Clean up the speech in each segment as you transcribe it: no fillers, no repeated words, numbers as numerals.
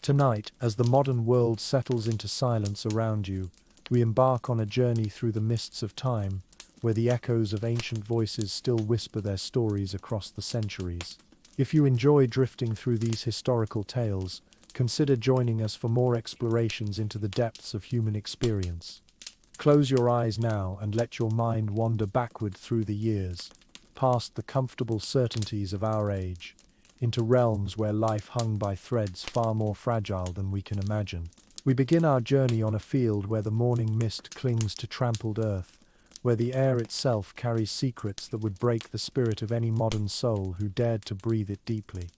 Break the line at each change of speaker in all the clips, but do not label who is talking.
Tonight, as the modern world settles into silence around you, we embark on a journey through the mists of time, where the echoes of ancient voices still whisper their stories across the centuries. If you enjoy drifting through these historical tales, consider joining us for more explorations into the depths of human experience. Close your eyes now and let your mind wander backward through the years, past the comfortable certainties of our age, into realms where life hung by threads far more fragile than we can imagine. We begin our journey on a field where the morning mist clings to trampled earth, where the air itself carries secrets that would break the spirit of any modern soul who dared to breathe it deeply.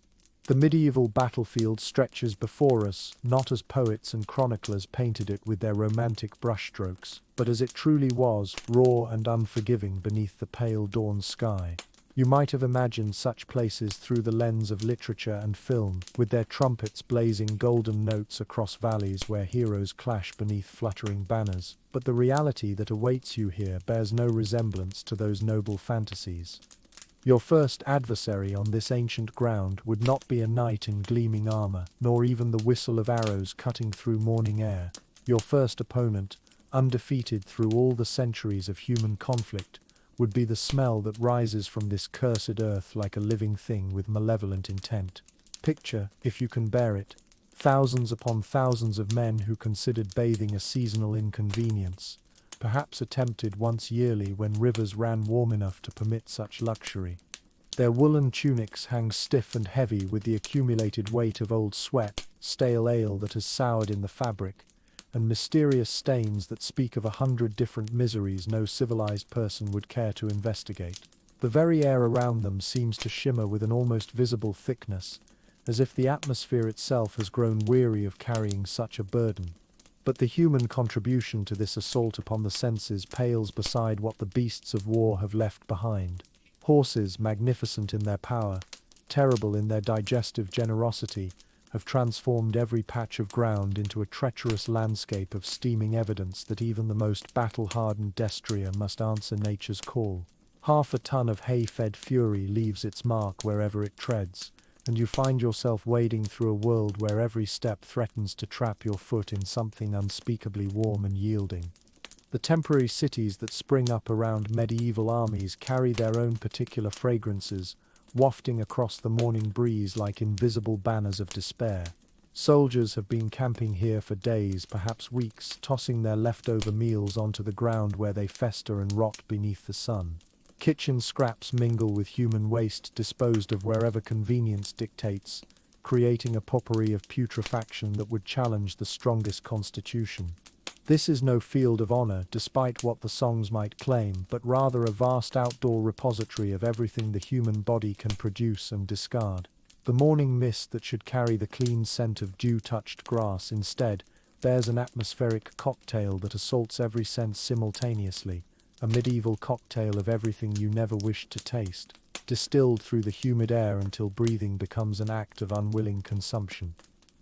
The medieval battlefield stretches before us, not as poets and chroniclers painted it with their romantic brushstrokes, but as it truly was, raw and unforgiving beneath the pale dawn sky. You might have imagined such places through the lens of literature and film, with their trumpets blazing golden notes across valleys where heroes clash beneath fluttering banners. But the reality that awaits you here bears no resemblance to those noble fantasies. Your first adversary on this ancient ground would not be a knight in gleaming armor, nor even the whistle of arrows cutting through morning air. Your first opponent, undefeated through all the centuries of human conflict, would be the smell that rises from this cursed earth like a living thing with malevolent intent. Picture, if you can bear it, thousands upon thousands of men who considered bathing a seasonal inconvenience, perhaps attempted once yearly when rivers ran warm enough to permit such luxury. Their woolen tunics hang stiff and heavy with the accumulated weight of old sweat, stale ale that has soured in the fabric, and mysterious stains that speak of 100 different miseries no civilized person would care to investigate. The very air around them seems to shimmer with an almost visible thickness, as if the atmosphere itself has grown weary of carrying such a burden. But the human contribution to this assault upon the senses pales beside what the beasts of war have left behind. Horses, magnificent in their power, terrible in their digestive generosity, have transformed every patch of ground into a treacherous landscape of steaming evidence that even the most battle-hardened destrier must answer nature's call. Half a ton of hay-fed fury leaves its mark wherever it treads, and you find yourself wading through a world where every step threatens to trap your foot in something unspeakably warm and yielding. The temporary cities that spring up around medieval armies carry their own particular fragrances, wafting across the morning breeze like invisible banners of despair. Soldiers have been camping here for days, perhaps weeks, tossing their leftover meals onto the ground where they fester and rot beneath the sun. Kitchen scraps mingle with human waste disposed of wherever convenience dictates, creating a potpourri of putrefaction that would challenge the strongest constitution. This is no field of honor, despite what the songs might claim, but rather a vast outdoor repository of everything the human body can produce and discard. The morning mist that should carry the clean scent of dew-touched grass instead bears an atmospheric cocktail that assaults every sense simultaneously, a medieval cocktail of everything you never wished to taste, distilled through the humid air until breathing becomes an act of unwilling consumption.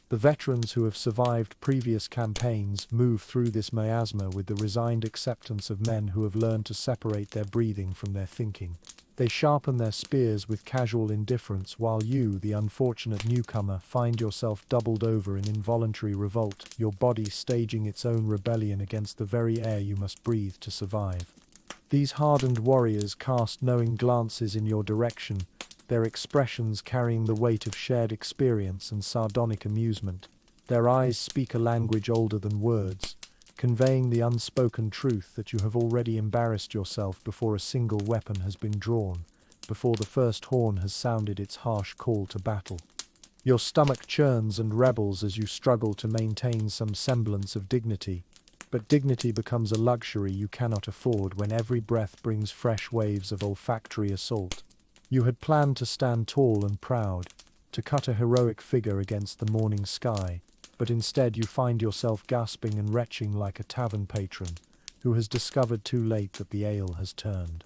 The veterans who have survived previous campaigns move through this miasma with the resigned acceptance of men who have learned to separate their breathing from their thinking. They sharpen their spears with casual indifference while you, the unfortunate newcomer, find yourself doubled over in involuntary revolt, your body staging its own rebellion against the very air you must breathe to survive. These hardened warriors cast knowing glances in your direction, their expressions carrying the weight of shared experience and sardonic amusement. Their eyes speak a language older than words, conveying the unspoken truth that you have already embarrassed yourself before a single weapon has been drawn, before the first horn has sounded its harsh call to battle. Your stomach churns and rebels as you struggle to maintain some semblance of dignity, but dignity becomes a luxury you cannot afford when every breath brings fresh waves of olfactory assault. You had planned to stand tall and proud, to cut a heroic figure against the morning sky, but instead you find yourself gasping and retching like a tavern patron who has discovered too late that the ale has turned.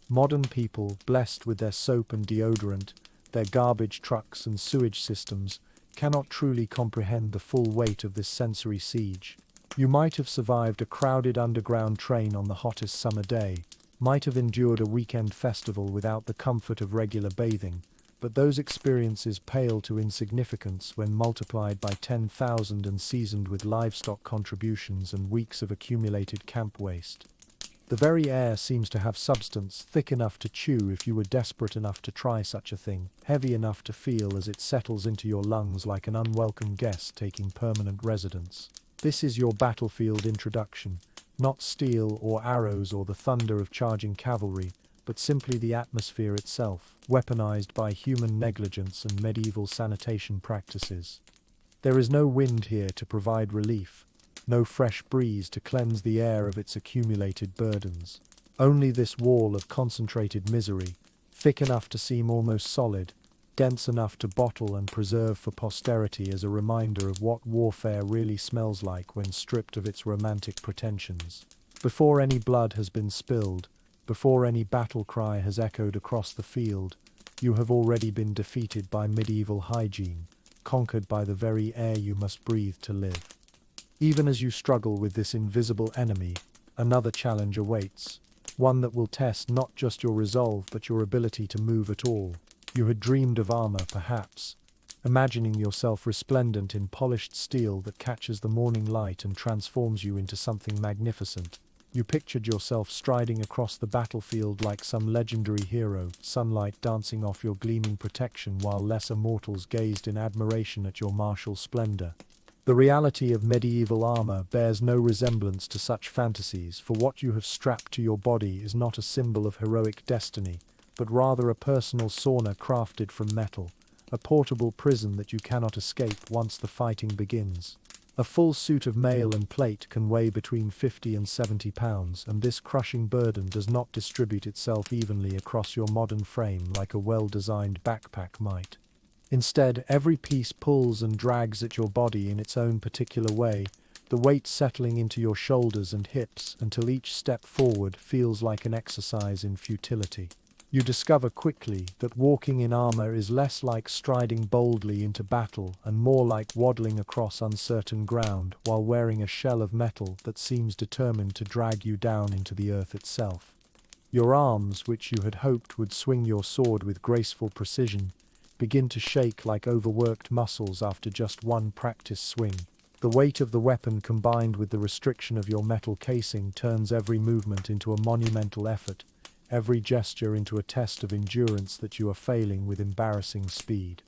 Modern people, blessed with their soap and deodorant, their garbage trucks and sewage systems, cannot truly comprehend the full weight of this sensory siege. You might have survived a crowded underground train on the hottest summer day, might have endured a weekend festival without the comfort of regular bathing, but those experiences pale to insignificance when multiplied by 10,000 and seasoned with livestock contributions and weeks of accumulated camp waste. The very air seems to have substance thick enough to chew if you were desperate enough to try such a thing, heavy enough to feel as it settles into your lungs like an unwelcome guest taking permanent residence. This is your battlefield introduction, not steel or arrows or the thunder of charging cavalry, but simply the atmosphere itself, weaponized by human negligence and medieval sanitation practices. There is no wind here to provide relief, no fresh breeze to cleanse the air of its accumulated burdens. Only this wall of concentrated misery, thick enough to seem almost solid, dense enough to bottle and preserve for posterity as a reminder of what warfare really smells like when stripped of its romantic pretensions. Before any blood has been spilled, before any battle cry has echoed across the field, you have already been defeated by medieval hygiene, conquered by the very air you must breathe to live. Even as you struggle with this invisible enemy, another challenge awaits, one that will test not just your resolve but your ability to move at all. You had dreamed of armor, perhaps, imagining yourself resplendent in polished steel that catches the morning light and transforms you into something magnificent. You pictured yourself striding across the battlefield like some legendary hero, sunlight dancing off your gleaming protection while lesser mortals gazed in admiration at your martial splendor. The reality of medieval armor bears no resemblance to such fantasies, for what you have strapped to your body is not a symbol of heroic destiny, but rather a personal sauna crafted from metal, a portable prison that you cannot escape once the fighting begins. A full suit of mail and plate can weigh between 50 and 70 pounds, and this crushing burden does not distribute itself evenly across your modern frame like a well-designed backpack might. Instead, every piece pulls and drags at your body in its own particular way, the weight settling into your shoulders and hips until each step forward feels like an exercise in futility. You discover quickly that walking in armor is less like striding boldly into battle and more like waddling across uncertain ground while wearing a shell of metal that seems determined to drag you down into the earth itself. Your arms, which you had hoped would swing your sword with graceful precision, begin to shake like overworked muscles after just one practice swing. The weight of the weapon combined with the restriction of your metal casing turns every movement into a monumental effort, every gesture into a test of endurance that you are failing with embarrassing speed.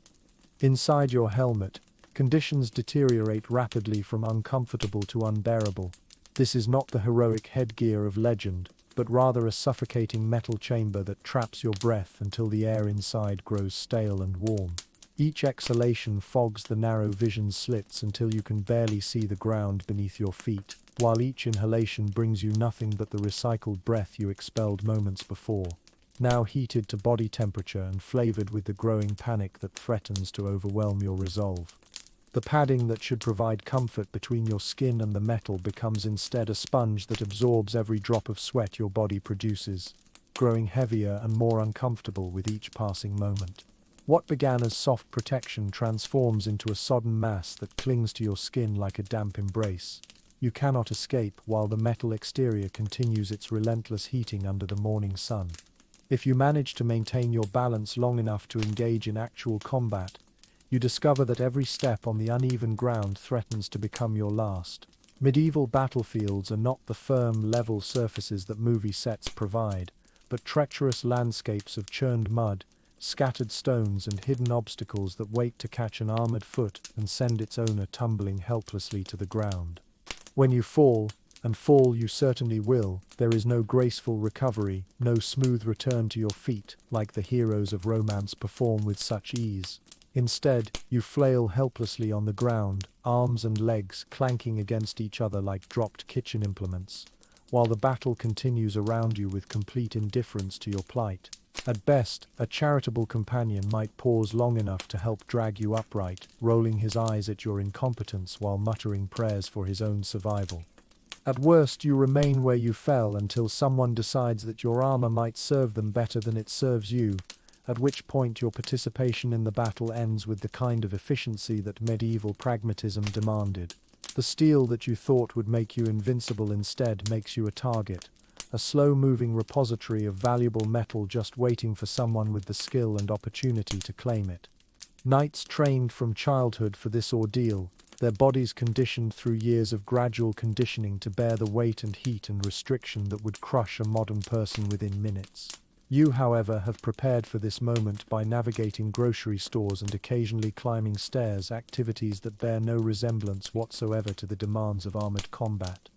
Inside your helmet, conditions deteriorate rapidly from uncomfortable to unbearable. This is not the heroic headgear of legend, but rather a suffocating metal chamber that traps your breath until the air inside grows stale and warm. Each exhalation fogs the narrow vision slits until you can barely see the ground beneath your feet, while each inhalation brings you nothing but the recycled breath you expelled moments before, now heated to body temperature and flavored with the growing panic that threatens to overwhelm your resolve. The padding that should provide comfort between your skin and the metal becomes instead a sponge that absorbs every drop of sweat your body produces, growing heavier and more uncomfortable with each passing moment. What began as soft protection transforms into a sodden mass that clings to your skin like a damp embrace. You cannot escape while the metal exterior continues its relentless heating under the morning sun. If you manage to maintain your balance long enough to engage in actual combat, you discover that every step on the uneven ground threatens to become your last. Medieval battlefields are not the firm, level surfaces that movie sets provide, but treacherous landscapes of churned mud, scattered stones and hidden obstacles that wait to catch an armored foot and send its owner tumbling helplessly to the ground. When you fall, and fall you certainly will, there is no graceful recovery, no smooth return to your feet like the heroes of romance perform with such ease. Instead, you flail helplessly on the ground, arms and legs clanking against each other like dropped kitchen implements, while the battle continues around you with complete indifference to your plight. At best, a charitable companion might pause long enough to help drag you upright, rolling his eyes at your incompetence while muttering prayers for his own survival. At worst, you remain where you fell until someone decides that your armor might serve them better than it serves you, at which point your participation in the battle ends with the kind of efficiency that medieval pragmatism demanded. The steel that you thought would make you invincible instead makes you a target a slow-moving repository of valuable metal just waiting for someone with the skill and opportunity to claim it. Knights trained from childhood for this ordeal, their bodies conditioned through years of gradual conditioning to bear the weight and heat and restriction that would crush a modern person within minutes. You, however, have prepared for this moment by navigating grocery stores and occasionally climbing stairs, activities that bear no resemblance whatsoever to the demands of armored combat.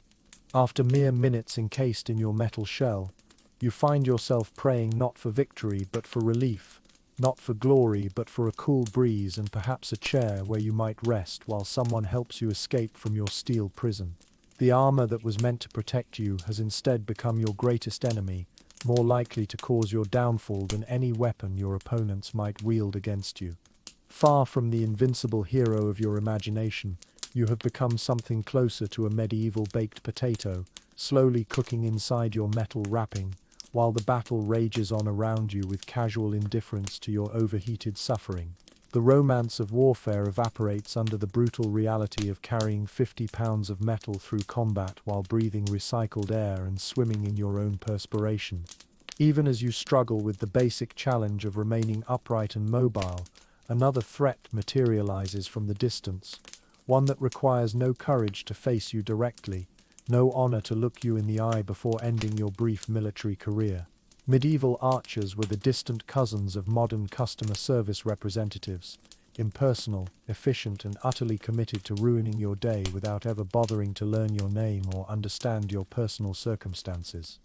After mere minutes encased in your metal shell, you find yourself praying not for victory but for relief, not for glory but for a cool breeze and perhaps a chair where you might rest while someone helps you escape from your steel prison. The armor that was meant to protect you has instead become your greatest enemy, more likely to cause your downfall than any weapon your opponents might wield against you. Far from the invincible hero of your imagination, you have become something closer to a medieval baked potato, slowly cooking inside your metal wrapping, while the battle rages on around you with casual indifference to your overheated suffering. The romance of warfare evaporates under the brutal reality of carrying 50 pounds of metal through combat while breathing recycled air and swimming in your own perspiration. Even as you struggle with the basic challenge of remaining upright and mobile, another threat materializes from the distance, one that requires no courage to face you directly, no honor to look you in the eye before ending your brief military career. Medieval archers were the distant cousins of modern customer service representatives, impersonal, efficient, and utterly committed to ruining your day without ever bothering to learn your name or understand your personal circumstances.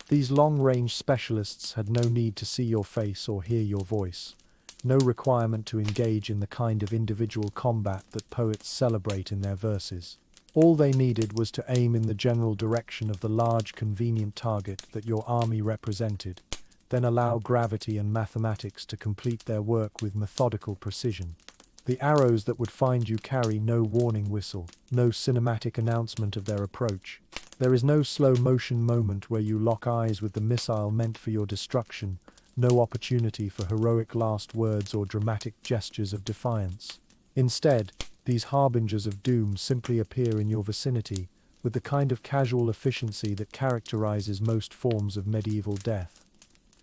These long-range specialists had no need to see your face or hear your voice, no requirement to engage in the kind of individual combat that poets celebrate in their verses. All they needed was to aim in the general direction of the large, convenient target that your army represented, then allow gravity and mathematics to complete their work with methodical precision. The arrows that would find you carry no warning whistle, no cinematic announcement of their approach. There is no slow-motion moment where you lock eyes with the missile meant for your destruction, no opportunity for heroic last words or dramatic gestures of defiance. Instead, these harbingers of doom simply appear in your vicinity, with the kind of casual efficiency that characterizes most forms of medieval death.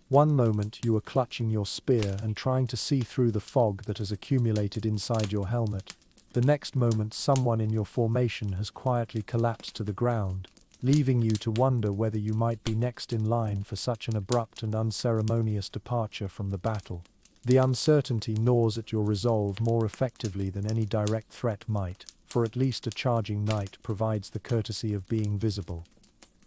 One moment you are clutching your spear and trying to see through the fog that has accumulated inside your helmet. The next moment someone in your formation has quietly collapsed to the ground, leaving you to wonder whether you might be next in line for such an abrupt and unceremonious departure from the battle. The uncertainty gnaws at your resolve more effectively than any direct threat might, for at least a charging knight provides the courtesy of being visible.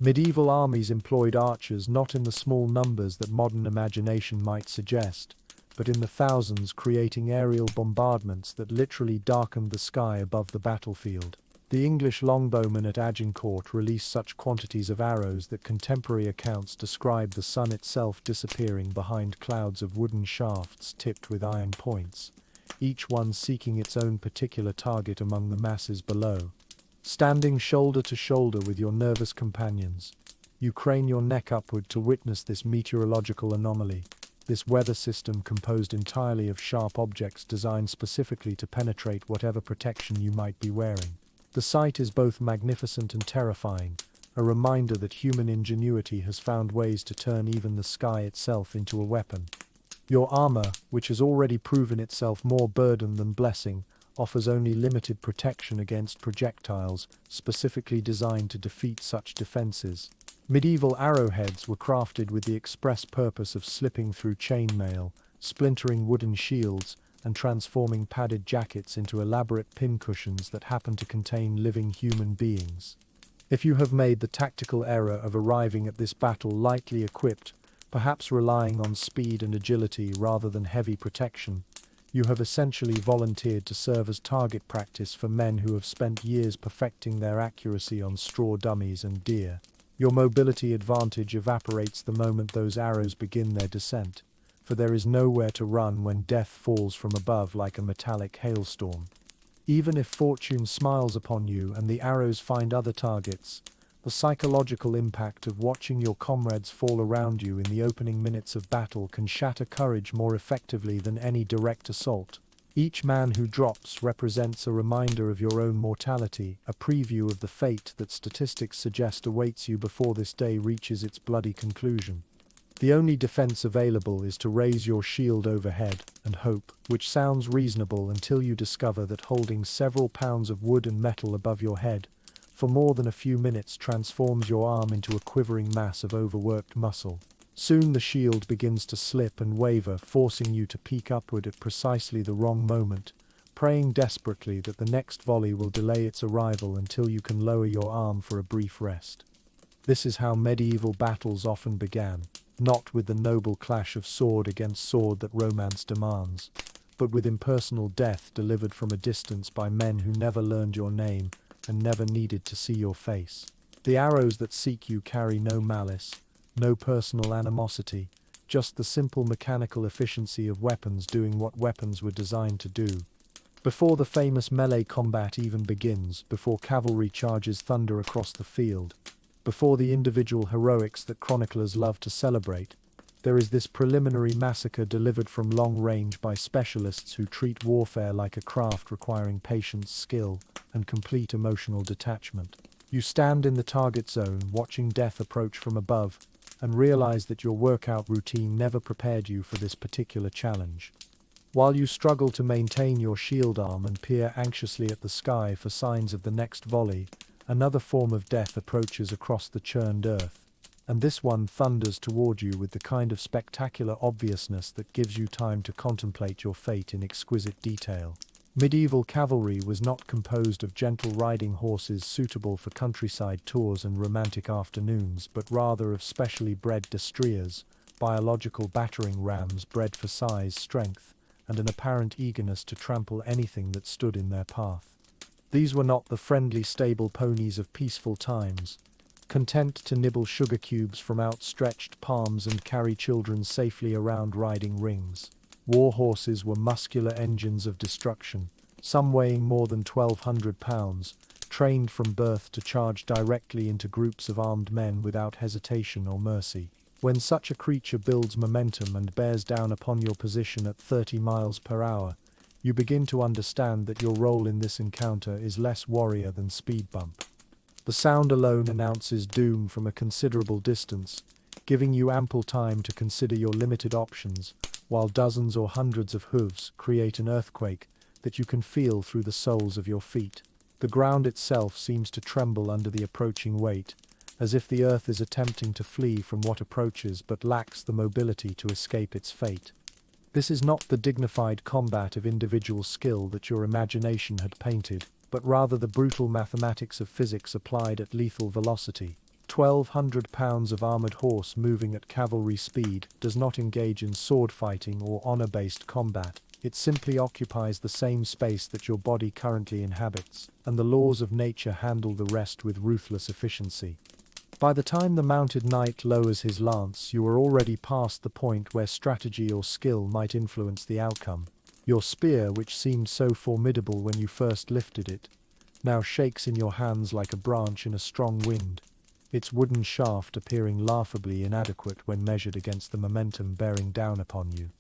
Medieval armies employed archers not in the small numbers that modern imagination might suggest, but in the thousands, creating aerial bombardments that literally darkened the sky above the battlefield. The English longbowmen at Agincourt released such quantities of arrows that contemporary accounts describe the sun itself disappearing behind clouds of wooden shafts tipped with iron points, each one seeking its own particular target among the masses below. Standing shoulder to shoulder with your nervous companions, you crane your neck upward to witness this meteorological anomaly, this weather system composed entirely of sharp objects designed specifically to penetrate whatever protection you might be wearing. The sight is both magnificent and terrifying, a reminder that human ingenuity has found ways to turn even the sky itself into a weapon. Your armor, which has already proven itself more burden than blessing, offers only limited protection against projectiles specifically designed to defeat such defenses. Medieval arrowheads were crafted with the express purpose of slipping through chainmail, splintering wooden shields, and transforming padded jackets into elaborate pincushions that happen to contain living human beings. If you have made the tactical error of arriving at this battle lightly equipped, perhaps relying on speed and agility rather than heavy protection, you have essentially volunteered to serve as target practice for men who have spent years perfecting their accuracy on straw dummies and deer. Your mobility advantage evaporates the moment those arrows begin their descent, for there is nowhere to run when death falls from above like a metallic hailstorm. Even if fortune smiles upon you and the arrows find other targets, the psychological impact of watching your comrades fall around you in the opening minutes of battle can shatter courage more effectively than any direct assault. Each man who drops represents a reminder of your own mortality, a preview of the fate that statistics suggest awaits you before this day reaches its bloody conclusion. The only defense available is to raise your shield overhead and hope, which sounds reasonable until you discover that holding several pounds of wood and metal above your head for more than a few minutes transforms your arm into a quivering mass of overworked muscle. Soon the shield begins to slip and waver, forcing you to peek upward at precisely the wrong moment, praying desperately that the next volley will delay its arrival until you can lower your arm for a brief rest. This is how medieval battles often began, not with the noble clash of sword against sword that romance demands, but with impersonal death delivered from a distance by men who never learned your name and never needed to see your face. The arrows that seek you carry no malice, no personal animosity, just the simple mechanical efficiency of weapons doing what weapons were designed to do. Before the famous melee combat even begins, before cavalry charges thunder across the field, before the individual heroics that chroniclers love to celebrate, there is this preliminary massacre delivered from long range by specialists who treat warfare like a craft requiring patience, skill, and complete emotional detachment. You stand in the target zone, watching death approach from above, and realize that your workout routine never prepared you for this particular challenge. While you struggle to maintain your shield arm and peer anxiously at the sky for signs of the next volley, another form of death approaches across the churned earth, and this one thunders toward you with the kind of spectacular obviousness that gives you time to contemplate your fate in exquisite detail. Medieval cavalry was not composed of gentle riding horses suitable for countryside tours and romantic afternoons, but rather of specially bred destriers, biological battering rams bred for size, strength, and an apparent eagerness to trample anything that stood in their path. These were not the friendly stable ponies of peaceful times, content to nibble sugar cubes from outstretched palms and carry children safely around riding rings. War horses were muscular engines of destruction, some weighing more than 1,200 pounds, trained from birth to charge directly into groups of armed men without hesitation or mercy. When such a creature builds momentum and bears down upon your position at 30 miles per hour, you begin to understand that your role in this encounter is less warrior than speed bump. The sound alone announces doom from a considerable distance, giving you ample time to consider your limited options, while dozens or hundreds of hooves create an earthquake that you can feel through the soles of your feet. The ground itself seems to tremble under the approaching weight, as if the earth is attempting to flee from what approaches but lacks the mobility to escape its fate. This is not the dignified combat of individual skill that your imagination had painted, but rather the brutal mathematics of physics applied at lethal velocity. 1,200 pounds of armored horse moving at cavalry speed does not engage in sword fighting or honor-based combat. It simply occupies the same space that your body currently inhabits, and the laws of nature handle the rest with ruthless efficiency. By the time the mounted knight lowers his lance, you are already past the point where strategy or skill might influence the outcome. Your spear, which seemed so formidable when you first lifted it, now shakes in your hands like a branch in a strong wind, its wooden shaft appearing laughably inadequate when measured against the momentum bearing down upon you.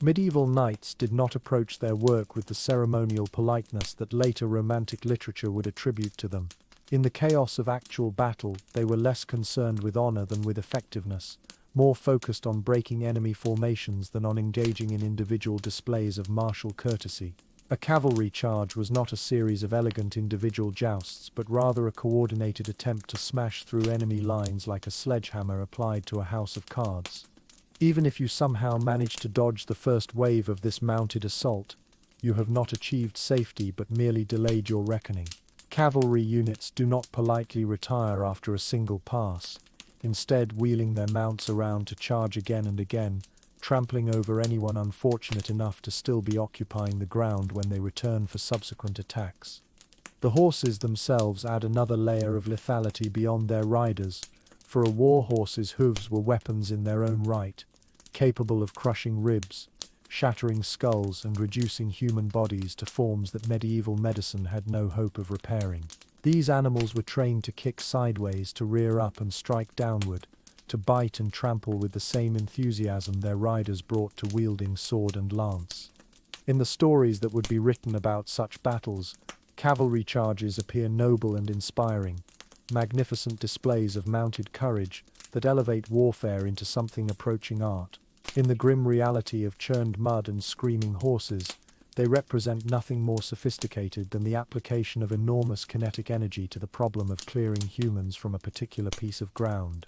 Medieval knights did not approach their work with the ceremonial politeness that later romantic literature would attribute to them. In the chaos of actual battle, they were less concerned with honor than with effectiveness, more focused on breaking enemy formations than on engaging in individual displays of martial courtesy. A cavalry charge was not a series of elegant individual jousts, but rather a coordinated attempt to smash through enemy lines like a sledgehammer applied to a house of cards. Even if you somehow manage to dodge the first wave of this mounted assault, you have not achieved safety but merely delayed your reckoning. Cavalry units do not politely retire after a single pass, instead wheeling their mounts around to charge again and again, trampling over anyone unfortunate enough to still be occupying the ground when they return for subsequent attacks. The horses themselves add another layer of lethality beyond their riders, for a war horse's hooves were weapons in their own right, capable of crushing ribs, shattering skulls and reducing human bodies to forms that medieval medicine had no hope of repairing. These animals were trained to kick sideways, to rear up and strike downward, to bite and trample with the same enthusiasm their riders brought to wielding sword and lance. In the stories that would be written about such battles, cavalry charges appear noble and inspiring, magnificent displays of mounted courage that elevate warfare into something approaching art. In the grim reality of churned mud and screaming horses, they represent nothing more sophisticated than the application of enormous kinetic energy to the problem of clearing humans from a particular piece of ground.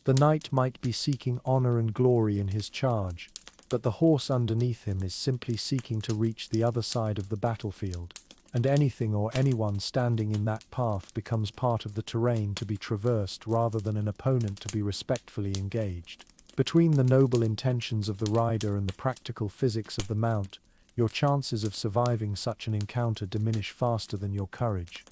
The knight might be seeking honor and glory in his charge, but the horse underneath him is simply seeking to reach the other side of the battlefield, and anything or anyone standing in that path becomes part of the terrain to be traversed rather than an opponent to be respectfully engaged. Between the noble intentions of the rider and the practical physics of the mount, your chances of surviving such an encounter diminish faster than your courage.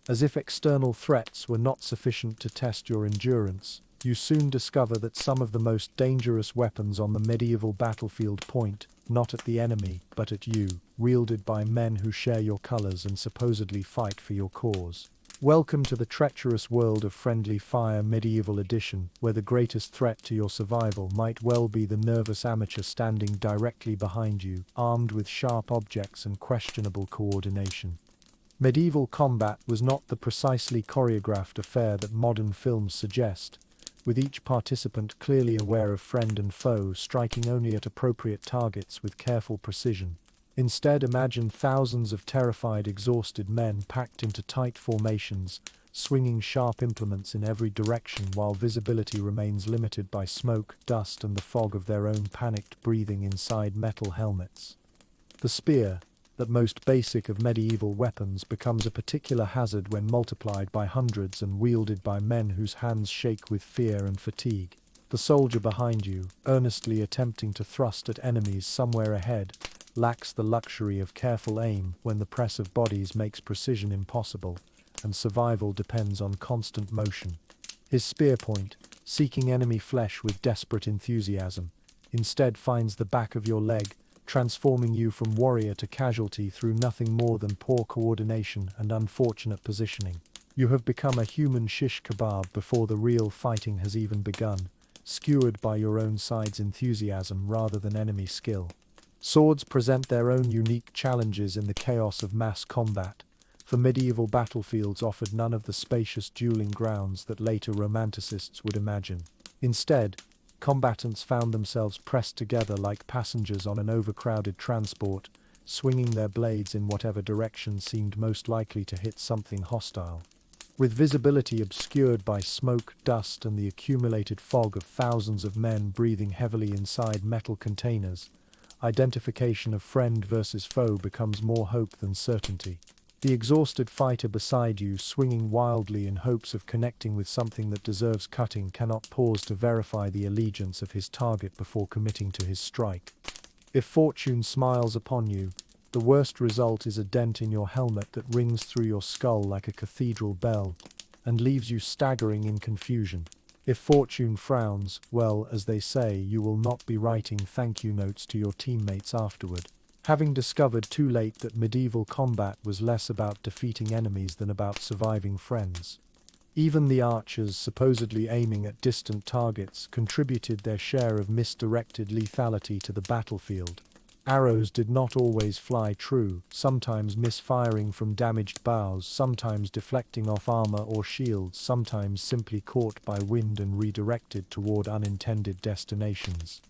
As if external threats were not sufficient to test your endurance, you soon discover that some of the most dangerous weapons on the medieval battlefield point not at the enemy, but at you, wielded by men who share your colors and supposedly fight for your cause. Welcome to the treacherous world of Friendly Fire Medieval Edition, where the greatest threat to your survival might well be the nervous amateur standing directly behind you, armed with sharp objects and questionable coordination. Medieval combat was not the precisely choreographed affair that modern films suggest, with each participant clearly aware of friend and foe, striking only at appropriate targets with careful precision. Instead, imagine thousands of terrified, exhausted men packed into tight formations, swinging sharp implements in every direction while visibility remains limited by smoke, dust, and the fog of their own panicked breathing inside metal helmets. The spear, that most basic of medieval weapons, becomes a particular hazard when multiplied by hundreds and wielded by men whose hands shake with fear and fatigue. The soldier behind you, earnestly attempting to thrust at enemies somewhere ahead, lacks the luxury of careful aim when the press of bodies makes precision impossible, and survival depends on constant motion. His spear point, seeking enemy flesh with desperate enthusiasm, instead finds the back of your leg, transforming you from warrior to casualty through nothing more than poor coordination and unfortunate positioning. You have become a human shish kebab before the real fighting has even begun, skewered by your own side's enthusiasm rather than enemy skill. Swords present their own unique challenges in the chaos of mass combat, for medieval battlefields offered none of the spacious dueling grounds that later romanticists would imagine. Instead, combatants found themselves pressed together like passengers on an overcrowded transport, swinging their blades in whatever direction seemed most likely to hit something hostile. With visibility obscured by smoke, dust, and the accumulated fog of thousands of men breathing heavily inside metal containers, identification of friend versus foe becomes more hope than certainty. The exhausted fighter beside you, swinging wildly in hopes of connecting with something that deserves cutting, cannot pause to verify the allegiance of his target before committing to his strike. If fortune smiles upon you, the worst result is a dent in your helmet that rings through your skull like a cathedral bell, and leaves you staggering in confusion. If fortune frowns, well, as they say, you will not be writing thank you notes to your teammates afterward, having discovered too late that medieval combat was less about defeating enemies than about surviving friends. Even the archers, supposedly aiming at distant targets, contributed their share of misdirected lethality to the battlefield. Arrows did not always fly true, sometimes misfiring from damaged bows, sometimes deflecting off armor or shields, sometimes simply caught by wind and redirected toward unintended destinations.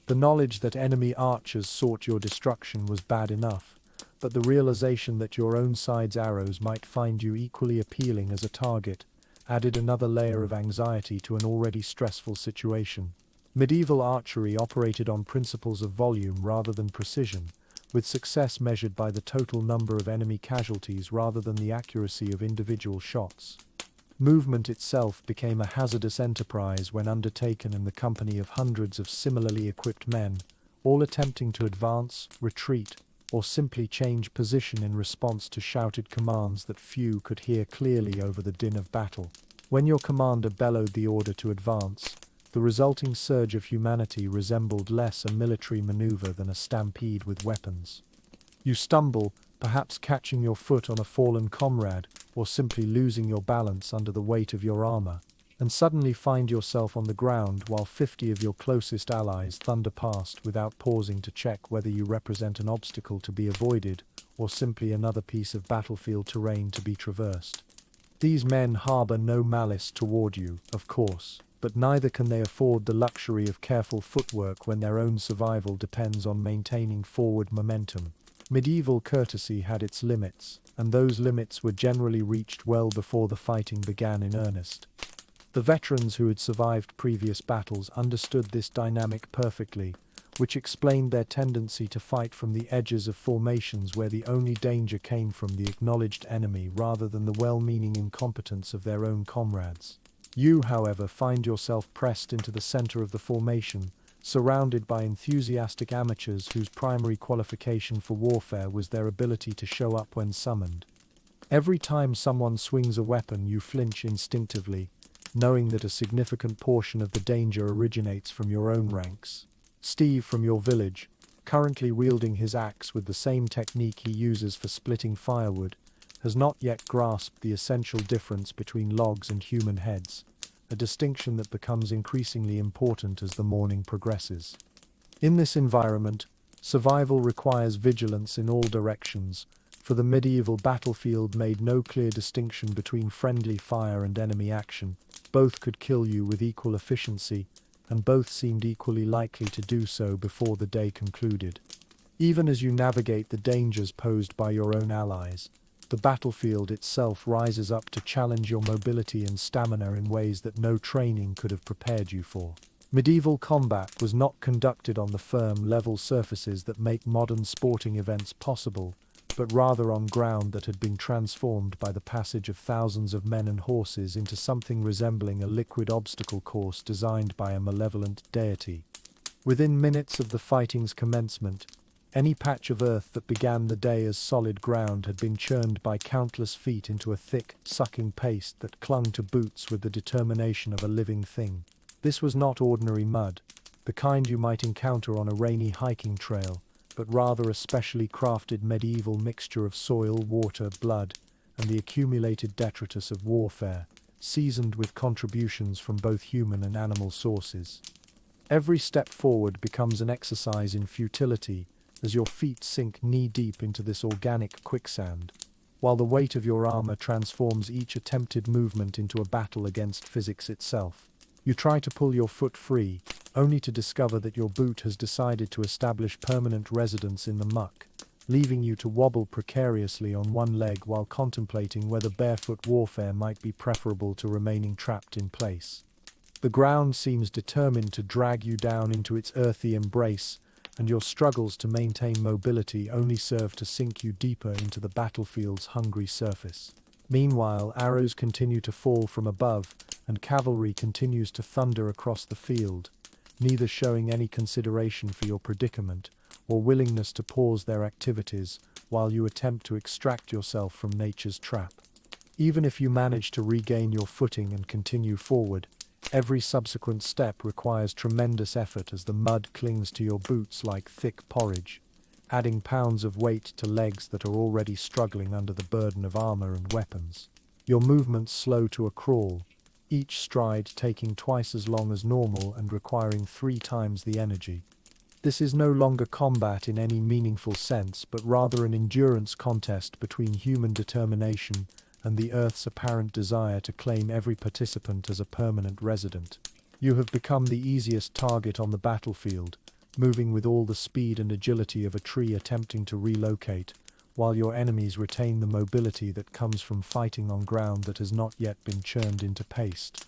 The knowledge that enemy archers sought your destruction was bad enough, but the realization that your own side's arrows might find you equally appealing as a target added another layer of anxiety to an already stressful situation. Medieval archery operated on principles of volume rather than precision, with success measured by the total number of enemy casualties rather than the accuracy of individual shots. Movement itself became a hazardous enterprise when undertaken in the company of hundreds of similarly equipped men, all attempting to advance, retreat, or simply change position in response to shouted commands that few could hear clearly over the din of battle. When your commander bellowed the order to advance, the resulting surge of humanity resembled less a military maneuver than a stampede with weapons. You stumble, perhaps catching your foot on a fallen comrade, or simply losing your balance under the weight of your armor, and suddenly find yourself on the ground while 50 of your closest allies thunder past without pausing to check whether you represent an obstacle to be avoided or simply another piece of battlefield terrain to be traversed. These men harbor no malice toward you, of course, but neither can they afford the luxury of careful footwork when their own survival depends on maintaining forward momentum. Medieval courtesy had its limits, and those limits were generally reached well before the fighting began in earnest. The veterans who had survived previous battles understood this dynamic perfectly, which explained their tendency to fight from the edges of formations where the only danger came from the acknowledged enemy rather than the well-meaning incompetence of their own comrades. You, however, find yourself pressed into the center of the formation, surrounded by enthusiastic amateurs whose primary qualification for warfare was their ability to show up when summoned. Every time someone swings a weapon, you flinch instinctively, knowing that a significant portion of the danger originates from your own ranks. Steve from your village, currently wielding his axe with the same technique he uses for splitting firewood, has not yet grasped the essential difference between logs and human heads, a distinction that becomes increasingly important as the morning progresses. In this environment, survival requires vigilance in all directions, for the medieval battlefield made no clear distinction between friendly fire and enemy action. Both could kill you with equal efficiency, and both seemed equally likely to do so before the day concluded. Even as you navigate the dangers posed by your own allies, the battlefield itself rises up to challenge your mobility and stamina in ways that no training could have prepared you for. Medieval combat was not conducted on the firm, level surfaces that make modern sporting events possible, but rather on ground that had been transformed by the passage of thousands of men and horses into something resembling a liquid obstacle course designed by a malevolent deity. Within minutes of the fighting's commencement, any patch of earth that began the day as solid ground had been churned by countless feet into a thick, sucking paste that clung to boots with the determination of a living thing. This was not ordinary mud, the kind you might encounter on a rainy hiking trail, but rather a specially crafted medieval mixture of soil, water, blood, and the accumulated detritus of warfare, seasoned with contributions from both human and animal sources. Every step forward becomes an exercise in futility, as your feet sink knee-deep into this organic quicksand, while the weight of your armor transforms each attempted movement into a battle against physics itself. You try to pull your foot free, only to discover that your boot has decided to establish permanent residence in the muck, leaving you to wobble precariously on one leg while contemplating whether barefoot warfare might be preferable to remaining trapped in place. The ground seems determined to drag you down into its earthy embrace, and your struggles to maintain mobility only serve to sink you deeper into the battlefield's hungry surface. Meanwhile, arrows continue to fall from above, and cavalry continues to thunder across the field, neither showing any consideration for your predicament or willingness to pause their activities while you attempt to extract yourself from nature's trap. Even if you manage to regain your footing and continue forward, every subsequent step requires tremendous effort as the mud clings to your boots like thick porridge, adding pounds of weight to legs that are already struggling under the burden of armor and weapons. Your movements slow to a crawl, each stride taking twice as long as normal and requiring 3 times the energy. This is no longer combat in any meaningful sense, but rather an endurance contest between human determination and the Earth's apparent desire to claim every participant as a permanent resident. You have become the easiest target on the battlefield, moving with all the speed and agility of a tree attempting to relocate, while your enemies retain the mobility that comes from fighting on ground that has not yet been churned into paste.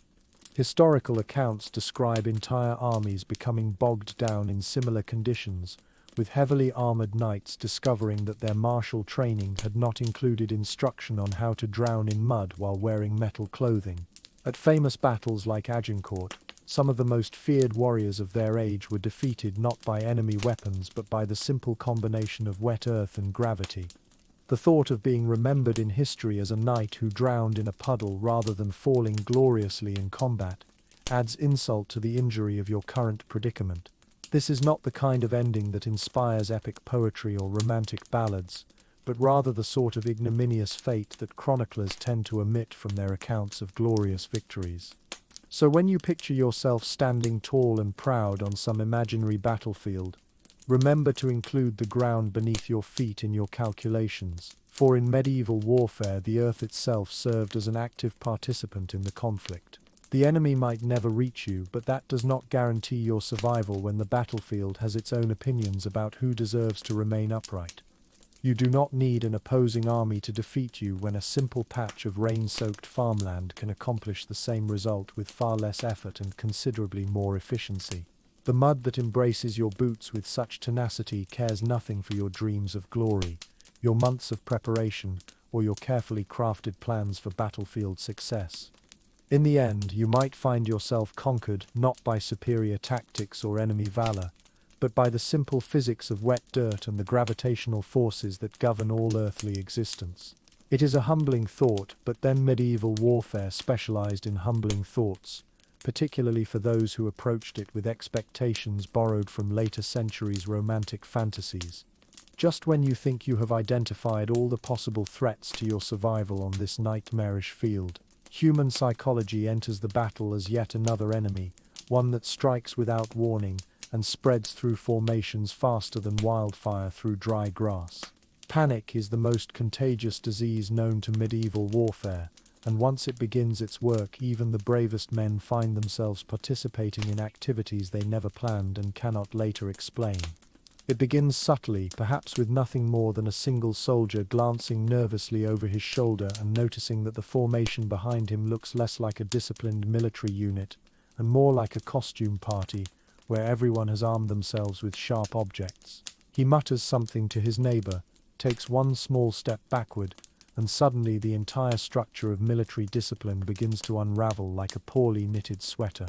Historical accounts describe entire armies becoming bogged down in similar conditions, with heavily armored knights discovering that their martial training had not included instruction on how to drown in mud while wearing metal clothing. At famous battles like Agincourt, some of the most feared warriors of their age were defeated not by enemy weapons but by the simple combination of wet earth and gravity. The thought of being remembered in history as a knight who drowned in a puddle rather than falling gloriously in combat adds insult to the injury of your current predicament. This is not the kind of ending that inspires epic poetry or romantic ballads, but rather the sort of ignominious fate that chroniclers tend to omit from their accounts of glorious victories. So when you picture yourself standing tall and proud on some imaginary battlefield, remember to include the ground beneath your feet in your calculations, for in medieval warfare the earth itself served as an active participant in the conflict. The enemy might never reach you, but that does not guarantee your survival when the battlefield has its own opinions about who deserves to remain upright. You do not need an opposing army to defeat you when a simple patch of rain-soaked farmland can accomplish the same result with far less effort and considerably more efficiency. The mud that embraces your boots with such tenacity cares nothing for your dreams of glory, your months of preparation, or your carefully crafted plans for battlefield success. In the end, you might find yourself conquered not by superior tactics or enemy valor, but by the simple physics of wet dirt and the gravitational forces that govern all earthly existence. It is a humbling thought, but then medieval warfare specialized in humbling thoughts, particularly for those who approached it with expectations borrowed from later centuries' romantic fantasies. Just when you think you have identified all the possible threats to your survival on this nightmarish field, human psychology enters the battle as yet another enemy, one that strikes without warning and spreads through formations faster than wildfire through dry grass. Panic is the most contagious disease known to medieval warfare, and once it begins its work, even the bravest men find themselves participating in activities they never planned and cannot later explain. It begins subtly, perhaps with nothing more than a single soldier glancing nervously over his shoulder and noticing that the formation behind him looks less like a disciplined military unit and more like a costume party where everyone has armed themselves with sharp objects. He mutters something to his neighbor, takes one small step backward, and suddenly the entire structure of military discipline begins to unravel like a poorly knitted sweater.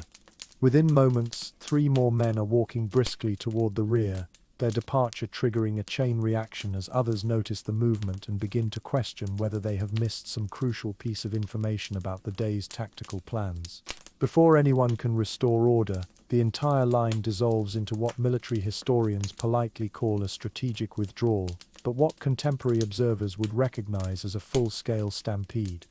Within moments, 3 more men are walking briskly toward the rear, their departure triggering a chain reaction as others notice the movement and begin to question whether they have missed some crucial piece of information about the day's tactical plans. Before anyone can restore order, the entire line dissolves into what military historians politely call a strategic withdrawal, but what contemporary observers would recognize as a full-scale stampede.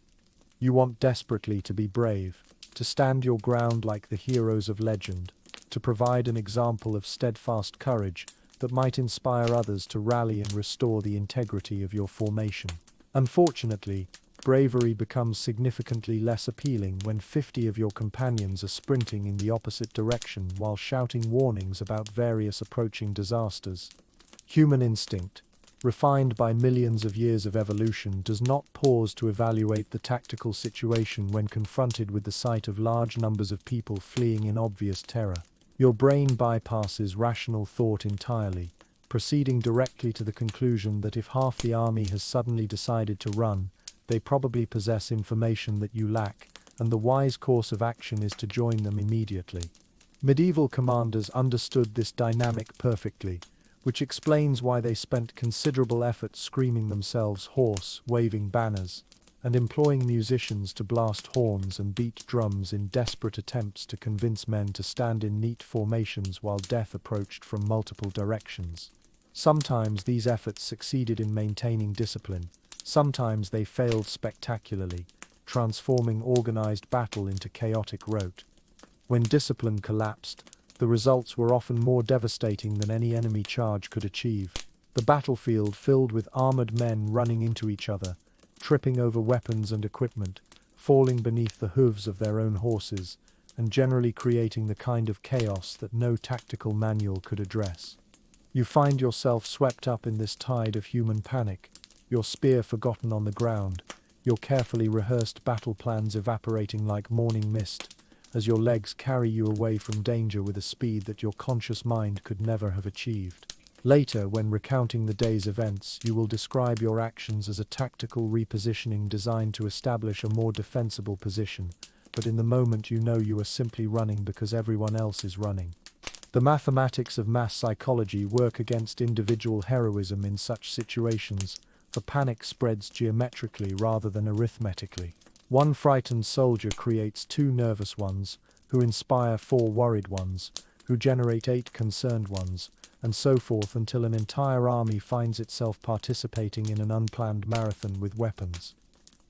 You want desperately to be brave, to stand your ground like the heroes of legend, to provide an example of steadfast courage that might inspire others to rally and restore the integrity of your formation. Unfortunately, bravery becomes significantly less appealing when 50 of your companions are sprinting in the opposite direction while shouting warnings about various approaching disasters. Human instinct, refined by millions of years of evolution, does not pause to evaluate the tactical situation when confronted with the sight of large numbers of people fleeing in obvious terror. Your brain bypasses rational thought entirely, proceeding directly to the conclusion that if half the army has suddenly decided to run, they probably possess information that you lack, and the wise course of action is to join them immediately. Medieval commanders understood this dynamic perfectly, which explains why they spent considerable effort screaming themselves hoarse, waving banners, and employing musicians to blast horns and beat drums in desperate attempts to convince men to stand in neat formations while death approached from multiple directions. Sometimes these efforts succeeded in maintaining discipline, sometimes they failed spectacularly, transforming organized battle into chaotic rout. When discipline collapsed, the results were often more devastating than any enemy charge could achieve. The battlefield filled with armored men running into each other, tripping over weapons and equipment, falling beneath the hooves of their own horses, and generally creating the kind of chaos that no tactical manual could address. You find yourself swept up in this tide of human panic, your spear forgotten on the ground, your carefully rehearsed battle plans evaporating like morning mist, as your legs carry you away from danger with a speed that your conscious mind could never have achieved. Later, when recounting the day's events, you will describe your actions as a tactical repositioning designed to establish a more defensible position, but in the moment you know you are simply running because everyone else is running. The mathematics of mass psychology work against individual heroism in such situations, for panic spreads geometrically rather than arithmetically. One frightened soldier creates 2 nervous ones, who inspire 4 worried ones, who generate 8 concerned ones, and so forth until an entire army finds itself participating in an unplanned marathon with weapons.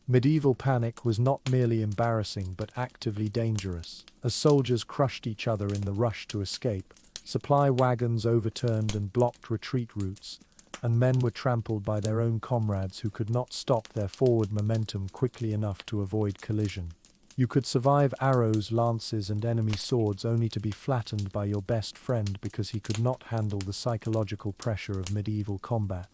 Medieval panic was not merely embarrassing but actively dangerous. As soldiers crushed each other in the rush to escape, supply wagons overturned and blocked retreat routes, and men were trampled by their own comrades who could not stop their forward momentum quickly enough to avoid collision. You could survive arrows, lances, and enemy swords only to be flattened by your best friend because he could not handle the psychological pressure of medieval combat.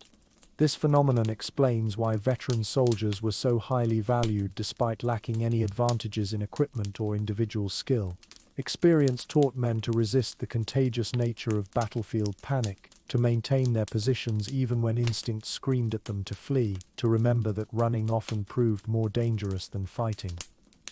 This phenomenon explains why veteran soldiers were so highly valued despite lacking any advantages in equipment or individual skill. Experience taught men to resist the contagious nature of battlefield panic, to maintain their positions even when instinct screamed at them to flee, to remember that running often proved more dangerous than fighting.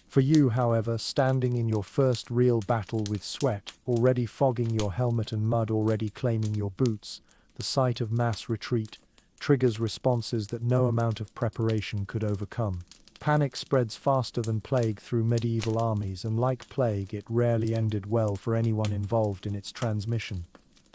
For you, however, standing in your first real battle with sweat already fogging your helmet and mud already claiming your boots, the sight of mass retreat triggers responses that no amount of preparation could overcome. Panic spreads faster than plague through medieval armies, and like plague, it rarely ended well for anyone involved in its transmission.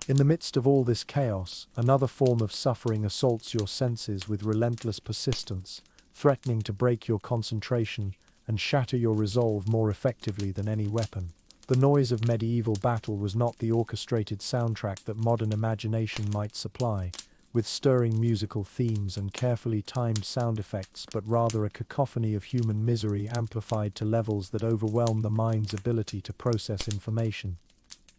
In the midst of all this chaos, another form of suffering assaults your senses with relentless persistence, threatening to break your concentration and shatter your resolve more effectively than any weapon. The noise of medieval battle was not the orchestrated soundtrack that modern imagination might supply, with stirring musical themes and carefully timed sound effects, but rather a cacophony of human misery amplified to levels that overwhelm the mind's ability to process information.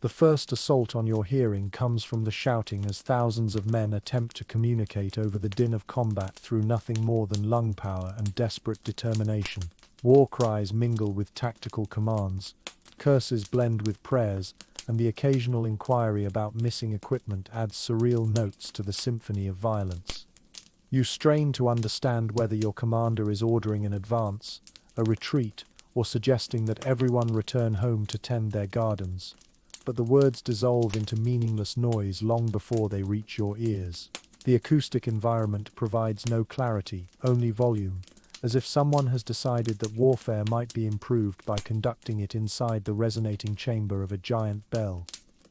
The first assault on your hearing comes from the shouting as thousands of men attempt to communicate over the din of combat through nothing more than lung power and desperate determination. War cries mingle with tactical commands, curses blend with prayers, and the occasional inquiry about missing equipment adds surreal notes to the symphony of violence. You strain to understand whether your commander is ordering an advance, a retreat, or suggesting that everyone return home to tend their gardens. But the words dissolve into meaningless noise long before they reach your ears. The acoustic environment provides no clarity, only volume, as if someone has decided that warfare might be improved by conducting it inside the resonating chamber of a giant bell.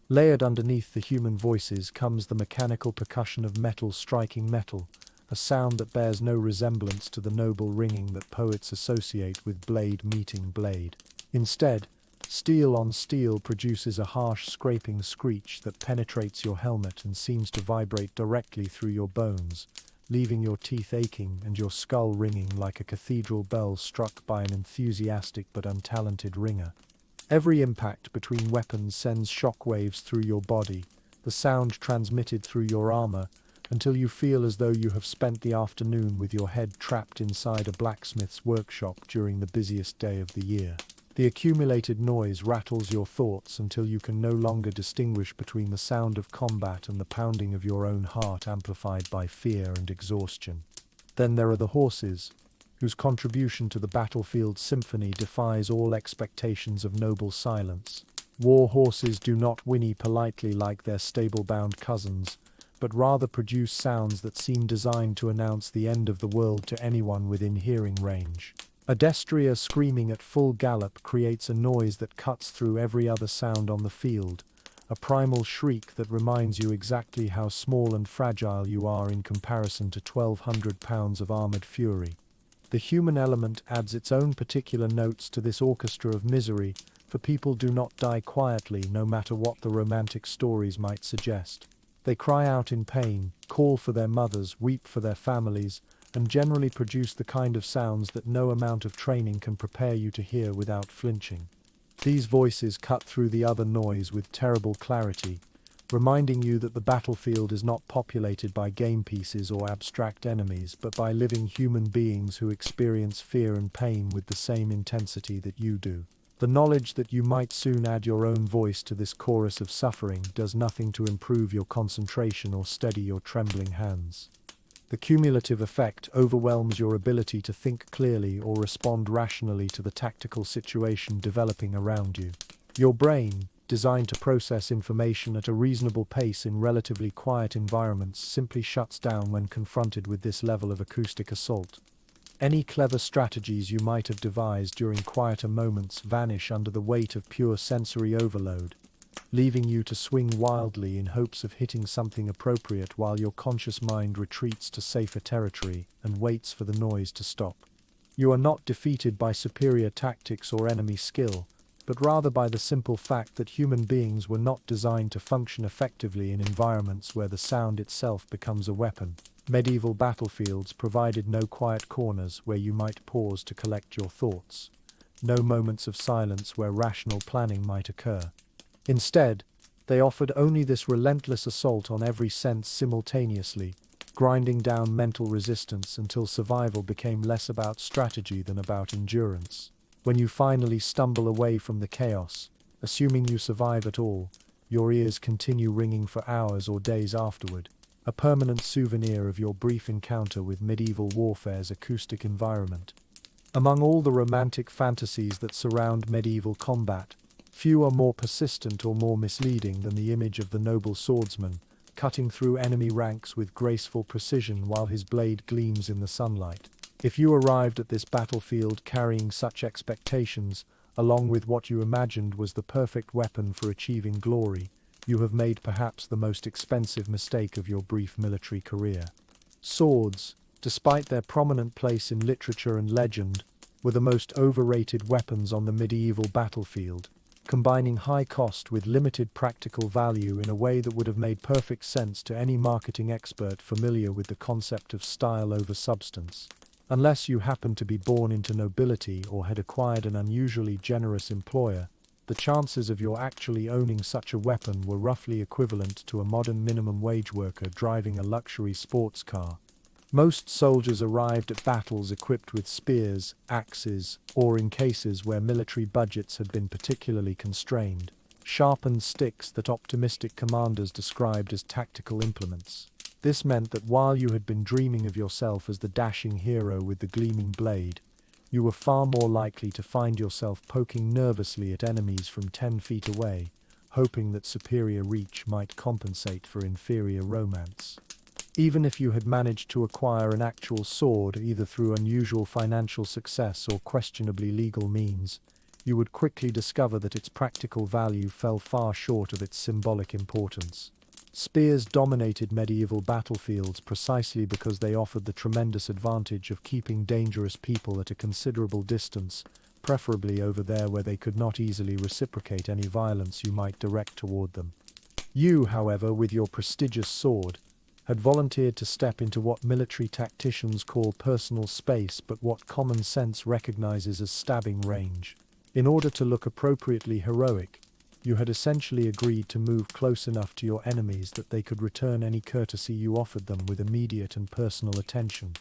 Layered underneath the human voices comes the mechanical percussion of metal striking metal, a sound that bears no resemblance to the noble ringing that poets associate with blade meeting blade. Instead, steel on steel produces a harsh scraping screech that penetrates your helmet and seems to vibrate directly through your bones, leaving your teeth aching and your skull ringing like a cathedral bell struck by an enthusiastic but untalented ringer. Every impact between weapons sends shockwaves through your body, the sound transmitted through your armor, until you feel as though you have spent the afternoon with your head trapped inside a blacksmith's workshop during the busiest day of the year. The accumulated noise rattles your thoughts until you can no longer distinguish between the sound of combat and the pounding of your own heart amplified by fear and exhaustion. Then there are the horses, whose contribution to the battlefield symphony defies all expectations of noble silence. War horses do not whinny politely like their stable-bound cousins, but rather produce sounds that seem designed to announce the end of the world to anyone within hearing range. A destrier screaming at full gallop creates a noise that cuts through every other sound on the field, a primal shriek that reminds you exactly how small and fragile you are in comparison to 1,200 pounds of armored fury. The human element adds its own particular notes to this orchestra of misery, for people do not die quietly no matter what the romantic stories might suggest. They cry out in pain, call for their mothers, weep for their families, and generally produce the kind of sounds that no amount of training can prepare you to hear without flinching. These voices cut through the other noise with terrible clarity, reminding you that the battlefield is not populated by game pieces or abstract enemies, but by living human beings who experience fear and pain with the same intensity that you do. The knowledge that you might soon add your own voice to this chorus of suffering does nothing to improve your concentration or steady your trembling hands. The cumulative effect overwhelms your ability to think clearly or respond rationally to the tactical situation developing around you. Your brain, designed to process information at a reasonable pace in relatively quiet environments, simply shuts down when confronted with this level of acoustic assault. Any clever strategies you might have devised during quieter moments vanish under the weight of pure sensory overload, leaving you to swing wildly in hopes of hitting something appropriate while your conscious mind retreats to safer territory and waits for the noise to stop. You are not defeated by superior tactics or enemy skill, but rather by the simple fact that human beings were not designed to function effectively in environments where the sound itself becomes a weapon. Medieval battlefields provided no quiet corners where you might pause to collect your thoughts, no moments of silence where rational planning might occur. Instead, they offered only this relentless assault on every sense simultaneously, grinding down mental resistance until survival became less about strategy than about endurance. When you finally stumble away from the chaos, assuming you survive at all, your ears continue ringing for hours or days afterward, a permanent souvenir of your brief encounter with medieval warfare's acoustic environment. Among all the romantic fantasies that surround medieval combat, few are more persistent or more misleading than the image of the noble swordsman, cutting through enemy ranks with graceful precision while his blade gleams in the sunlight. If you arrived at this battlefield carrying such expectations, along with what you imagined was the perfect weapon for achieving glory, you have made perhaps the most expensive mistake of your brief military career. Swords, despite their prominent place in literature and legend, were the most overrated weapons on the medieval battlefield, combining high cost with limited practical value in a way that would have made perfect sense to any marketing expert familiar with the concept of style over substance. Unless you happened to be born into nobility or had acquired an unusually generous employer, the chances of your actually owning such a weapon were roughly equivalent to a modern minimum wage worker driving a luxury sports car. Most soldiers arrived at battles equipped with spears, axes, or in cases where military budgets had been particularly constrained, sharpened sticks that optimistic commanders described as tactical implements. This meant that while you had been dreaming of yourself as the dashing hero with the gleaming blade, you were far more likely to find yourself poking nervously at enemies from 10 feet away, hoping that superior reach might compensate for inferior romance. Even if you had managed to acquire an actual sword either through unusual financial success or questionably legal means, you would quickly discover that its practical value fell far short of its symbolic importance. Spears dominated medieval battlefields precisely because they offered the tremendous advantage of keeping dangerous people at a considerable distance, preferably over there where they could not easily reciprocate any violence you might direct toward them. You, however, with your prestigious sword, had volunteered to step into what military tacticians call personal space but what common sense recognizes as stabbing range. In order to look appropriately heroic, you had essentially agreed to move close enough to your enemies that they could return any courtesy you offered them with immediate and personal attention.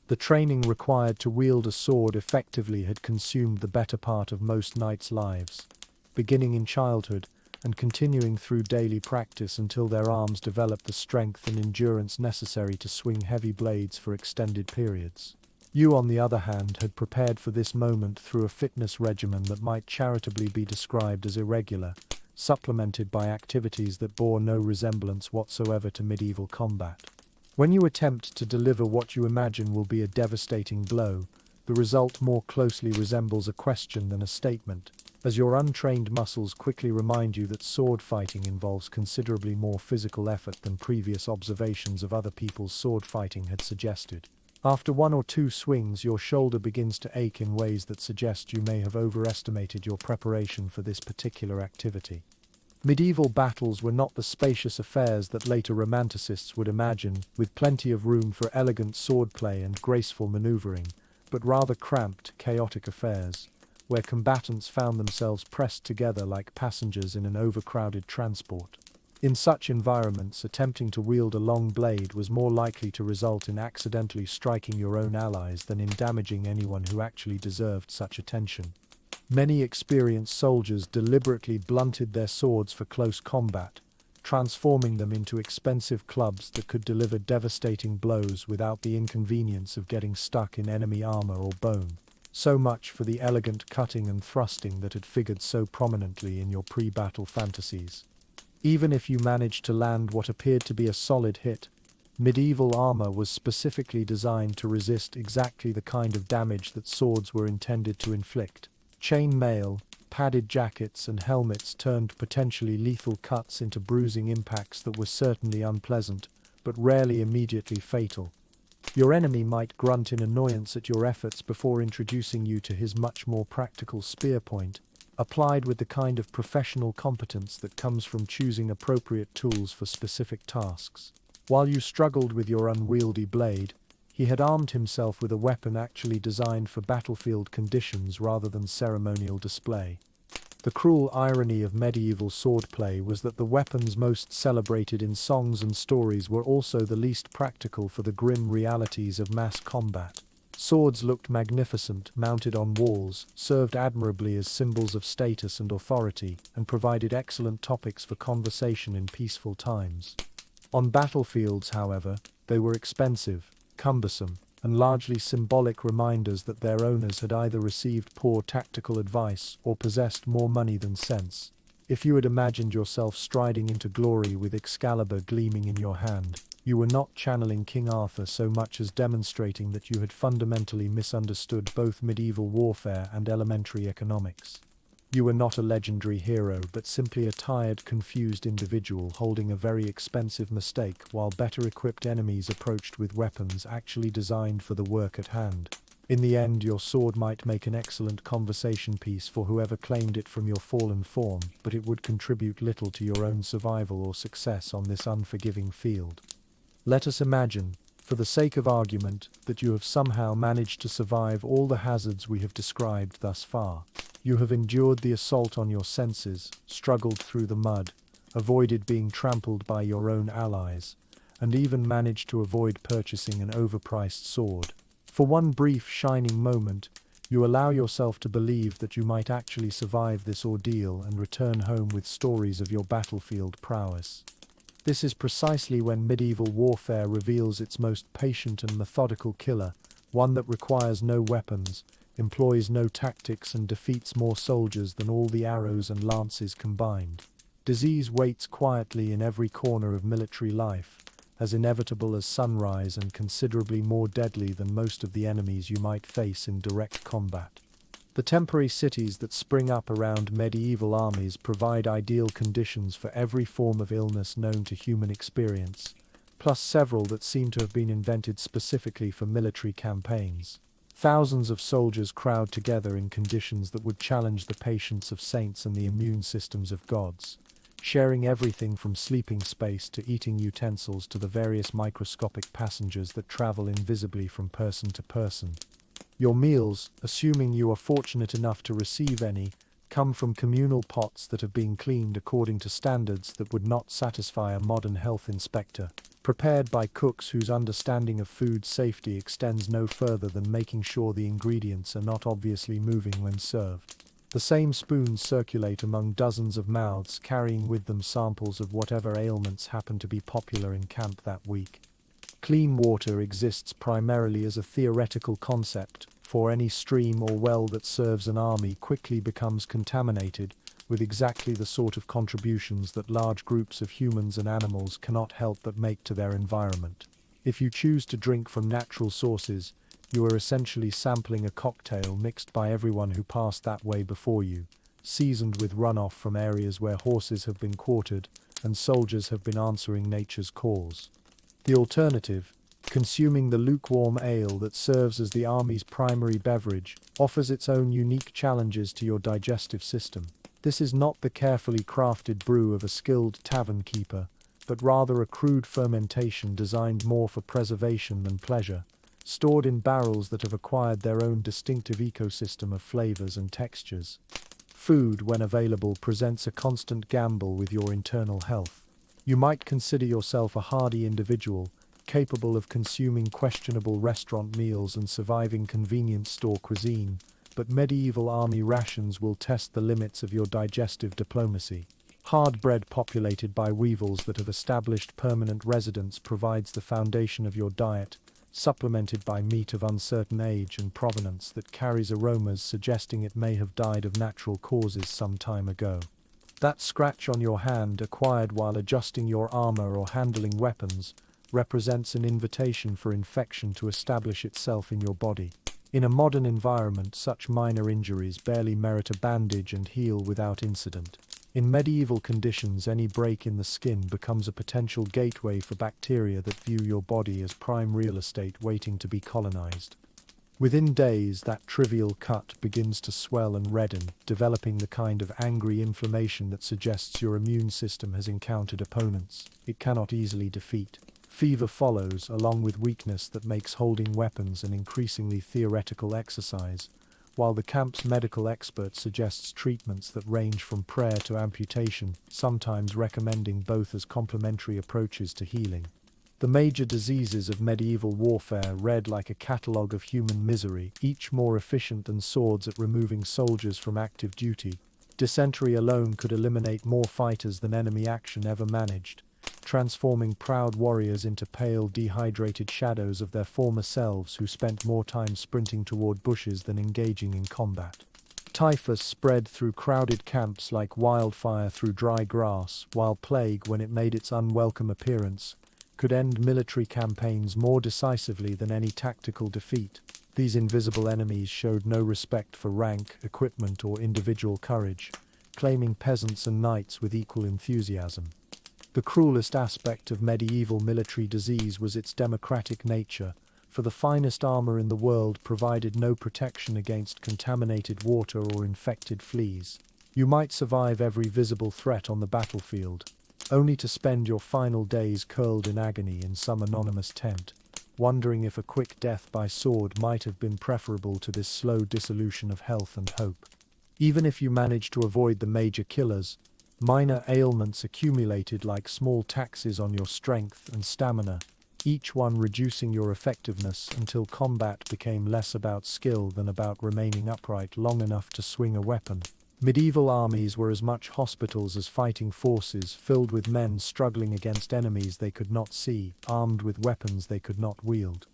The training required to wield a sword effectively had consumed the better part of most knights' lives, beginning in childhood and continuing through daily practice until their arms developed the strength and endurance necessary to swing heavy blades for extended periods. You, on the other hand, had prepared for this moment through a fitness regimen that might charitably be described as irregular, supplemented by activities that bore no resemblance whatsoever to medieval combat. When you attempt to deliver what you imagine will be a devastating blow, the result more closely resembles a question than a statement, as your untrained muscles quickly remind you that sword fighting involves considerably more physical effort than previous observations of other people's sword fighting had suggested. After one or two swings, your shoulder begins to ache in ways that suggest you may have overestimated your preparation for this particular activity. Medieval battles were not the spacious affairs that later romanticists would imagine, with plenty of room for elegant swordplay and graceful maneuvering, but rather cramped, chaotic affairs, where combatants found themselves pressed together like passengers in an overcrowded transport. In such environments, attempting to wield a long blade was more likely to result in accidentally striking your own allies than in damaging anyone who actually deserved such attention. Many experienced soldiers deliberately blunted their swords for close combat, transforming them into expensive clubs that could deliver devastating blows without the inconvenience of getting stuck in enemy armor or bone. So much for the elegant cutting and thrusting that had figured so prominently in your pre-battle fantasies. Even if you managed to land what appeared to be a solid hit, medieval armor was specifically designed to resist exactly the kind of damage that swords were intended to inflict. Chain mail, padded jackets, and helmets turned potentially lethal cuts into bruising impacts that were certainly unpleasant, but rarely immediately fatal. Your enemy might grunt in annoyance at your efforts before introducing you to his much more practical spear point, applied with the kind of professional competence that comes from choosing appropriate tools for specific tasks. While you struggled with your unwieldy blade, he had armed himself with a weapon actually designed for battlefield conditions rather than ceremonial display. The cruel irony of medieval swordplay was that the weapons most celebrated in songs and stories were also the least practical for the grim realities of mass combat. Swords looked magnificent, mounted on walls, served admirably as symbols of status and authority, and provided excellent topics for conversation in peaceful times. On battlefields, however, they were expensive, cumbersome, and largely symbolic reminders that their owners had either received poor tactical advice or possessed more money than sense. If you had imagined yourself striding into glory with Excalibur gleaming in your hand, you were not channeling King Arthur so much as demonstrating that you had fundamentally misunderstood both medieval warfare and elementary economics. You were not a legendary hero, but simply a tired, confused individual holding a very expensive mistake while better equipped enemies approached with weapons actually designed for the work at hand. In the end, your sword might make an excellent conversation piece for whoever claimed it from your fallen form, but it would contribute little to your own survival or success on this unforgiving field. Let us imagine, for the sake of argument, that you have somehow managed to survive all the hazards we have described thus far. You have endured the assault on your senses, struggled through the mud, avoided being trampled by your own allies, and even managed to avoid purchasing an overpriced sword. For one brief, shining moment, you allow yourself to believe that you might actually survive this ordeal and return home with stories of your battlefield prowess. This is precisely when medieval warfare reveals its most patient and methodical killer, one that requires no weapons, employs no tactics, and defeats more soldiers than all the arrows and lances combined. Disease waits quietly in every corner of military life, as inevitable as sunrise and considerably more deadly than most of the enemies you might face in direct combat. The temporary cities that spring up around medieval armies provide ideal conditions for every form of illness known to human experience, plus several that seem to have been invented specifically for military campaigns. Thousands of soldiers crowd together in conditions that would challenge the patience of saints and the immune systems of gods, sharing everything from sleeping space to eating utensils to the various microscopic passengers that travel invisibly from person to person. Your meals, assuming you are fortunate enough to receive any, come from communal pots that have been cleaned according to standards that would not satisfy a modern health inspector, prepared by cooks whose understanding of food safety extends no further than making sure the ingredients are not obviously moving when served. The same spoons circulate among dozens of mouths, carrying with them samples of whatever ailments happen to be popular in camp that week. Clean water exists primarily as a theoretical concept, for any stream or well that serves an army quickly becomes contaminated with exactly the sort of contributions that large groups of humans and animals cannot help but make to their environment. If you choose to drink from natural sources, you are essentially sampling a cocktail mixed by everyone who passed that way before you, seasoned with runoff from areas where horses have been quartered and soldiers have been answering nature's calls. The alternative, consuming the lukewarm ale that serves as the army's primary beverage, offers its own unique challenges to your digestive system. This is not the carefully crafted brew of a skilled tavern keeper, but rather a crude fermentation designed more for preservation than pleasure, stored in barrels that have acquired their own distinctive ecosystem of flavors and textures. Food, when available, presents a constant gamble with your internal health. You might consider yourself a hardy individual, capable of consuming questionable restaurant meals and surviving convenience store cuisine, but medieval army rations will test the limits of your digestive diplomacy. Hard bread populated by weevils that have established permanent residence provides the foundation of your diet, supplemented by meat of uncertain age and provenance that carries aromas suggesting it may have died of natural causes some time ago. That scratch on your hand, acquired while adjusting your armor or handling weapons, represents an invitation for infection to establish itself in your body. In a modern environment, such minor injuries barely merit a bandage and heal without incident. In medieval conditions, any break in the skin becomes a potential gateway for bacteria that view your body as prime real estate waiting to be colonized. Within days, that trivial cut begins to swell and redden, developing the kind of angry inflammation that suggests your immune system has encountered opponents it cannot easily defeat. Fever follows, along with weakness that makes holding weapons an increasingly theoretical exercise, while the camp's medical expert suggests treatments that range from prayer to amputation, sometimes recommending both as complementary approaches to healing. The major diseases of medieval warfare read like a catalogue of human misery, each more efficient than swords at removing soldiers from active duty. Dysentery alone could eliminate more fighters than enemy action ever managed, transforming proud warriors into pale, dehydrated shadows of their former selves who spent more time sprinting toward bushes than engaging in combat. Typhus spread through crowded camps like wildfire through dry grass, while plague, when it made its unwelcome appearance, could end military campaigns more decisively than any tactical defeat. These invisible enemies showed no respect for rank, equipment, or individual courage, claiming peasants and knights with equal enthusiasm. The cruelest aspect of medieval military disease was its democratic nature, for the finest armor in the world provided no protection against contaminated water or infected fleas. You might survive every visible threat on the battlefield, only to spend your final days curled in agony in some anonymous tent, wondering if a quick death by sword might have been preferable to this slow dissolution of health and hope. Even if you managed to avoid the major killers, minor ailments accumulated like small taxes on your strength and stamina, each one reducing your effectiveness until combat became less about skill than about remaining upright long enough to swing a weapon. Medieval armies were as much hospitals as fighting forces, filled with men struggling against enemies they could not see, armed with weapons they could not wield.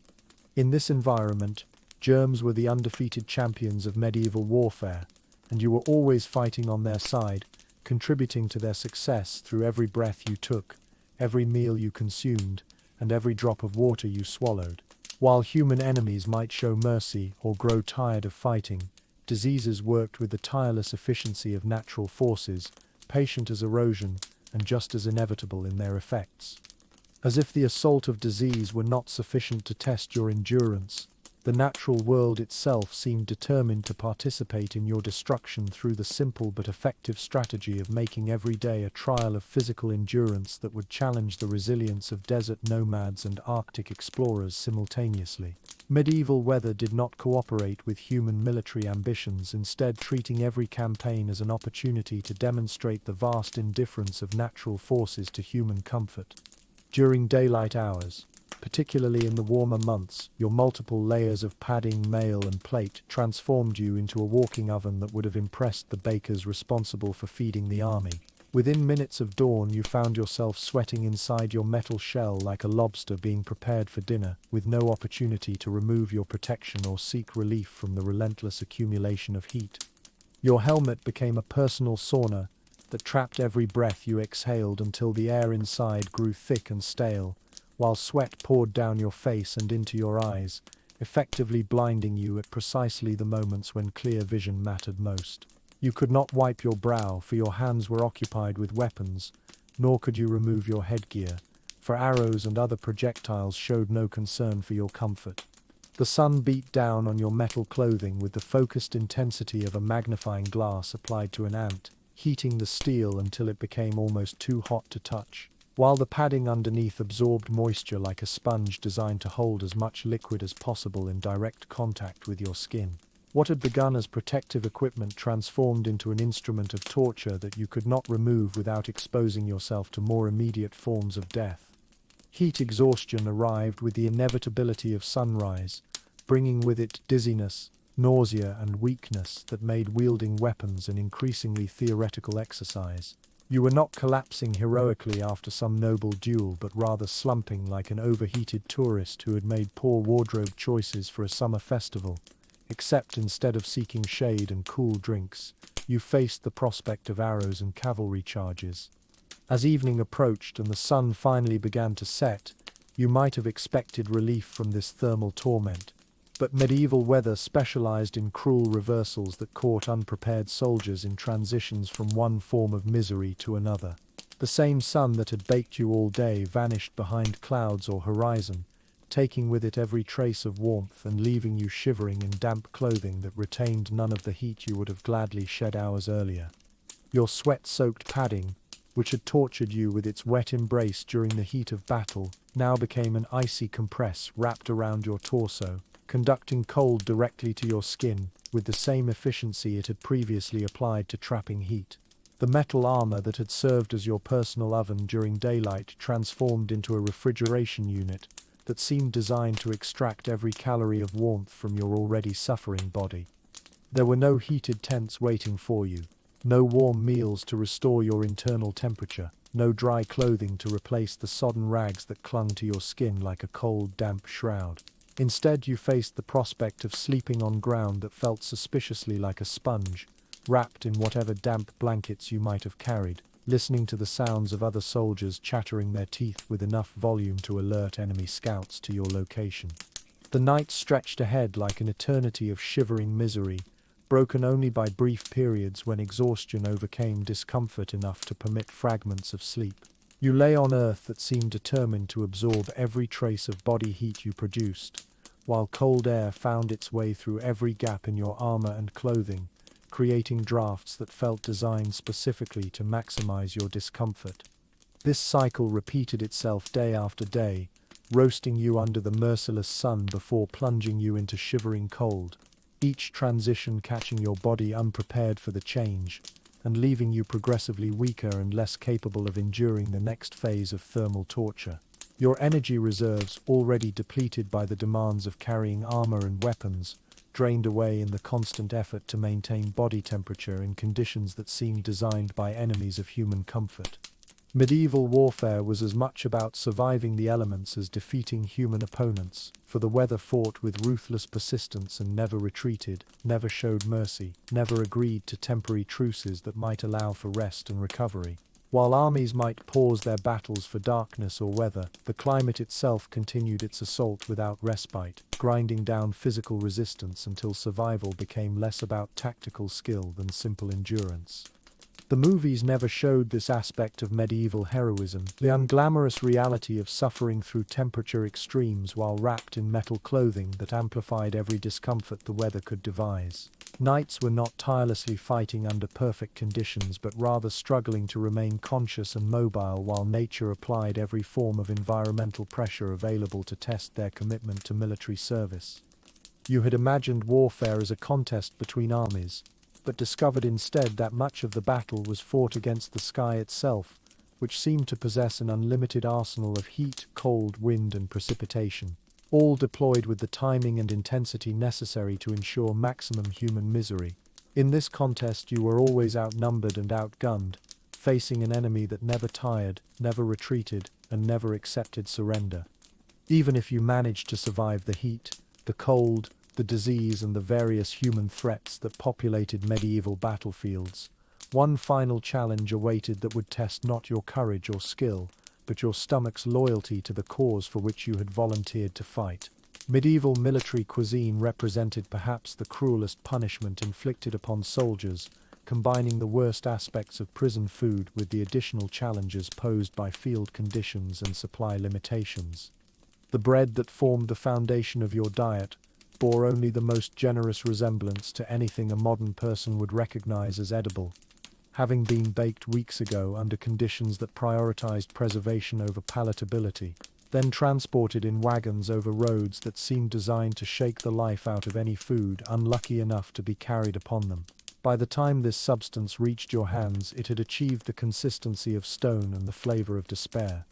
In this environment, germs were the undefeated champions of medieval warfare, and you were always fighting on their side, contributing to their success through every breath you took, every meal you consumed, and every drop of water you swallowed. While human enemies might show mercy or grow tired of fighting, diseases worked with the tireless efficiency of natural forces, patient as erosion, and just as inevitable in their effects. As if the assault of disease were not sufficient to test your endurance, the natural world itself seemed determined to participate in your destruction through the simple but effective strategy of making every day a trial of physical endurance that would challenge the resilience of desert nomads and Arctic explorers simultaneously. Medieval weather did not cooperate with human military ambitions, instead treating every campaign as an opportunity to demonstrate the vast indifference of natural forces to human comfort. During daylight hours, particularly in the warmer months, your multiple layers of padding, mail, and plate transformed you into a walking oven that would have impressed the bakers responsible for feeding the army. Within minutes of dawn, you found yourself sweating inside your metal shell like a lobster being prepared for dinner, with no opportunity to remove your protection or seek relief from the relentless accumulation of heat. Your helmet became a personal sauna that trapped every breath you exhaled until the air inside grew thick and stale, while sweat poured down your face and into your eyes, effectively blinding you at precisely the moments when clear vision mattered most. You could not wipe your brow, for your hands were occupied with weapons, nor could you remove your headgear, for arrows and other projectiles showed no concern for your comfort. The sun beat down on your metal clothing with the focused intensity of a magnifying glass applied to an ant, heating the steel until it became almost too hot to touch, while the padding underneath absorbed moisture like a sponge designed to hold as much liquid as possible in direct contact with your skin. What had begun as protective equipment transformed into an instrument of torture that you could not remove without exposing yourself to more immediate forms of death. Heat exhaustion arrived with the inevitability of sunrise, bringing with it dizziness, nausea, and weakness that made wielding weapons an increasingly theoretical exercise. You were not collapsing heroically after some noble duel, but rather slumping like an overheated tourist who had made poor wardrobe choices for a summer festival. Except instead of seeking shade and cool drinks, you faced the prospect of arrows and cavalry charges. As evening approached and the sun finally began to set, you might have expected relief from this thermal torment, But medieval weather specialized in cruel reversals that caught unprepared soldiers in transitions from one form of misery to another. The same sun that had baked you all day vanished behind clouds or horizon, taking with it every trace of warmth and leaving you shivering in damp clothing that retained none of the heat you would have gladly shed hours earlier. Your sweat-soaked padding, which had tortured you with its wet embrace during the heat of battle, now became an icy compress wrapped around your torso, conducting cold directly to your skin with the same efficiency it had previously applied to trapping heat. The metal armor that had served as your personal oven during daylight transformed into a refrigeration unit that seemed designed to extract every calorie of warmth from your already suffering body. There were no heated tents waiting for you, no warm meals to restore your internal temperature, no dry clothing to replace the sodden rags that clung to your skin like a cold, damp shroud. Instead, you faced the prospect of sleeping on ground that felt suspiciously like a sponge, wrapped in whatever damp blankets you might have carried, listening to the sounds of other soldiers chattering their teeth with enough volume to alert enemy scouts to your location. The night stretched ahead like an eternity of shivering misery, broken only by brief periods when exhaustion overcame discomfort enough to permit fragments of sleep. You lay on earth that seemed determined to absorb every trace of body heat you produced, while cold air found its way through every gap in your armor and clothing, creating drafts that felt designed specifically to maximize your discomfort. This cycle repeated itself day after day, roasting you under the merciless sun before plunging you into shivering cold, each transition catching your body unprepared for the change, and leaving you progressively weaker and less capable of enduring the next phase of thermal torture. Your energy reserves, already depleted by the demands of carrying armor and weapons, drained away in the constant effort to maintain body temperature in conditions that seemed designed by enemies of human comfort. Medieval warfare was as much about surviving the elements as defeating human opponents, for the weather fought with ruthless persistence and never retreated, never showed mercy, never agreed to temporary truces that might allow for rest and recovery. While armies might pause their battles for darkness or weather, the climate itself continued its assault without respite, grinding down physical resistance until survival became less about tactical skill than simple endurance. The movies never showed this aspect of medieval heroism, the unglamorous reality of suffering through temperature extremes while wrapped in metal clothing that amplified every discomfort the weather could devise. Knights were not tirelessly fighting under perfect conditions but rather struggling to remain conscious and mobile while nature applied every form of environmental pressure available to test their commitment to military service. You had imagined warfare as a contest between armies, but discovered instead that much of the battle was fought against the sky itself, which seemed to possess an unlimited arsenal of heat, cold, wind, and precipitation, all deployed with the timing and intensity necessary to ensure maximum human misery. In this contest you were always outnumbered and outgunned, facing an enemy that never tired, never retreated, and never accepted surrender. Even if you managed to survive the heat, the cold, the disease and the various human threats that populated medieval battlefields, one final challenge awaited that would test not your courage or skill, but your stomach's loyalty to the cause for which you had volunteered to fight. Medieval military cuisine represented perhaps the cruelest punishment inflicted upon soldiers, combining the worst aspects of prison food with the additional challenges posed by field conditions and supply limitations. The bread that formed the foundation of your diet bore only the most generous resemblance to anything a modern person would recognize as edible, having been baked weeks ago under conditions that prioritized preservation over palatability, then transported in wagons over roads that seemed designed to shake the life out of any food unlucky enough to be carried upon them. By the time this substance reached your hands, it had achieved the consistency of stone and the flavor of despair.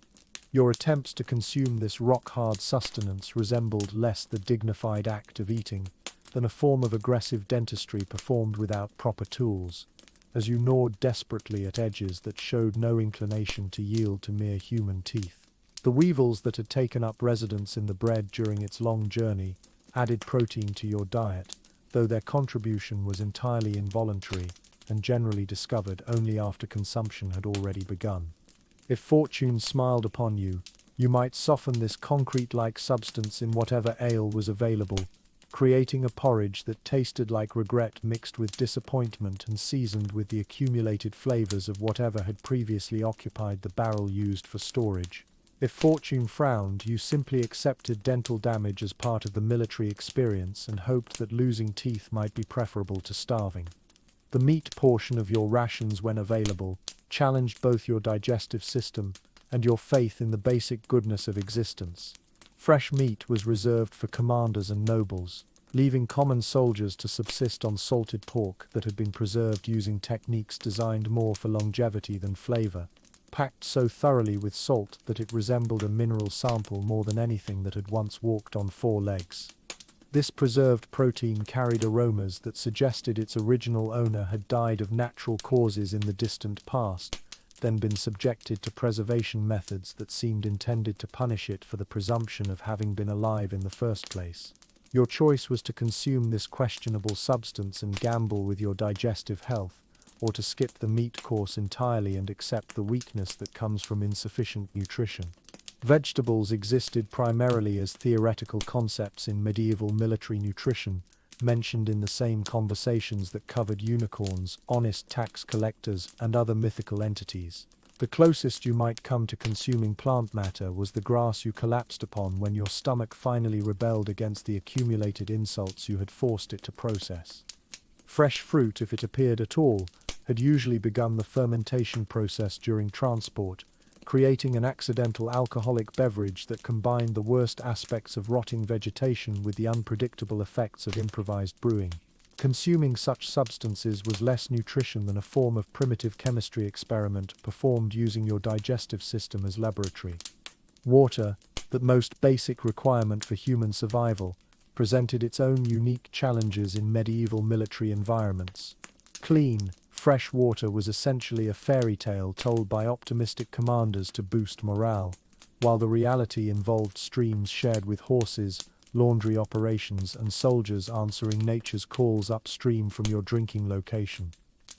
Your attempts to consume this rock-hard sustenance resembled less the dignified act of eating than a form of aggressive dentistry performed without proper tools, as you gnawed desperately at edges that showed no inclination to yield to mere human teeth. The weevils that had taken up residence in the bread during its long journey added protein to your diet, though their contribution was entirely involuntary and generally discovered only after consumption had already begun. If fortune smiled upon you, you might soften this concrete-like substance in whatever ale was available, creating a porridge that tasted like regret mixed with disappointment and seasoned with the accumulated flavors of whatever had previously occupied the barrel used for storage. If fortune frowned, you simply accepted dental damage as part of the military experience and hoped that losing teeth might be preferable to starving. The meat portion of your rations, when available, challenged both your digestive system and your faith in the basic goodness of existence. Fresh meat was reserved for commanders and nobles, leaving common soldiers to subsist on salted pork that had been preserved using techniques designed more for longevity than flavor, packed so thoroughly with salt that it resembled a mineral sample more than anything that had once walked on four legs. This preserved protein carried aromas that suggested its original owner had died of natural causes in the distant past, then been subjected to preservation methods that seemed intended to punish it for the presumption of having been alive in the first place. Your choice was to consume this questionable substance and gamble with your digestive health, or to skip the meat course entirely and accept the weakness that comes from insufficient nutrition. Vegetables existed primarily as theoretical concepts in medieval military nutrition, mentioned in the same conversations that covered unicorns, honest tax collectors, and other mythical entities. The closest you might come to consuming plant matter was the grass you collapsed upon when your stomach finally rebelled against the accumulated insults you had forced it to process. Fresh fruit, if it appeared at all, had usually begun the fermentation process during transport, creating an accidental alcoholic beverage that combined the worst aspects of rotting vegetation with the unpredictable effects of improvised brewing. Consuming such substances was less nutrition than a form of primitive chemistry experiment performed using your digestive system as laboratory. Water, that most basic requirement for human survival, presented its own unique challenges in medieval military environments. Clean, fresh water was essentially a fairy tale told by optimistic commanders to boost morale, while the reality involved streams shared with horses, laundry operations, and soldiers answering nature's calls upstream from your drinking location.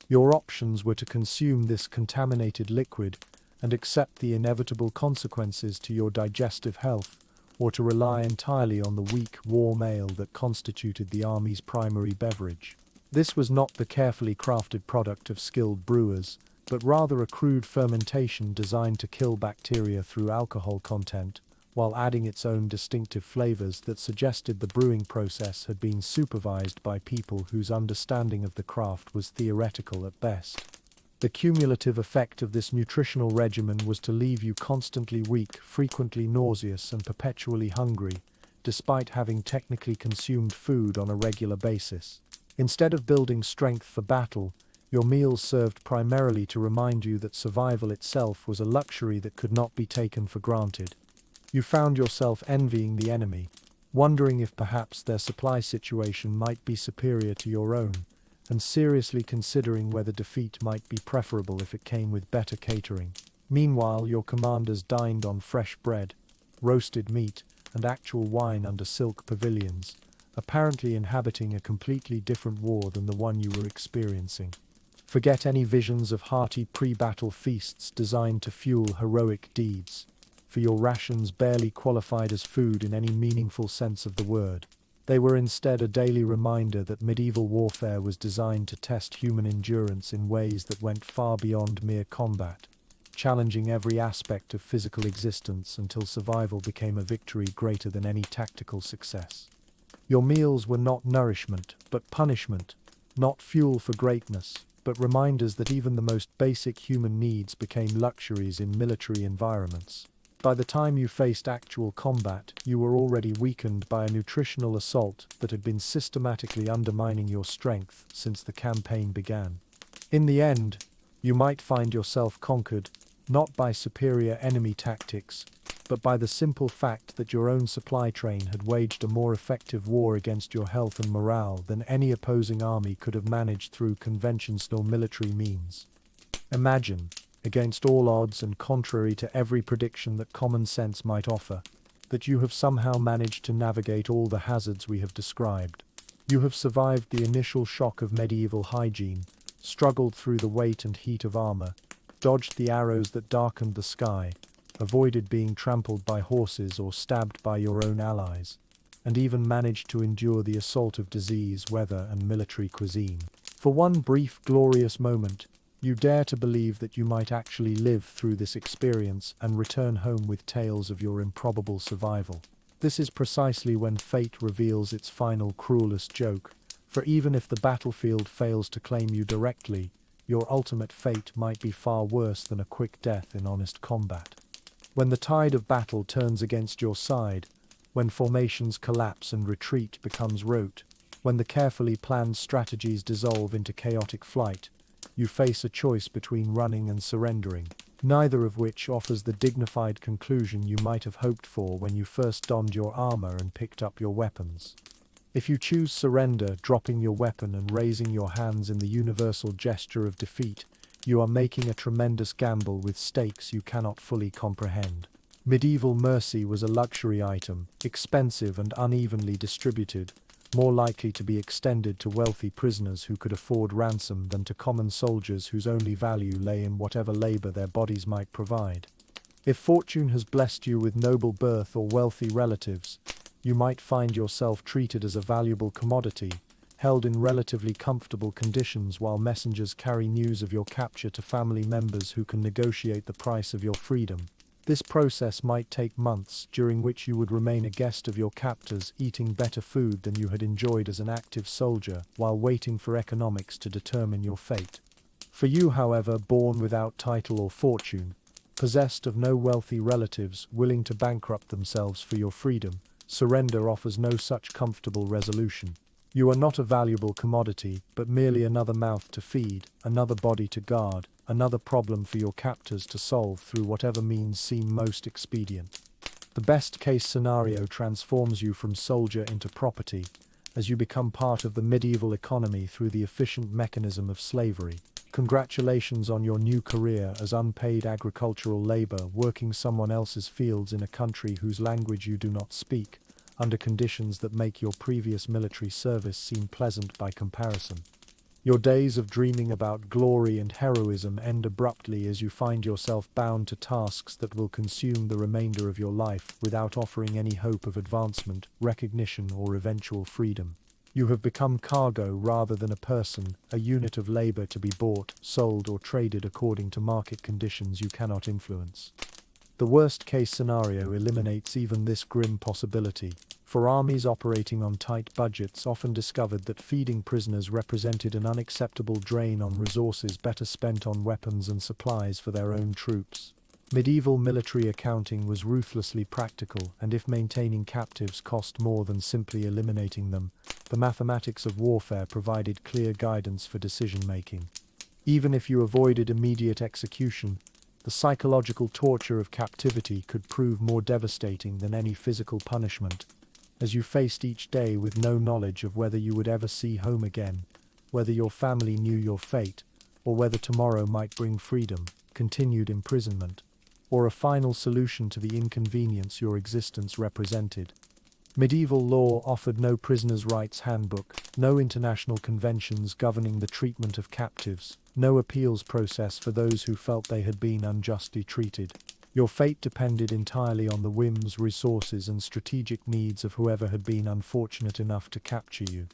Your options were to consume this contaminated liquid and accept the inevitable consequences to your digestive health, or to rely entirely on the weak, warm ale that constituted the army's primary beverage. This was not the carefully crafted product of skilled brewers, but rather a crude fermentation designed to kill bacteria through alcohol content, while adding its own distinctive flavors that suggested the brewing process had been supervised by people whose understanding of the craft was theoretical at best. The cumulative effect of this nutritional regimen was to leave you constantly weak, frequently nauseous, and perpetually hungry, despite having technically consumed food on a regular basis. Instead of building strength for battle, your meals served primarily to remind you that survival itself was a luxury that could not be taken for granted. You found yourself envying the enemy, wondering if perhaps their supply situation might be superior to your own, and seriously considering whether defeat might be preferable if it came with better catering. Meanwhile, your commanders dined on fresh bread, roasted meat, and actual wine under silk pavilions, apparently inhabiting a completely different war than the one you were experiencing. Forget any visions of hearty pre-battle feasts designed to fuel heroic deeds, for your rations barely qualified as food in any meaningful sense of the word. They were instead a daily reminder that medieval warfare was designed to test human endurance in ways that went far beyond mere combat, challenging every aspect of physical existence until survival became a victory greater than any tactical success. Your meals were not nourishment, but punishment, not fuel for greatness, but reminders that even the most basic human needs became luxuries in military environments. By the time you faced actual combat, you were already weakened by a nutritional assault that had been systematically undermining your strength since the campaign began. In the end, you might find yourself conquered, not by superior enemy tactics, but by the simple fact that your own supply train had waged a more effective war against your health and morale than any opposing army could have managed through conventional military means. Imagine, against all odds and contrary to every prediction that common sense might offer, that you have somehow managed to navigate all the hazards we have described. You have survived the initial shock of medieval hygiene, struggled through the weight and heat of armor, dodged the arrows that darkened the sky, avoided being trampled by horses or stabbed by your own allies, and even managed to endure the assault of disease, weather, and military cuisine. For one brief, glorious moment, you dare to believe that you might actually live through this experience and return home with tales of your improbable survival. This is precisely when fate reveals its final cruelest joke, for even if the battlefield fails to claim you directly, your ultimate fate might be far worse than a quick death in honest combat. When the tide of battle turns against your side, when formations collapse and retreat becomes rote, when the carefully planned strategies dissolve into chaotic flight, you face a choice between running and surrendering, neither of which offers the dignified conclusion you might have hoped for when you first donned your armor and picked up your weapons. If you choose surrender, dropping your weapon and raising your hands in the universal gesture of defeat, you are making a tremendous gamble with stakes you cannot fully comprehend. Medieval mercy was a luxury item, expensive and unevenly distributed, more likely to be extended to wealthy prisoners who could afford ransom than to common soldiers whose only value lay in whatever labor their bodies might provide. If fortune has blessed you with noble birth or wealthy relatives, you might find yourself treated as a valuable commodity, held in relatively comfortable conditions while messengers carry news of your capture to family members who can negotiate the price of your freedom. This process might take months, during which you would remain a guest of your captors, eating better food than you had enjoyed as an active soldier, while waiting for economics to determine your fate. For you, however, born without title or fortune, possessed of no wealthy relatives willing to bankrupt themselves for your freedom, surrender offers no such comfortable resolution. You are not a valuable commodity, but merely another mouth to feed, another body to guard, another problem for your captors to solve through whatever means seem most expedient. The best-case scenario transforms you from soldier into property, as you become part of the medieval economy through the efficient mechanism of slavery. Congratulations on your new career as unpaid agricultural labor working someone else's fields in a country whose language you do not speak, under conditions that make your previous military service seem pleasant by comparison. Your days of dreaming about glory and heroism end abruptly as you find yourself bound to tasks that will consume the remainder of your life without offering any hope of advancement, recognition, or eventual freedom. You have become cargo rather than a person, a unit of labor to be bought, sold, or traded according to market conditions you cannot influence. The worst-case scenario eliminates even this grim possibility, for armies operating on tight budgets often discovered that feeding prisoners represented an unacceptable drain on resources better spent on weapons and supplies for their own troops. Medieval military accounting was ruthlessly practical, and if maintaining captives cost more than simply eliminating them, the mathematics of warfare provided clear guidance for decision-making. Even if you avoided immediate execution, the psychological torture of captivity could prove more devastating than any physical punishment, as you faced each day with no knowledge of whether you would ever see home again, whether your family knew your fate, or whether tomorrow might bring freedom, continued imprisonment, or a final solution to the inconvenience your existence represented. Medieval law offered no prisoner's rights handbook, no international conventions governing the treatment of captives, no appeals process for those who felt they had been unjustly treated. Your fate depended entirely on the whims, resources, and strategic needs of whoever had been unfortunate enough to capture you.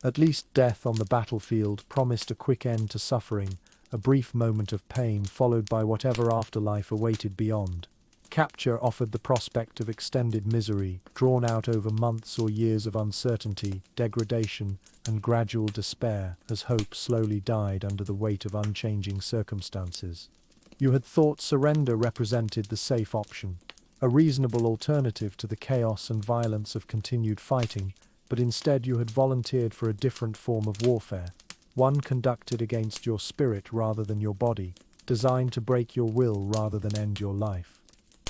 At least death on the battlefield promised a quick end to suffering, a brief moment of pain followed by whatever afterlife awaited beyond. Capture offered the prospect of extended misery, drawn out over months or years of uncertainty, degradation, and gradual despair, as hope slowly died under the weight of unchanging circumstances. You had thought surrender represented the safe option, a reasonable alternative to the chaos and violence of continued fighting, but instead you had volunteered for a different form of warfare, one conducted against your spirit rather than your body, designed to break your will rather than end your life.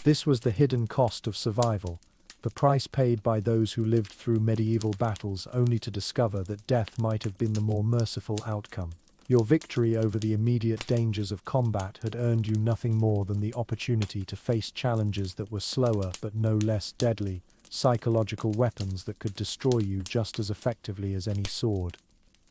This was the hidden cost of survival, the price paid by those who lived through medieval battles only to discover that death might have been the more merciful outcome. Your victory over the immediate dangers of combat had earned you nothing more than the opportunity to face challenges that were slower but no less deadly, psychological weapons that could destroy you just as effectively as any sword.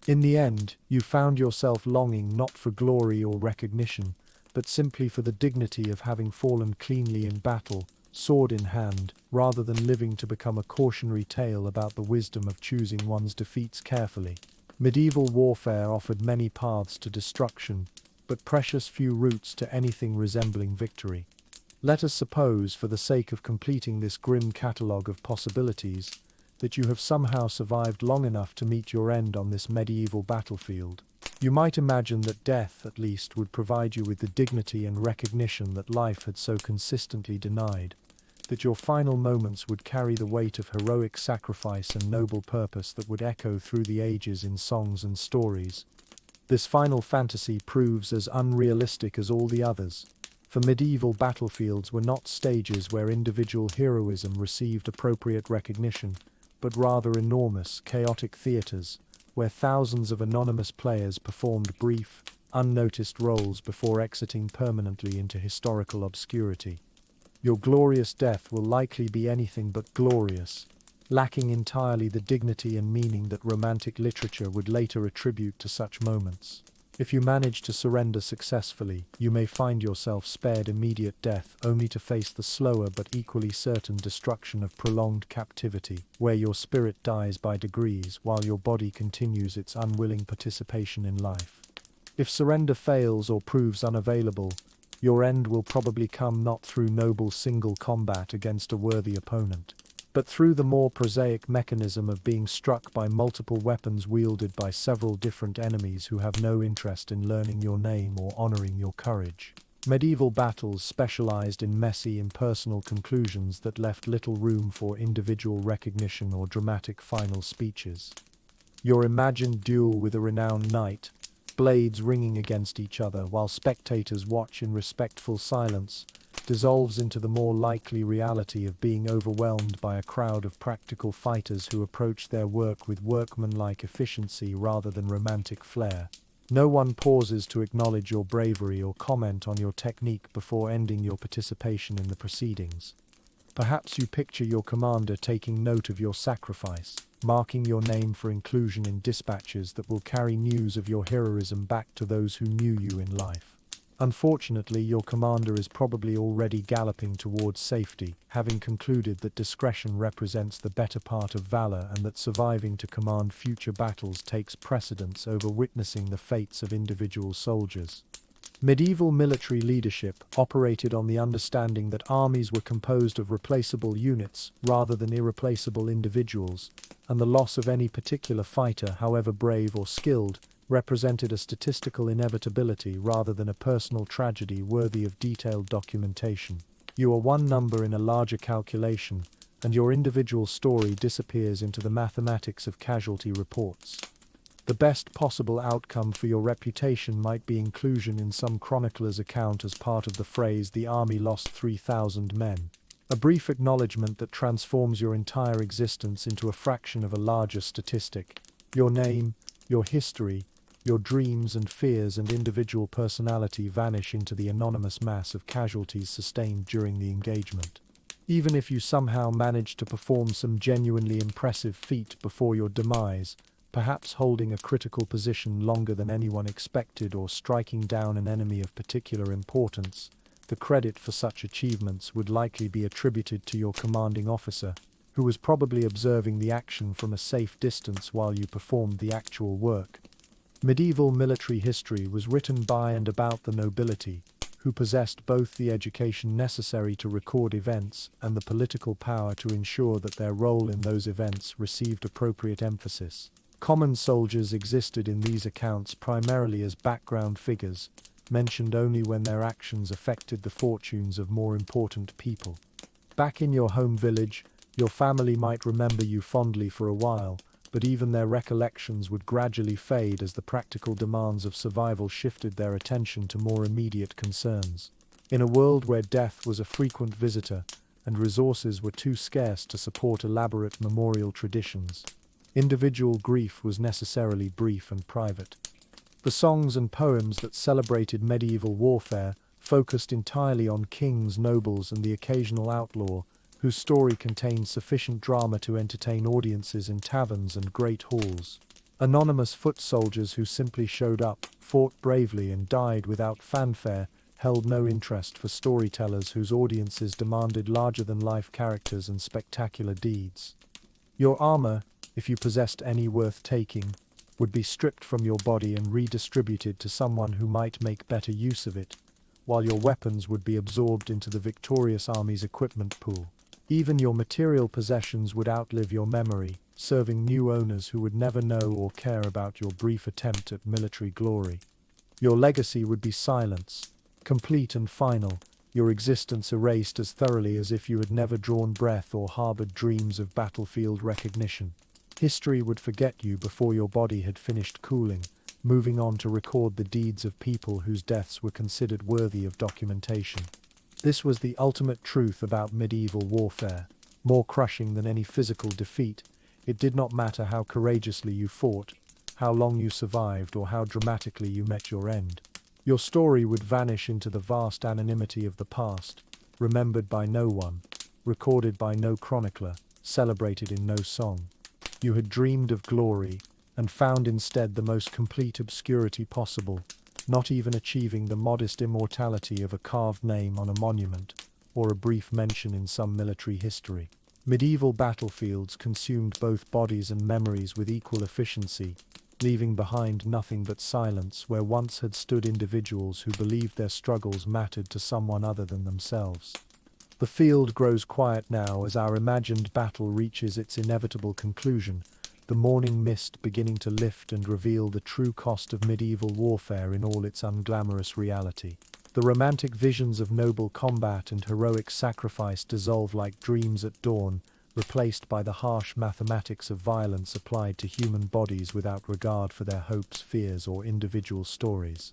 In the end, you found yourself longing not for glory or recognition, but simply for the dignity of having fallen cleanly in battle, sword in hand, rather than living to become a cautionary tale about the wisdom of choosing one's defeats carefully. Medieval warfare offered many paths to destruction, but precious few routes to anything resembling victory. Let us suppose, for the sake of completing this grim catalogue of possibilities, that you have somehow survived long enough to meet your end on this medieval battlefield. You might imagine that death, at least, would provide you with the dignity and recognition that life had so consistently denied, that your final moments would carry the weight of heroic sacrifice and noble purpose that would echo through the ages in songs and stories. This final fantasy proves as unrealistic as all the others, for medieval battlefields were not stages where individual heroism received appropriate recognition, but rather enormous, chaotic theatres, where thousands of anonymous players performed brief, unnoticed roles before exiting permanently into historical obscurity. Your glorious death will likely be anything but glorious, lacking entirely the dignity and meaning that romantic literature would later attribute to such moments. If you manage to surrender successfully, you may find yourself spared immediate death only to face the slower but equally certain destruction of prolonged captivity, where your spirit dies by degrees while your body continues its unwilling participation in life. If surrender fails or proves unavailable, your end will probably come not through noble single combat against a worthy opponent, but through the more prosaic mechanism of being struck by multiple weapons wielded by several different enemies who have no interest in learning your name or honoring your courage. Medieval battles specialized in messy, impersonal conclusions that left little room for individual recognition or dramatic final speeches. Your imagined duel with a renowned knight, blades ringing against each other while spectators watch in respectful silence, dissolves into the more likely reality of being overwhelmed by a crowd of practical fighters who approach their work with workmanlike efficiency rather than romantic flair. No one pauses to acknowledge your bravery or comment on your technique before ending your participation in the proceedings. Perhaps you picture your commander taking note of your sacrifice, marking your name for inclusion in dispatches that will carry news of your heroism back to those who knew you in life. Unfortunately, your commander is probably already galloping towards safety, having concluded that discretion represents the better part of valor and that surviving to command future battles takes precedence over witnessing the fates of individual soldiers. Medieval military leadership operated on the understanding that armies were composed of replaceable units rather than irreplaceable individuals, and the loss of any particular fighter, however brave or skilled, represented a statistical inevitability rather than a personal tragedy worthy of detailed documentation. You are one number in a larger calculation, and your individual story disappears into the mathematics of casualty reports. The best possible outcome for your reputation might be inclusion in some chronicler's account as part of the phrase "the army lost 3,000 men." A brief acknowledgement that transforms your entire existence into a fraction of a larger statistic. Your name, your history, your dreams and fears and individual personality vanish into the anonymous mass of casualties sustained during the engagement. Even if you somehow manage to perform some genuinely impressive feat before your demise, perhaps holding a critical position longer than anyone expected or striking down an enemy of particular importance, the credit for such achievements would likely be attributed to your commanding officer, who was probably observing the action from a safe distance while you performed the actual work. Medieval military history was written by and about the nobility, who possessed both the education necessary to record events and the political power to ensure that their role in those events received appropriate emphasis. Common soldiers existed in these accounts primarily as background figures, mentioned only when their actions affected the fortunes of more important people. Back in your home village, your family might remember you fondly for a while, but even their recollections would gradually fade as the practical demands of survival shifted their attention to more immediate concerns. In a world where death was a frequent visitor and resources were too scarce to support elaborate memorial traditions, individual grief was necessarily brief and private. The songs and poems that celebrated medieval warfare focused entirely on kings, nobles, and the occasional outlaw, whose story contained sufficient drama to entertain audiences in taverns and great halls. Anonymous foot soldiers who simply showed up, fought bravely, and died without fanfare held no interest for storytellers whose audiences demanded larger-than-life characters and spectacular deeds. Your armor, if you possessed any worth taking, would be stripped from your body and redistributed to someone who might make better use of it, while your weapons would be absorbed into the victorious army's equipment pool. Even your material possessions would outlive your memory, serving new owners who would never know or care about your brief attempt at military glory. Your legacy would be silence, complete and final, your existence erased as thoroughly as if you had never drawn breath or harbored dreams of battlefield recognition. History would forget you before your body had finished cooling, moving on to record the deeds of people whose deaths were considered worthy of documentation. This was the ultimate truth about medieval warfare. More crushing than any physical defeat, it did not matter how courageously you fought, how long you survived, or how dramatically you met your end. Your story would vanish into the vast anonymity of the past, remembered by no one, recorded by no chronicler, celebrated in no song. You had dreamed of glory, and found instead the most complete obscurity possible, not even achieving the modest immortality of a carved name on a monument, or a brief mention in some military history. Medieval battlefields consumed both bodies and memories with equal efficiency, leaving behind nothing but silence where once had stood individuals who believed their struggles mattered to someone other than themselves. The field grows quiet now as our imagined battle reaches its inevitable conclusion, the morning mist beginning to lift and reveal the true cost of medieval warfare in all its unglamorous reality. The romantic visions of noble combat and heroic sacrifice dissolve like dreams at dawn, replaced by the harsh mathematics of violence applied to human bodies without regard for their hopes, fears, or individual stories.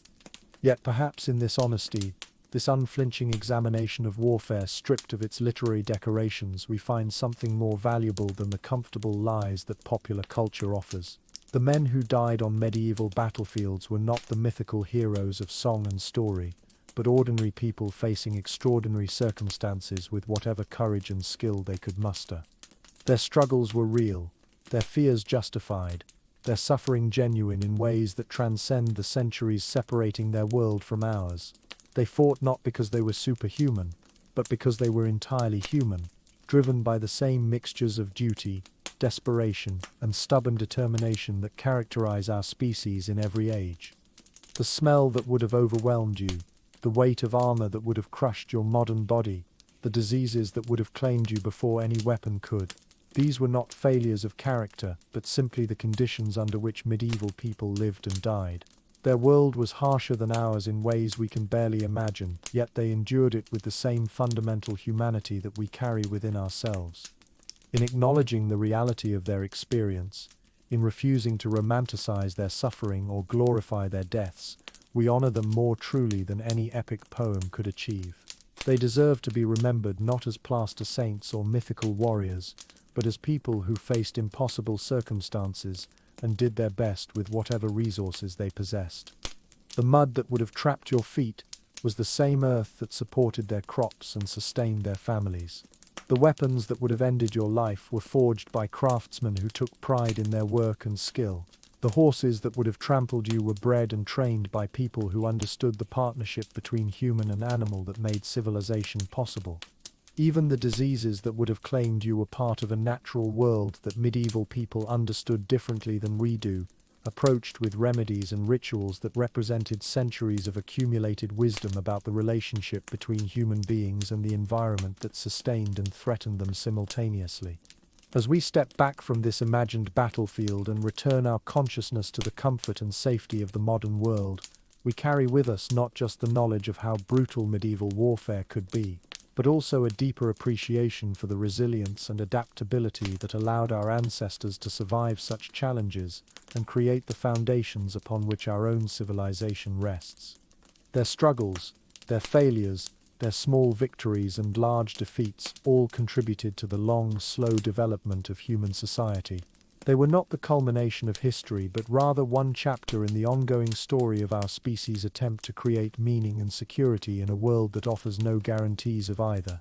Yet perhaps in this honesty, this unflinching examination of warfare stripped of its literary decorations, we find something more valuable than the comfortable lies that popular culture offers. The men who died on medieval battlefields were not the mythical heroes of song and story, but ordinary people facing extraordinary circumstances with whatever courage and skill they could muster. Their struggles were real, their fears justified, their suffering genuine in ways that transcend the centuries separating their world from ours. They fought not because they were superhuman, but because they were entirely human, driven by the same mixtures of duty, desperation, and stubborn determination that characterize our species in every age. The smell that would have overwhelmed you, the weight of armor that would have crushed your modern body, the diseases that would have claimed you before any weapon could. These were not failures of character, but simply the conditions under which medieval people lived and died. Their world was harsher than ours in ways we can barely imagine, yet they endured it with the same fundamental humanity that we carry within ourselves. In acknowledging the reality of their experience, in refusing to romanticize their suffering or glorify their deaths, we honor them more truly than any epic poem could achieve. They deserve to be remembered not as plaster saints or mythical warriors, but as people who faced impossible circumstances and did their best with whatever resources they possessed. The mud that would have trapped your feet was the same earth that supported their crops and sustained their families. The weapons that would have ended your life were forged by craftsmen who took pride in their work and skill. The horses that would have trampled you were bred and trained by people who understood the partnership between human and animal that made civilization possible. Even the diseases that would have claimed you were part of a natural world that medieval people understood differently than we do, approached with remedies and rituals that represented centuries of accumulated wisdom about the relationship between human beings and the environment that sustained and threatened them simultaneously. As we step back from this imagined battlefield and return our consciousness to the comfort and safety of the modern world, we carry with us not just the knowledge of how brutal medieval warfare could be, but also a deeper appreciation for the resilience and adaptability that allowed our ancestors to survive such challenges and create the foundations upon which our own civilization rests. Their struggles, their failures, their small victories and large defeats all contributed to the long, slow development of human society. They were not the culmination of history, but rather one chapter in the ongoing story of our species' attempt to create meaning and security in a world that offers no guarantees of either.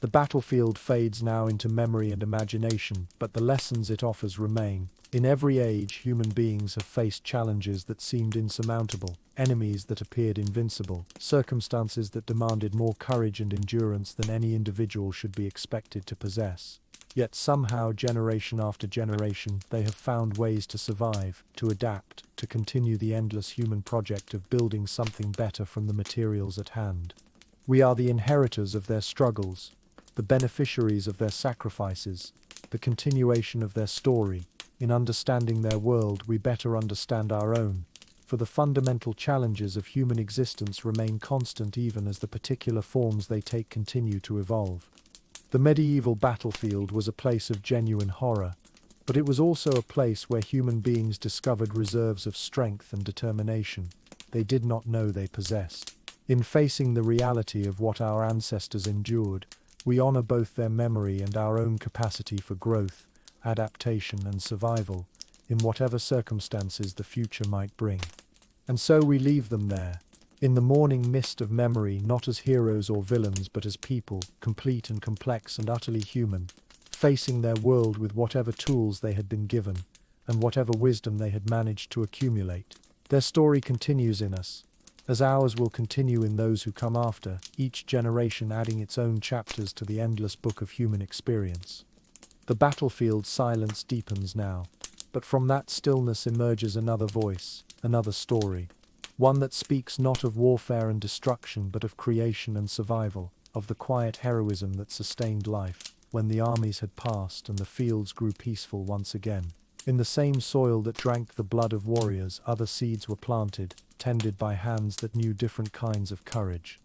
The battlefield fades now into memory and imagination, but the lessons it offers remain. In every age, human beings have faced challenges that seemed insurmountable, enemies that appeared invincible, circumstances that demanded more courage and endurance than any individual should be expected to possess. Yet somehow, generation after generation, they have found ways to survive, to adapt, to continue the endless human project of building something better from the materials at hand. We are the inheritors of their struggles, the beneficiaries of their sacrifices, the continuation of their story. In understanding their world, we better understand our own, for the fundamental challenges of human existence remain constant even as the particular forms they take continue to evolve. The medieval battlefield was a place of genuine horror, but it was also a place where human beings discovered reserves of strength and determination they did not know they possessed. In facing the reality of what our ancestors endured, we honor both their memory and our own capacity for growth, adaptation and survival, in whatever circumstances the future might bring. And so we leave them there, in the morning mist of memory, not as heroes or villains but as people, complete and complex and utterly human, facing their world with whatever tools they had been given, and whatever wisdom they had managed to accumulate. Their story continues in us, as ours will continue in those who come after, each generation adding its own chapters to the endless book of human experience. The battlefield's silence deepens now, but from that stillness emerges another voice, another story, one that speaks not of warfare and destruction but of creation and survival, of the quiet heroism that sustained life, when the armies had passed and the fields grew peaceful once again. In the same soil that drank the blood of warriors, other seeds were planted, tended by hands that knew different kinds of courage.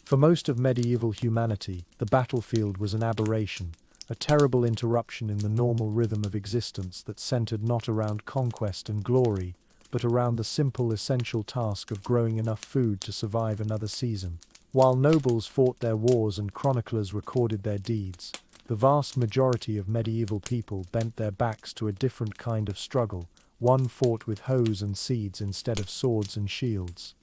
For most of medieval humanity, the battlefield was an aberration, a terrible interruption in the normal rhythm of existence that centered not around conquest and glory, but around the simple essential task of growing enough food to survive another season. While nobles fought their wars and chroniclers recorded their deeds, the vast majority of medieval people bent their backs to a different kind of struggle, one fought with hoes and seeds instead of swords and shields.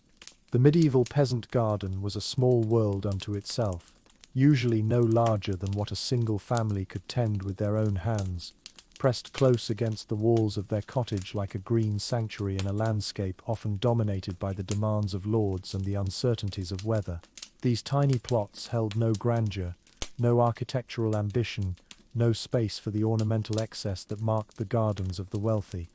The medieval peasant garden was a small world unto itself, usually no larger than what a single family could tend with their own hands, pressed close against the walls of their cottage like a green sanctuary in a landscape often dominated by the demands of lords and the uncertainties of weather. These tiny plots held no grandeur, no architectural ambition, no space for the ornamental excess that marked the gardens of the wealthy.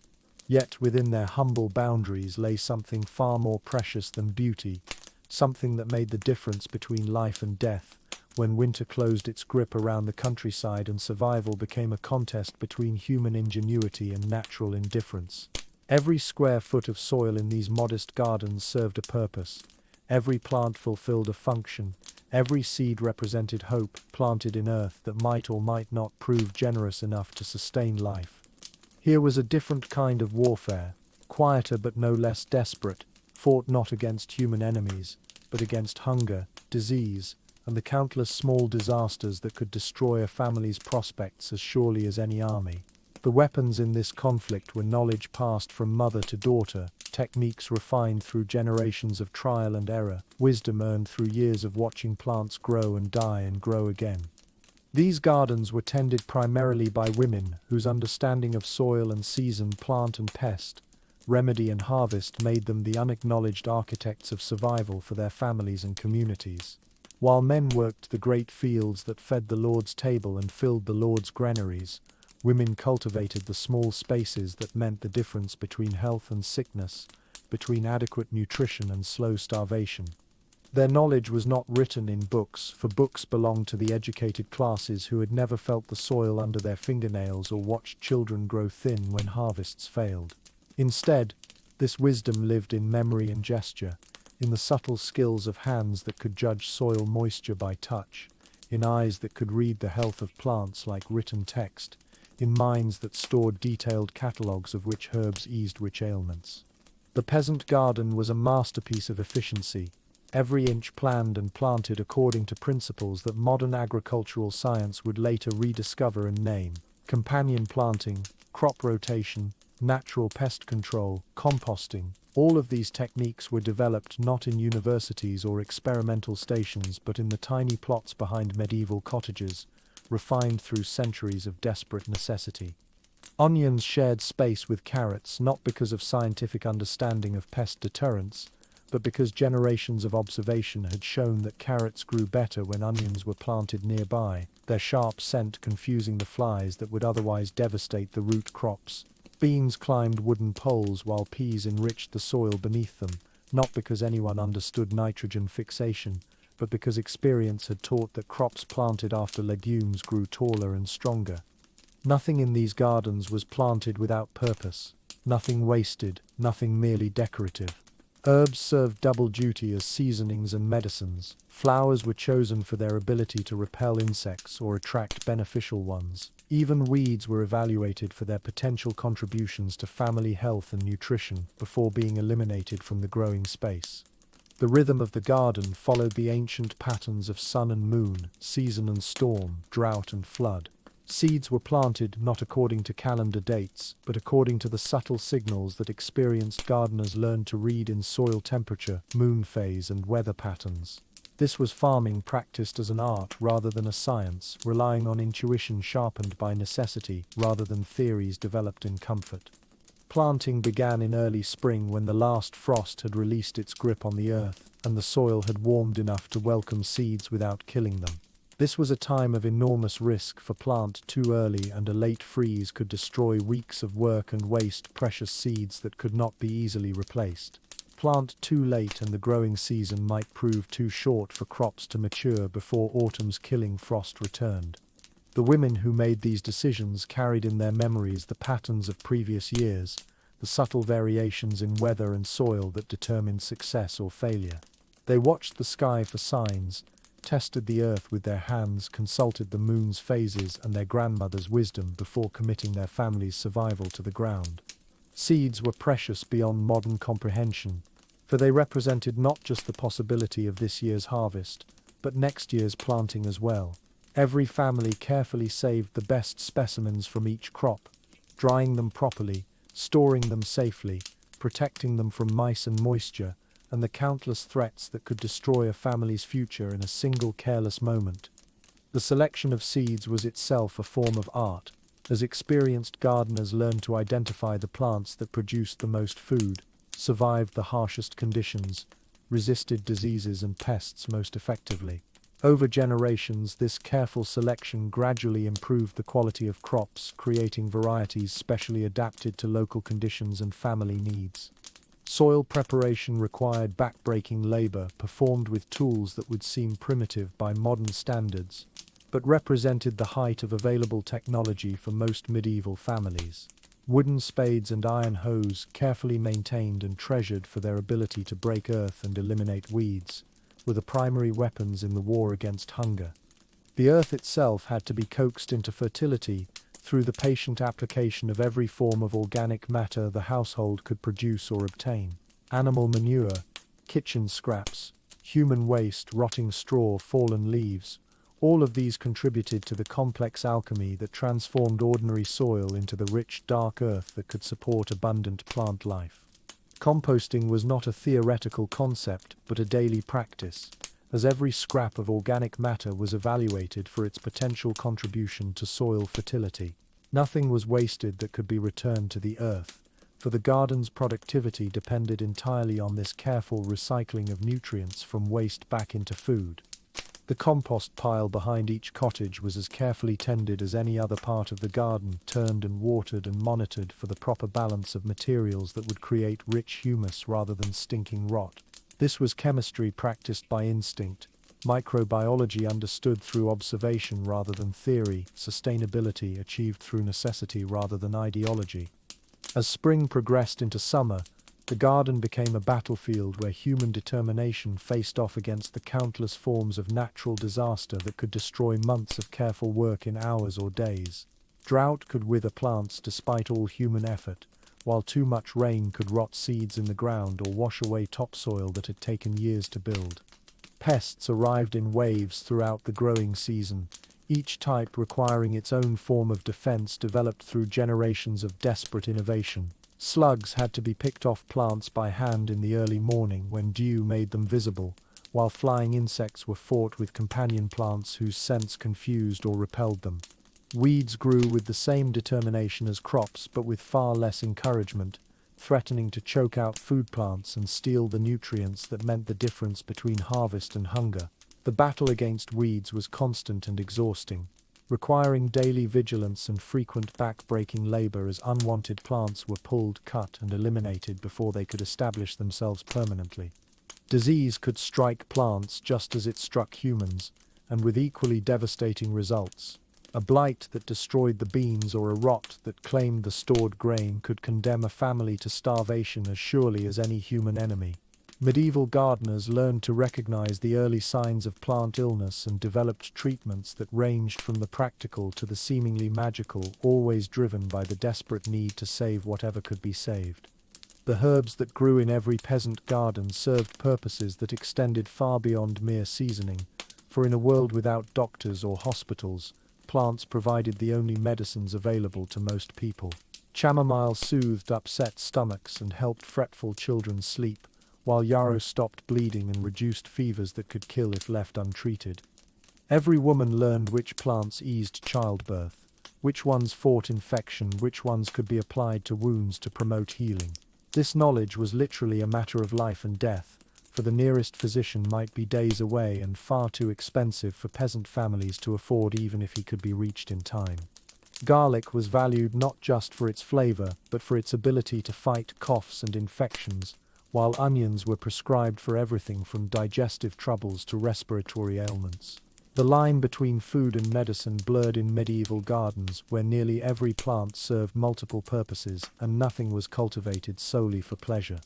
Yet within their humble boundaries lay something far more precious than beauty, something that made the difference between life and death, when winter closed its grip around the countryside and survival became a contest between human ingenuity and natural indifference. Every square foot of soil in these modest gardens served a purpose, every plant fulfilled a function, every seed represented hope planted in earth that might or might not prove generous enough to sustain life. Here was a different kind of warfare, quieter but no less desperate, fought not against human enemies, but against hunger, disease, and the countless small disasters that could destroy a family's prospects as surely as any army. The weapons in this conflict were knowledge passed from mother to daughter, techniques refined through generations of trial and error, wisdom earned through years of watching plants grow and die and grow again. These gardens were tended primarily by women whose understanding of soil and season, plant and pest, remedy and harvest made them the unacknowledged architects of survival for their families and communities. While men worked the great fields that fed the Lord's table and filled the Lord's granaries, women cultivated the small spaces that meant the difference between health and sickness, between adequate nutrition and slow starvation. Their knowledge was not written in books, for books belonged to the educated classes who had never felt the soil under their fingernails or watched children grow thin when harvests failed. Instead, this wisdom lived in memory and gesture, in the subtle skills of hands that could judge soil moisture by touch, in eyes that could read the health of plants like written text, in minds that stored detailed catalogues of which herbs eased which ailments. The peasant garden was a masterpiece of efficiency, every inch planned and planted according to principles that modern agricultural science would later rediscover and name: companion planting, crop rotation, natural pest control, composting, All of these techniques were developed not in universities or experimental stations but in the tiny plots behind medieval cottages, refined through centuries of desperate necessity. Onions shared space with carrots not because of scientific understanding of pest deterrence, but because generations of observation had shown that carrots grew better when onions were planted nearby, their sharp scent confusing the flies that would otherwise devastate the root crops. Beans climbed wooden poles while peas enriched the soil beneath them, not because anyone understood nitrogen fixation, but because experience had taught that crops planted after legumes grew taller and stronger. Nothing in these gardens was planted without purpose, nothing wasted, nothing merely decorative. Herbs served double duty as seasonings and medicines. Flowers were chosen for their ability to repel insects or attract beneficial ones. Even weeds were evaluated for their potential contributions to family health and nutrition before being eliminated from the growing space. The rhythm of the garden followed the ancient patterns of sun and moon, season and storm, drought and flood. Seeds were planted not according to calendar dates, but according to the subtle signals that experienced gardeners learned to read in soil temperature, moon phase, and weather patterns. This was farming practiced as an art rather than a science, relying on intuition sharpened by necessity rather than theories developed in comfort. Planting began in early spring when the last frost had released its grip on the earth, and the soil had warmed enough to welcome seeds without killing them. This was a time of enormous risk, for plant too early and a late freeze could destroy weeks of work and waste precious seeds that could not be easily replaced. Plant too late and the growing season might prove too short for crops to mature before autumn's killing frost returned. The women who made these decisions carried in their memories the patterns of previous years, the subtle variations in weather and soil that determined success or failure. They watched the sky for signs, tested the earth with their hands, consulted the moon's phases and their grandmother's wisdom before committing their family's survival to the ground. Seeds were precious beyond modern comprehension, for they represented not just the possibility of this year's harvest, but next year's planting as well. Every family carefully saved the best specimens from each crop, drying them properly, storing them safely, protecting them from mice and moisture, and the countless threats that could destroy a family's future in a single careless moment. The selection of seeds was itself a form of art, as experienced gardeners learned to identify the plants that produced the most food, survived the harshest conditions, resisted diseases and pests most effectively. Over generations, this careful selection gradually improved the quality of crops, creating varieties specially adapted to local conditions and family needs. Soil preparation required back-breaking labor performed with tools that would seem primitive by modern standards, but represented the height of available technology for most medieval families. Wooden spades and iron hoes, carefully maintained and treasured for their ability to break earth and eliminate weeds, were the primary weapons in the war against hunger. The earth itself had to be coaxed into fertility through the patient application of every form of organic matter the household could produce or obtain. Animal manure, kitchen scraps, human waste, rotting straw, fallen leaves, all of these contributed to the complex alchemy that transformed ordinary soil into the rich, dark earth that could support abundant plant life. Composting was not a theoretical concept, but a daily practice, as every scrap of organic matter was evaluated for its potential contribution to soil fertility. Nothing was wasted that could be returned to the earth, for the garden's productivity depended entirely on this careful recycling of nutrients from waste back into food. The compost pile behind each cottage was as carefully tended as any other part of the garden, turned and watered and monitored for the proper balance of materials that would create rich humus rather than stinking rot. This was chemistry practiced by instinct, microbiology understood through observation rather than theory, sustainability achieved through necessity rather than ideology. As spring progressed into summer, the garden became a battlefield where human determination faced off against the countless forms of natural disaster that could destroy months of careful work in hours or days. Drought could wither plants despite all human effort, while too much rain could rot seeds in the ground or wash away topsoil that had taken years to build. Pests arrived in waves throughout the growing season, each type requiring its own form of defense developed through generations of desperate innovation. Slugs had to be picked off plants by hand in the early morning when dew made them visible, while flying insects were fought with companion plants whose scents confused or repelled them. Weeds grew with the same determination as crops but with far less encouragement, threatening to choke out food plants and steal the nutrients that meant the difference between harvest and hunger. The battle against weeds was constant and exhausting, requiring daily vigilance and frequent back-breaking labor as unwanted plants were pulled, cut, and eliminated before they could establish themselves permanently. Disease could strike plants just as it struck humans, and with equally devastating results. A blight that destroyed the beans or a rot that claimed the stored grain could condemn a family to starvation as surely as any human enemy. Medieval gardeners learned to recognize the early signs of plant illness and developed treatments that ranged from the practical to the seemingly magical, always driven by the desperate need to save whatever could be saved. The herbs that grew in every peasant garden served purposes that extended far beyond mere seasoning, for in a world without doctors or hospitals, plants provided the only medicines available to most people. Chamomile soothed upset stomachs and helped fretful children sleep, while yarrow stopped bleeding and reduced fevers that could kill if left untreated. Every woman learned which plants eased childbirth, which ones fought infection, which ones could be applied to wounds to promote healing. This knowledge was literally a matter of life and death, for the nearest physician might be days away and far too expensive for peasant families to afford even if he could be reached in time. Garlic was valued not just for its flavor, but for its ability to fight coughs and infections, while onions were prescribed for everything from digestive troubles to respiratory ailments. The line between food and medicine blurred in medieval gardens where nearly every plant served multiple purposes and nothing was cultivated solely for pleasure.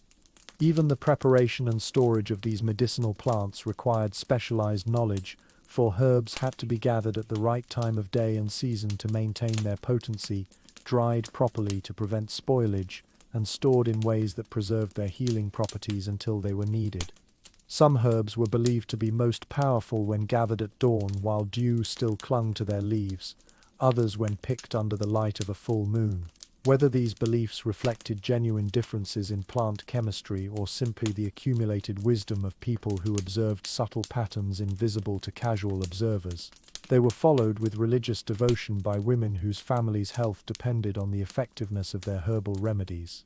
Even the preparation and storage of these medicinal plants required specialized knowledge, for herbs had to be gathered at the right time of day and season to maintain their potency, dried properly to prevent spoilage, and stored in ways that preserved their healing properties until they were needed. Some herbs were believed to be most powerful when gathered at dawn while dew still clung to their leaves, others when picked under the light of a full moon. Whether these beliefs reflected genuine differences in plant chemistry or simply the accumulated wisdom of people who observed subtle patterns invisible to casual observers, they were followed with religious devotion by women whose families' health depended on the effectiveness of their herbal remedies.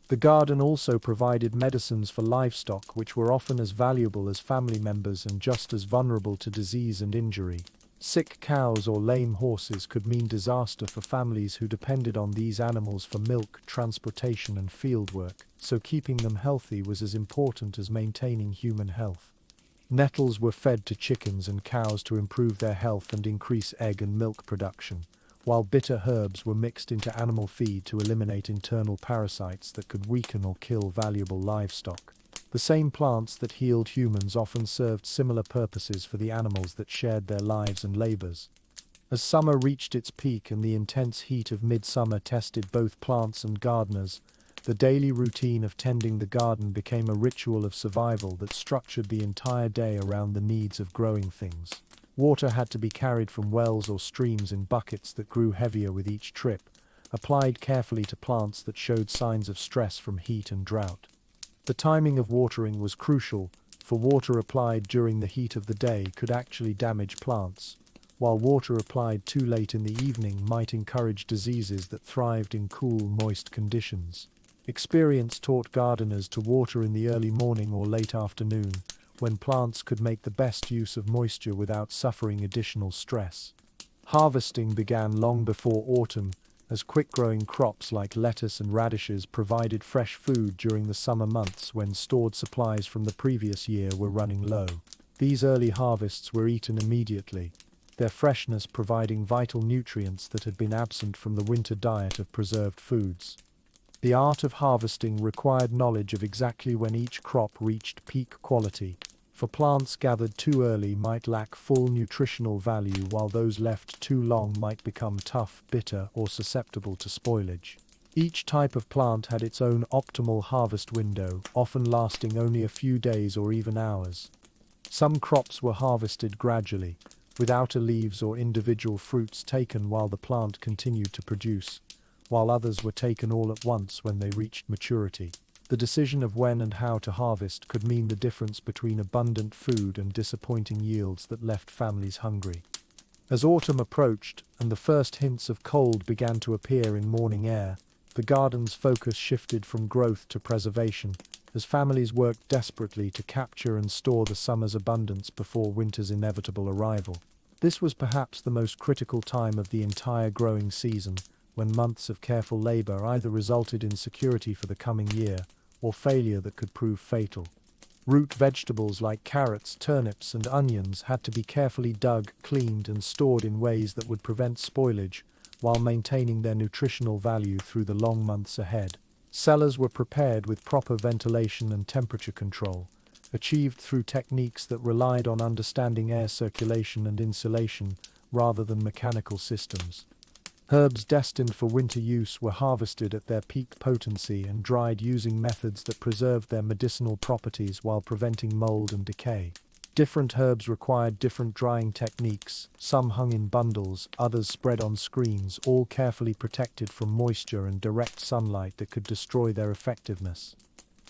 The garden also provided medicines for livestock which were often as valuable as family members and just as vulnerable to disease and injury. Sick cows or lame horses could mean disaster for families who depended on these animals for milk, transportation, and fieldwork, so keeping them healthy was as important as maintaining human health. Nettles were fed to chickens and cows to improve their health and increase egg and milk production, while bitter herbs were mixed into animal feed to eliminate internal parasites that could weaken or kill valuable livestock. The same plants that healed humans often served similar purposes for the animals that shared their lives and labors. As summer reached its peak and the intense heat of midsummer tested both plants and gardeners, the daily routine of tending the garden became a ritual of survival that structured the entire day around the needs of growing things. Water had to be carried from wells or streams in buckets that grew heavier with each trip, applied carefully to plants that showed signs of stress from heat and drought. The timing of watering was crucial, for water applied during the heat of the day could actually damage plants, while water applied too late in the evening might encourage diseases that thrived in cool, moist conditions. Experience taught gardeners to water in the early morning or late afternoon, when plants could make the best use of moisture without suffering additional stress. Harvesting began long before autumn, as quick-growing crops like lettuce and radishes provided fresh food during the summer months when stored supplies from the previous year were running low. These early harvests were eaten immediately, their freshness providing vital nutrients that had been absent from the winter diet of preserved foods. The art of harvesting required knowledge of exactly when each crop reached peak quality, for plants gathered too early might lack full nutritional value while those left too long might become tough, bitter, or susceptible to spoilage. Each type of plant had its own optimal harvest window, often lasting only a few days or even hours. Some crops were harvested gradually, with outer leaves or individual fruits taken while the plant continued to produce, while others were taken all at once when they reached maturity. The decision of when and how to harvest could mean the difference between abundant food and disappointing yields that left families hungry. As autumn approached and the first hints of cold began to appear in morning air, the garden's focus shifted from growth to preservation, as families worked desperately to capture and store the summer's abundance before winter's inevitable arrival. This was perhaps the most critical time of the entire growing season, when months of careful labor either resulted in security for the coming year or failure that could prove fatal. Root vegetables like carrots, turnips, and onions had to be carefully dug, cleaned, and stored in ways that would prevent spoilage while maintaining their nutritional value through the long months ahead. Cellars were prepared with proper ventilation and temperature control, achieved through techniques that relied on understanding air circulation and insulation rather than mechanical systems. Herbs destined for winter use were harvested at their peak potency and dried using methods that preserved their medicinal properties while preventing mold and decay. Different herbs required different drying techniques, some hung in bundles, others spread on screens, all carefully protected from moisture and direct sunlight that could destroy their effectiveness.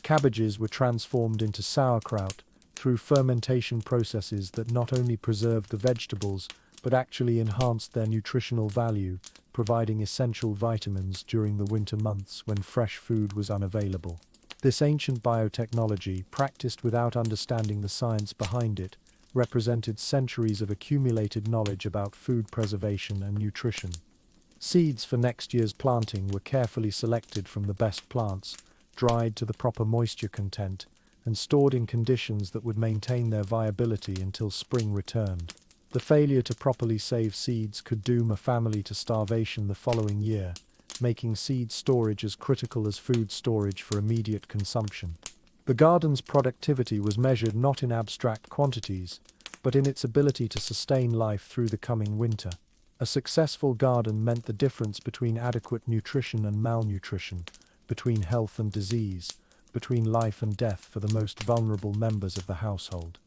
Cabbages were transformed into sauerkraut through fermentation processes that not only preserved the vegetables but actually enhanced their nutritional value, providing essential vitamins during the winter months when fresh food was unavailable. This ancient biotechnology, practiced without understanding the science behind it, represented centuries of accumulated knowledge about food preservation and nutrition. Seeds for next year's planting were carefully selected from the best plants, dried to the proper moisture content, and stored in conditions that would maintain their viability until spring returned. The failure to properly save seeds could doom a family to starvation the following year, making seed storage as critical as food storage for immediate consumption. The garden's productivity was measured not in abstract quantities, but in its ability to sustain life through the coming winter. A successful garden meant the difference between adequate nutrition and malnutrition, between health and disease, between life and death for the most vulnerable members of the household.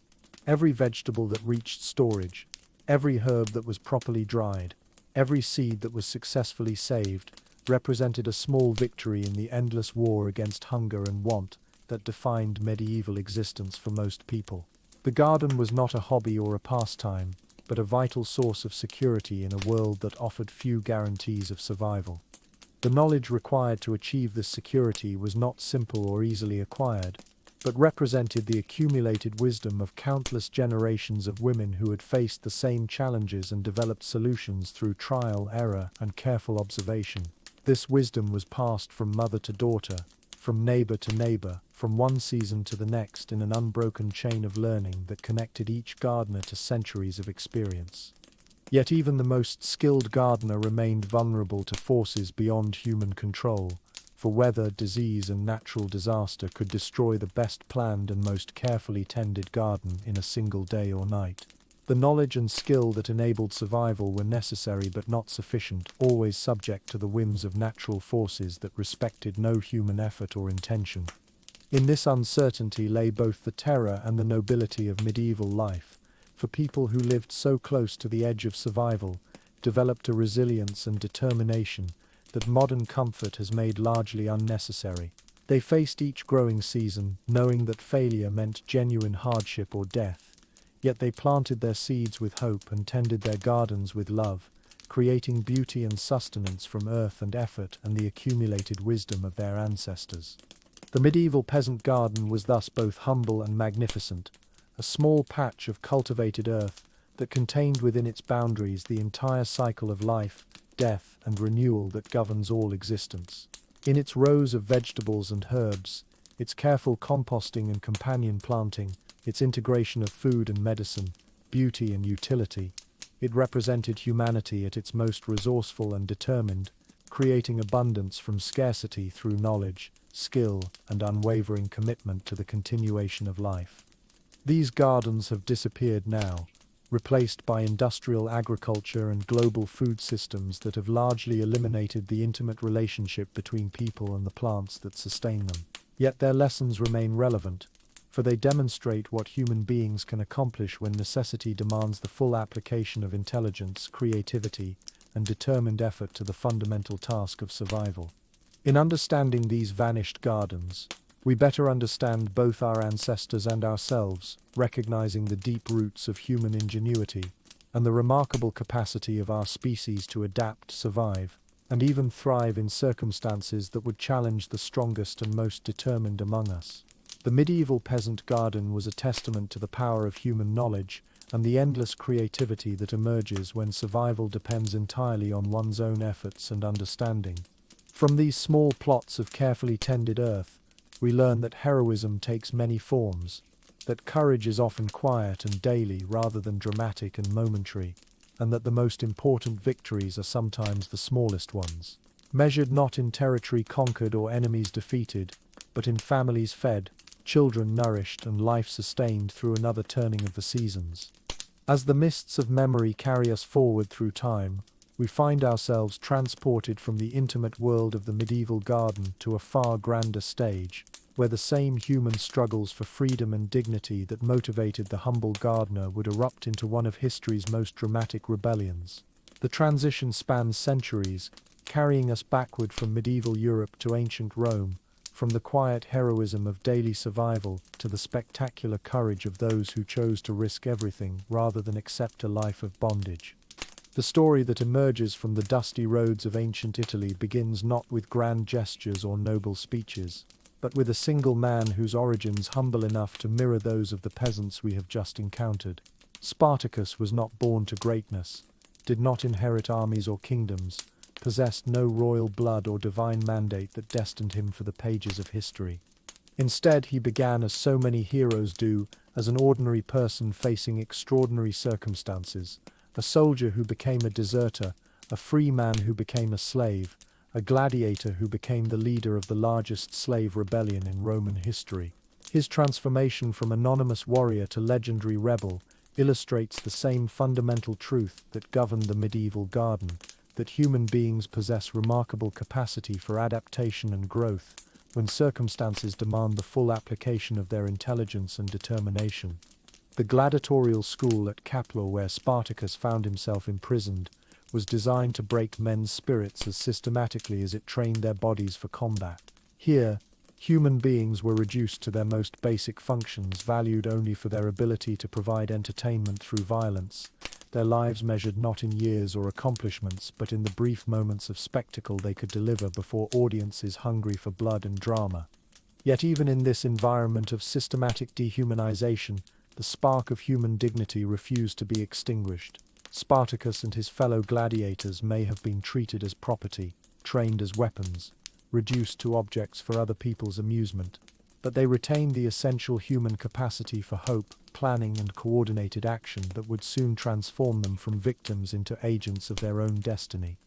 Every vegetable that reached storage, every herb that was properly dried, every seed that was successfully saved, represented a small victory in the endless war against hunger and want that defined medieval existence for most people. The garden was not a hobby or a pastime, but a vital source of security in a world that offered few guarantees of survival. The knowledge required to achieve this security was not simple or easily acquired, but represented the accumulated wisdom of countless generations of women who had faced the same challenges and developed solutions through trial, error, and careful observation. This wisdom was passed from mother to daughter, from neighbor to neighbor, from one season to the next in an unbroken chain of learning that connected each gardener to centuries of experience. Yet even the most skilled gardener remained vulnerable to forces beyond human control, for weather, disease, and natural disaster could destroy the best planned and most carefully tended garden in a single day or night. The knowledge and skill that enabled survival were necessary but not sufficient, always subject to the whims of natural forces that respected no human effort or intention. In this uncertainty lay both the terror and the nobility of medieval life, for people who lived so close to the edge of survival developed a resilience and determination that modern comfort has made largely unnecessary. They faced each growing season, knowing that failure meant genuine hardship or death, yet they planted their seeds with hope and tended their gardens with love, creating beauty and sustenance from earth and effort and the accumulated wisdom of their ancestors. The medieval peasant garden was thus both humble and magnificent, a small patch of cultivated earth that contained within its boundaries the entire cycle of life, death, and renewal that governs all existence. In its rows of vegetables and herbs, its careful composting and companion planting, its integration of food and medicine, beauty and utility, it represented humanity at its most resourceful and determined, creating abundance from scarcity through knowledge, skill, and unwavering commitment to the continuation of life. These gardens have disappeared now, replaced by industrial agriculture and global food systems that have largely eliminated the intimate relationship between people and the plants that sustain them. Yet their lessons remain relevant, for they demonstrate what human beings can accomplish when necessity demands the full application of intelligence, creativity, and determined effort to the fundamental task of survival. In understanding these vanished gardens, we better understand both our ancestors and ourselves, recognizing the deep roots of human ingenuity and the remarkable capacity of our species to adapt, survive, and even thrive in circumstances that would challenge the strongest and most determined among us. The medieval peasant garden was a testament to the power of human knowledge and the endless creativity that emerges when survival depends entirely on one's own efforts and understanding. From these small plots of carefully tended earth, we learn that heroism takes many forms, that courage is often quiet and daily rather than dramatic and momentary, and that the most important victories are sometimes the smallest ones, measured not in territory conquered or enemies defeated, but in families fed, children nourished, and life sustained through another turning of the seasons. As the mists of memory carry us forward through time, we find ourselves transported from the intimate world of the medieval garden to a far grander stage, where the same human struggles for freedom and dignity that motivated the humble gardener would erupt into one of history's most dramatic rebellions. The transition spans centuries, carrying us backward from medieval Europe to ancient Rome, from the quiet heroism of daily survival to the spectacular courage of those who chose to risk everything rather than accept a life of bondage. The story that emerges from the dusty roads of ancient Italy begins not with grand gestures or noble speeches, but with a single man whose origins humble enough to mirror those of the peasants we have just encountered. Spartacus was not born to greatness, did not inherit armies or kingdoms, possessed no royal blood or divine mandate that destined him for the pages of history. Instead, he began as so many heroes do, as an ordinary person facing extraordinary circumstances, a soldier who became a deserter, a free man who became a slave, a gladiator who became the leader of the largest slave rebellion in Roman history. His transformation from anonymous warrior to legendary rebel illustrates the same fundamental truth that governed the medieval garden, that human beings possess remarkable capacity for adaptation and growth when circumstances demand the full application of their intelligence and determination. The gladiatorial school at Capua, where Spartacus found himself imprisoned, was designed to break men's spirits as systematically as it trained their bodies for combat. Here, human beings were reduced to their most basic functions, valued only for their ability to provide entertainment through violence, their lives measured not in years or accomplishments but in the brief moments of spectacle they could deliver before audiences hungry for blood and drama. Yet even in this environment of systematic dehumanization, the spark of human dignity refused to be extinguished. Spartacus and his fellow gladiators may have been treated as property, trained as weapons, reduced to objects for other people's amusement, but they retained the essential human capacity for hope, planning, and coordinated action that would soon transform them from victims into agents of their own destiny.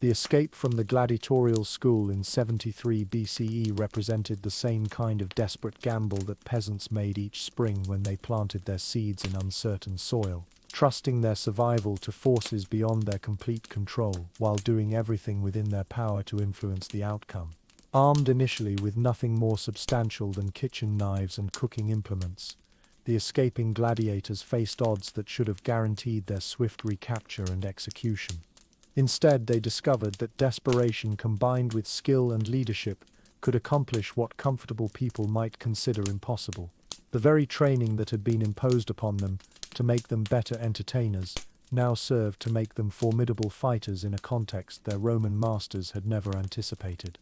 The escape from the gladiatorial school in 73 BCE represented the same kind of desperate gamble that peasants made each spring when they planted their seeds in uncertain soil, trusting their survival to forces beyond their complete control, while doing everything within their power to influence the outcome. Armed initially with nothing more substantial than kitchen knives and cooking implements, the escaping gladiators faced odds that should have guaranteed their swift recapture and execution. Instead, they discovered that desperation combined with skill and leadership could accomplish what comfortable people might consider impossible. The very training that had been imposed upon them to make them better entertainers now served to make them formidable fighters in a context their Roman masters had never anticipated.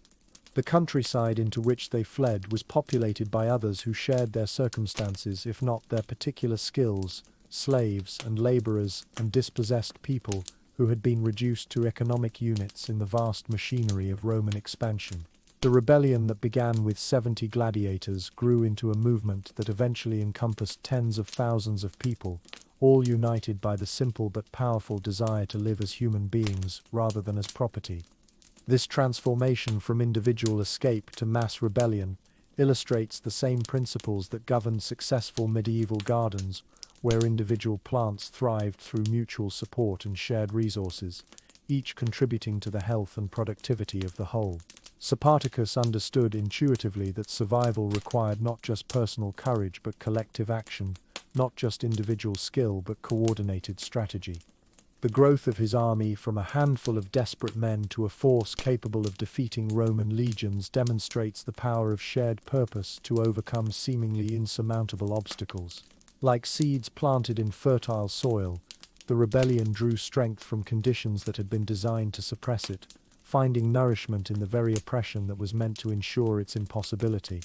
The countryside into which they fled was populated by others who shared their circumstances, if not their particular skills, slaves and laborers and dispossessed people who had been reduced to economic units in the vast machinery of Roman expansion. The rebellion that began with 70 gladiators grew into a movement that eventually encompassed tens of thousands of people, all united by the simple but powerful desire to live as human beings rather than as property. This transformation from individual escape to mass rebellion illustrates the same principles that governed successful medieval gardens, where individual plants thrived through mutual support and shared resources, each contributing to the health and productivity of the whole. Spartacus understood intuitively that survival required not just personal courage but collective action, not just individual skill but coordinated strategy. The growth of his army from a handful of desperate men to a force capable of defeating Roman legions demonstrates the power of shared purpose to overcome seemingly insurmountable obstacles. Like seeds planted in fertile soil, the rebellion drew strength from conditions that had been designed to suppress it, finding nourishment in the very oppression that was meant to ensure its impossibility.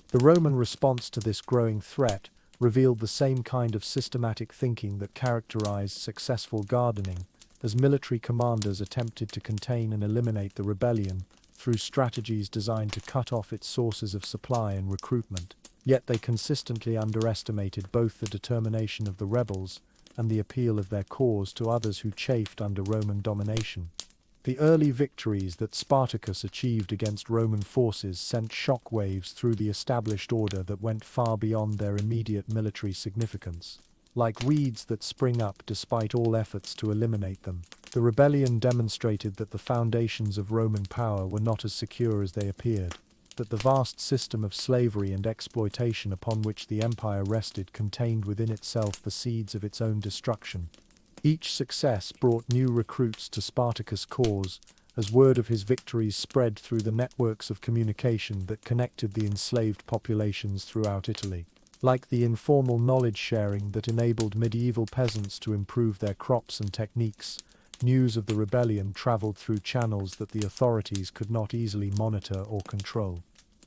The Roman response to this growing threat revealed the same kind of systematic thinking that characterized successful gardening, as military commanders attempted to contain and eliminate the rebellion through strategies designed to cut off its sources of supply and recruitment. Yet they consistently underestimated both the determination of the rebels and the appeal of their cause to others who chafed under Roman domination. The early victories that Spartacus achieved against Roman forces sent shock waves through the established order that went far beyond their immediate military significance. Like weeds that spring up despite all efforts to eliminate them, the rebellion demonstrated that the foundations of Roman power were not as secure as they appeared, that the vast system of slavery and exploitation upon which the empire rested contained within itself the seeds of its own destruction. Each success brought new recruits to Spartacus' cause, as word of his victories spread through the networks of communication that connected the enslaved populations throughout Italy. Like the informal knowledge sharing that enabled medieval peasants to improve their crops and techniques, news of the rebellion traveled through channels that the authorities could not easily monitor or control.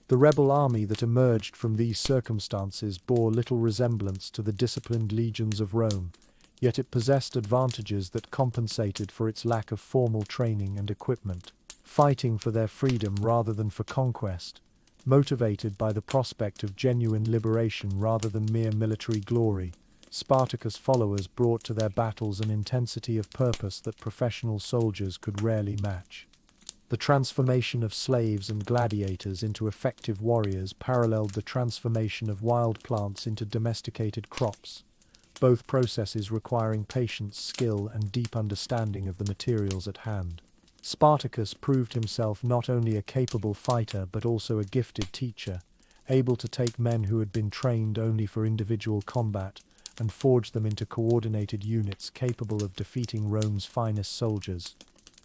The rebel army that emerged from these circumstances bore little resemblance to the disciplined legions of Rome, yet it possessed advantages that compensated for its lack of formal training and equipment. Fighting for their freedom rather than for conquest, motivated by the prospect of genuine liberation rather than mere military glory, Spartacus' followers brought to their battles an intensity of purpose that professional soldiers could rarely match. The transformation of slaves and gladiators into effective warriors paralleled the transformation of wild plants into domesticated crops, both processes requiring patience, skill, and deep understanding of the materials at hand. Spartacus proved himself not only a capable fighter but also a gifted teacher, able to take men who had been trained only for individual combat and forge them into coordinated units capable of defeating Rome's finest soldiers.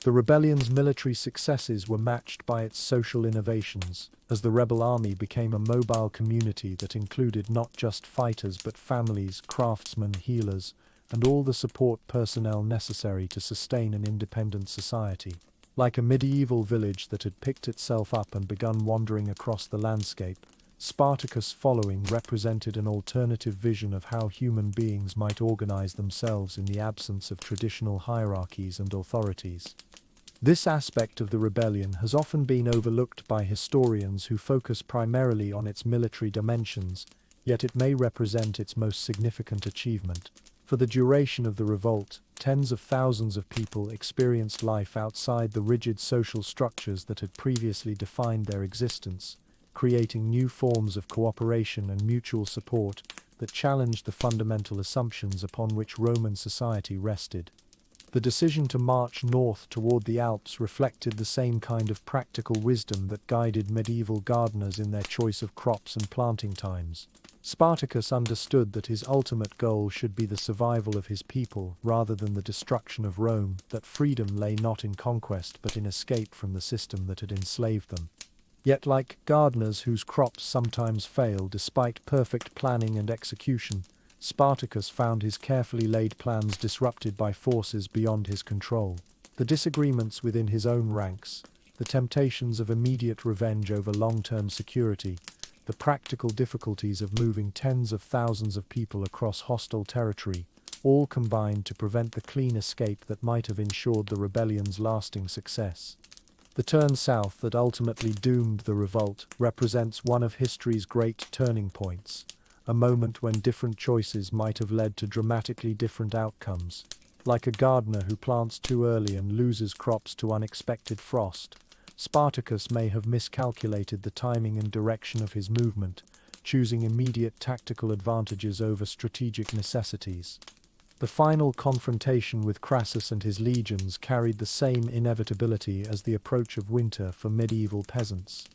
The rebellion's military successes were matched by its social innovations, as the rebel army became a mobile community that included not just fighters but families, craftsmen, healers, and all the support personnel necessary to sustain an independent society. Like a medieval village that had picked itself up and begun wandering across the landscape, Spartacus' following represented an alternative vision of how human beings might organize themselves in the absence of traditional hierarchies and authorities. This aspect of the rebellion has often been overlooked by historians who focus primarily on its military dimensions, yet it may represent its most significant achievement. For the duration of the revolt, tens of thousands of people experienced life outside the rigid social structures that had previously defined their existence, creating new forms of cooperation and mutual support that challenged the fundamental assumptions upon which Roman society rested. The decision to march north toward the Alps reflected the same kind of practical wisdom that guided medieval gardeners in their choice of crops and planting times. Spartacus understood that his ultimate goal should be the survival of his people rather than the destruction of Rome, that freedom lay not in conquest but in escape from the system that had enslaved them. Yet like gardeners whose crops sometimes fail despite perfect planning and execution, Spartacus found his carefully laid plans disrupted by forces beyond his control. The disagreements within his own ranks, the temptations of immediate revenge over long-term security, the practical difficulties of moving tens of thousands of people across hostile territory, all combined to prevent the clean escape that might have ensured the rebellion's lasting success. The turn south that ultimately doomed the revolt represents one of history's great turning points, a moment when different choices might have led to dramatically different outcomes. Like a gardener who plants too early and loses crops to unexpected frost, Spartacus may have miscalculated the timing and direction of his movement, choosing immediate tactical advantages over strategic necessities. The final confrontation with Crassus and his legions carried the same inevitability as the approach of winter for medieval peasants,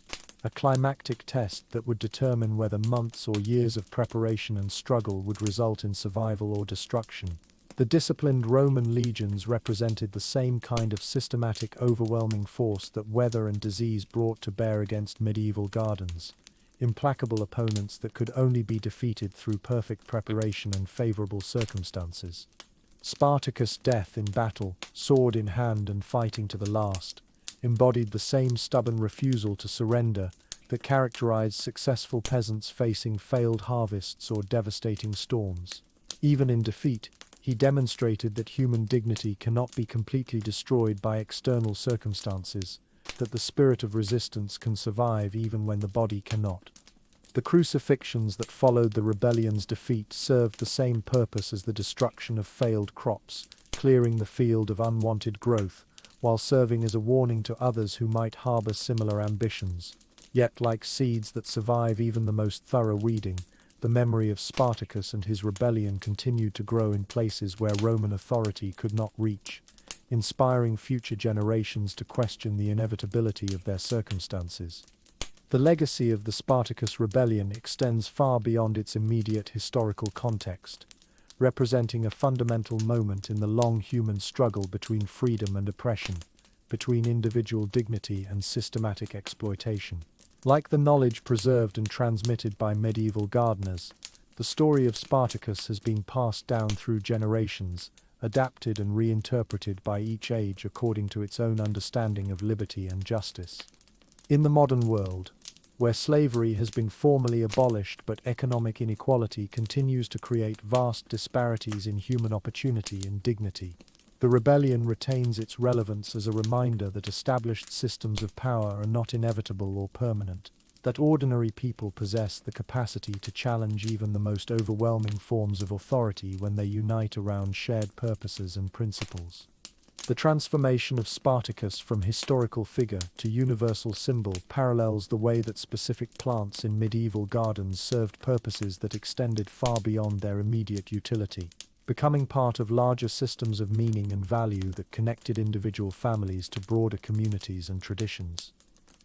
a climactic test that would determine whether months or years of preparation and struggle would result in survival or destruction. The disciplined Roman legions represented the same kind of systematic, overwhelming force that weather and disease brought to bear against medieval gardens, implacable opponents that could only be defeated through perfect preparation and favorable circumstances. Spartacus' death in battle, sword in hand and fighting to the last, embodied the same stubborn refusal to surrender that characterized successful peasants facing failed harvests or devastating storms. Even in defeat, he demonstrated that human dignity cannot be completely destroyed by external circumstances, that the spirit of resistance can survive even when the body cannot. The crucifixions that followed the rebellion's defeat served the same purpose as the destruction of failed crops, clearing the field of unwanted growth, while serving as a warning to others who might harbor similar ambitions. Yet, like seeds that survive even the most thorough weeding, the memory of Spartacus and his rebellion continued to grow in places where Roman authority could not reach, inspiring future generations to question the inevitability of their circumstances. The legacy of the Spartacus Rebellion extends far beyond its immediate historical context, representing a fundamental moment in the long human struggle between freedom and oppression, between individual dignity and systematic exploitation. Like the knowledge preserved and transmitted by medieval gardeners, the story of Spartacus has been passed down through generations, adapted and reinterpreted by each age according to its own understanding of liberty and justice. In the modern world, where slavery has been formally abolished but economic inequality continues to create vast disparities in human opportunity and dignity, the rebellion retains its relevance as a reminder that established systems of power are not inevitable or permanent, that ordinary people possess the capacity to challenge even the most overwhelming forms of authority when they unite around shared purposes and principles. The transformation of Spartacus from historical figure to universal symbol parallels the way that specific plants in medieval gardens served purposes that extended far beyond their immediate utility, becoming part of larger systems of meaning and value that connected individual families to broader communities and traditions.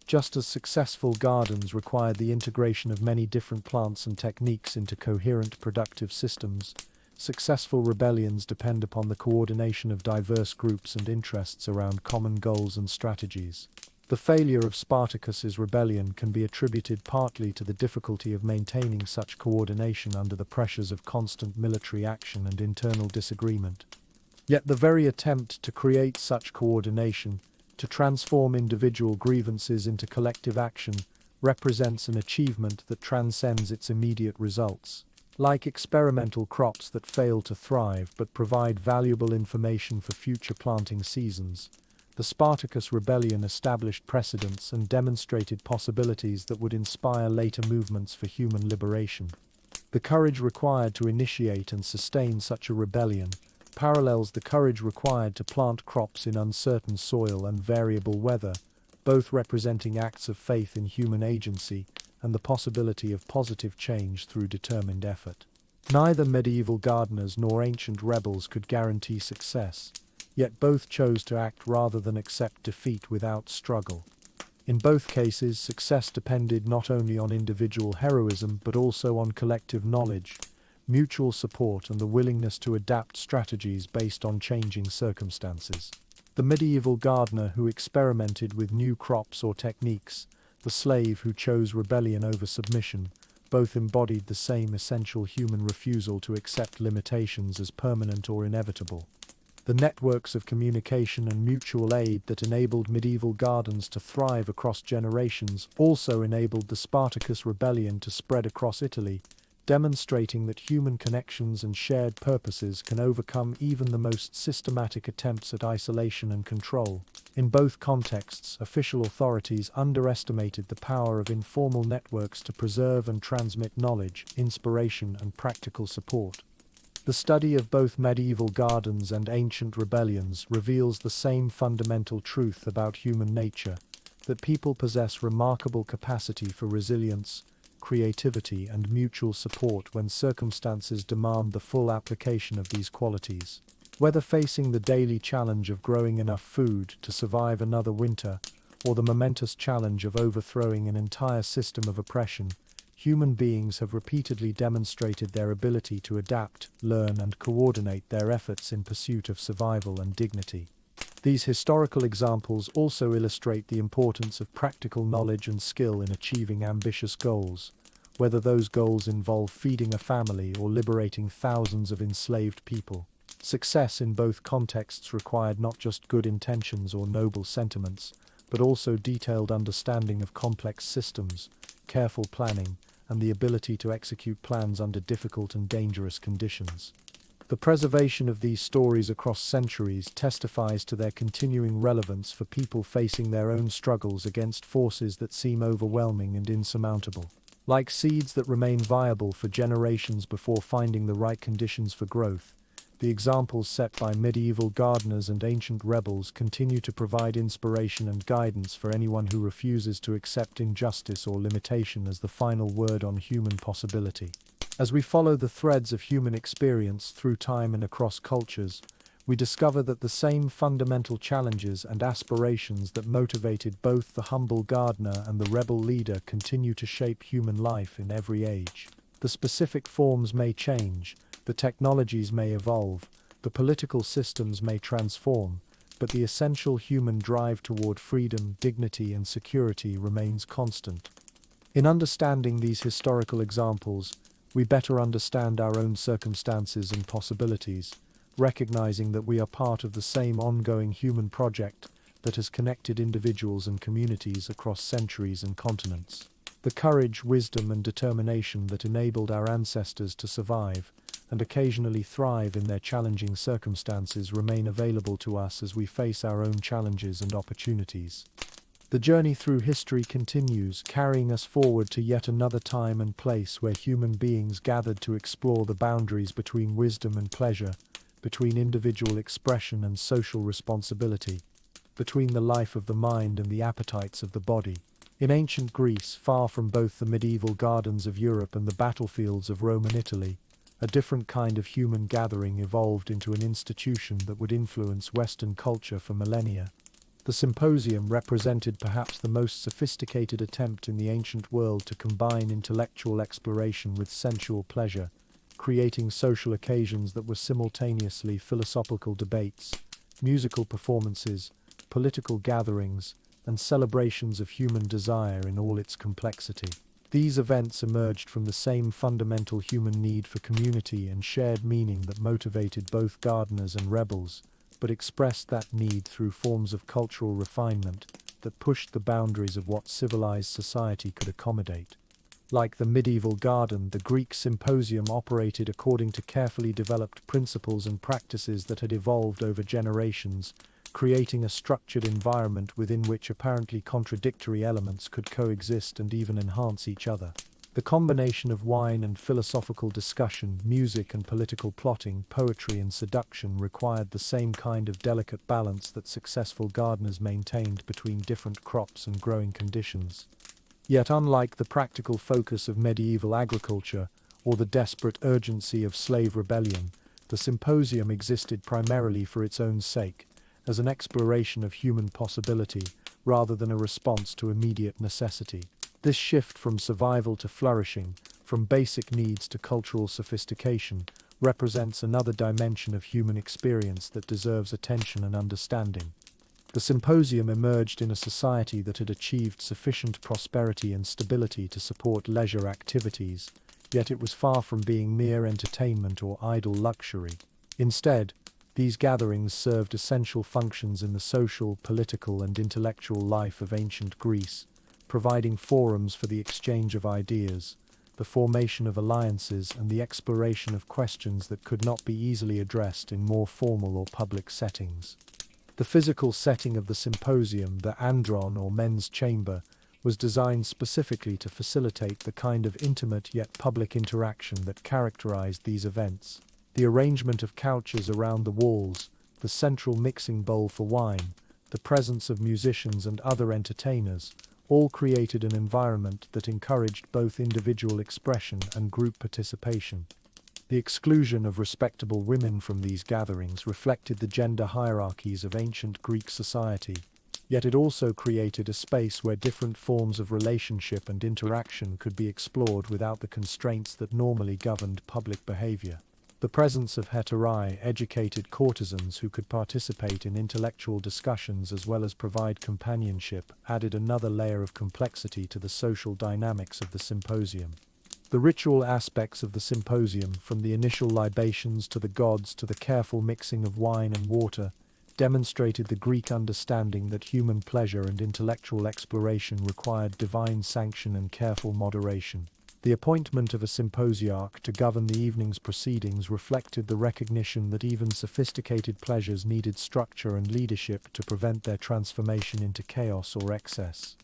Just as successful gardens required the integration of many different plants and techniques into coherent productive systems, successful rebellions depend upon the coordination of diverse groups and interests around common goals and strategies. The failure of Spartacus's rebellion can be attributed partly to the difficulty of maintaining such coordination under the pressures of constant military action and internal disagreement. Yet the very attempt to create such coordination, to transform individual grievances into collective action, represents an achievement that transcends its immediate results. Like experimental crops that fail to thrive but provide valuable information for future planting seasons, the Spartacus Rebellion established precedents and demonstrated possibilities that would inspire later movements for human liberation. The courage required to initiate and sustain such a rebellion parallels the courage required to plant crops in uncertain soil and variable weather, both representing acts of faith in human agency and the possibility of positive change through determined effort. Neither medieval gardeners nor ancient rebels could guarantee success, yet both chose to act rather than accept defeat without struggle. In both cases, success depended not only on individual heroism but also on collective knowledge, mutual support and the willingness to adapt strategies based on changing circumstances. The medieval gardener who experimented with new crops or techniques, the slave who chose rebellion over submission, both embodied the same essential human refusal to accept limitations as permanent or inevitable. The networks of communication and mutual aid that enabled medieval gardens to thrive across generations also enabled the Spartacus Rebellion to spread across Italy, demonstrating that human connections and shared purposes can overcome even the most systematic attempts at isolation and control. In both contexts, official authorities underestimated the power of informal networks to preserve and transmit knowledge, inspiration, and practical support. The study of both medieval gardens and ancient rebellions reveals the same fundamental truth about human nature, that people possess remarkable capacity for resilience, creativity, and mutual support when circumstances demand the full application of these qualities. Whether facing the daily challenge of growing enough food to survive another winter, or the momentous challenge of overthrowing an entire system of oppression, human beings have repeatedly demonstrated their ability to adapt, learn, and coordinate their efforts in pursuit of survival and dignity. These historical examples also illustrate the importance of practical knowledge and skill in achieving ambitious goals, whether those goals involve feeding a family or liberating thousands of enslaved people. Success in both contexts required not just good intentions or noble sentiments, but also detailed understanding of complex systems, careful planning, and the ability to execute plans under difficult and dangerous conditions. The preservation of these stories across centuries testifies to their continuing relevance for people facing their own struggles against forces that seem overwhelming and insurmountable. Like seeds that remain viable for generations before finding the right conditions for growth, the examples set by medieval gardeners and ancient rebels continue to provide inspiration and guidance for anyone who refuses to accept injustice or limitation as the final word on human possibility. As we follow the threads of human experience through time and across cultures, we discover that the same fundamental challenges and aspirations that motivated both the humble gardener and the rebel leader continue to shape human life in every age. The specific forms may change, the technologies may evolve, the political systems may transform, but the essential human drive toward freedom, dignity, and security remains constant. In understanding these historical examples, we better understand our own circumstances and possibilities, recognizing that we are part of the same ongoing human project that has connected individuals and communities across centuries and continents. The courage, wisdom, and determination that enabled our ancestors to survive and occasionally thrive in their challenging circumstances remain available to us as we face our own challenges and opportunities. The journey through history continues, carrying us forward to yet another time and place where human beings gathered to explore the boundaries between wisdom and pleasure, between individual expression and social responsibility, between the life of the mind and the appetites of the body. In ancient Greece, far from both the medieval gardens of Europe and the battlefields of Rome and Italy, a different kind of human gathering evolved into an institution that would influence Western culture for millennia. The Symposium represented perhaps the most sophisticated attempt in the ancient world to combine intellectual exploration with sensual pleasure, creating social occasions that were simultaneously philosophical debates, musical performances, political gatherings, and celebrations of human desire in all its complexity. These events emerged from the same fundamental human need for community and shared meaning that motivated both gardeners and rebels, but expressed that need through forms of cultural refinement that pushed the boundaries of what civilized society could accommodate. Like the medieval garden, the Greek symposium operated according to carefully developed principles and practices that had evolved over generations, creating a structured environment within which apparently contradictory elements could coexist and even enhance each other. The combination of wine and philosophical discussion, music and political plotting, poetry and seduction required the same kind of delicate balance that successful gardeners maintained between different crops and growing conditions. Yet unlike the practical focus of medieval agriculture or the desperate urgency of slave rebellion, the symposium existed primarily for its own sake, as an exploration of human possibility rather than a response to immediate necessity. This shift from survival to flourishing, from basic needs to cultural sophistication, represents another dimension of human experience that deserves attention and understanding. The symposium emerged in a society that had achieved sufficient prosperity and stability to support leisure activities, yet it was far from being mere entertainment or idle luxury. Instead, these gatherings served essential functions in the social, political, and intellectual life of ancient Greece, providing forums for the exchange of ideas, the formation of alliances, and the exploration of questions that could not be easily addressed in more formal or public settings. The physical setting of the symposium, the andron or men's chamber, was designed specifically to facilitate the kind of intimate yet public interaction that characterized these events. The arrangement of couches around the walls, the central mixing bowl for wine, the presence of musicians and other entertainers, all created an environment that encouraged both individual expression and group participation. The exclusion of respectable women from these gatherings reflected the gender hierarchies of ancient Greek society, Yet it also created a space where different forms of relationship and interaction could be explored without the constraints that normally governed public behavior. The presence of hetairai, educated courtesans who could participate in intellectual discussions as well as provide companionship, added another layer of complexity to the social dynamics of the symposium. The ritual aspects of the symposium, from the initial libations to the gods to the careful mixing of wine and water, demonstrated the Greek understanding that human pleasure and intellectual exploration required divine sanction and careful moderation. The appointment of a symposiarch to govern the evening's proceedings reflected the recognition that even sophisticated pleasures needed structure and leadership to prevent their transformation into chaos or excess.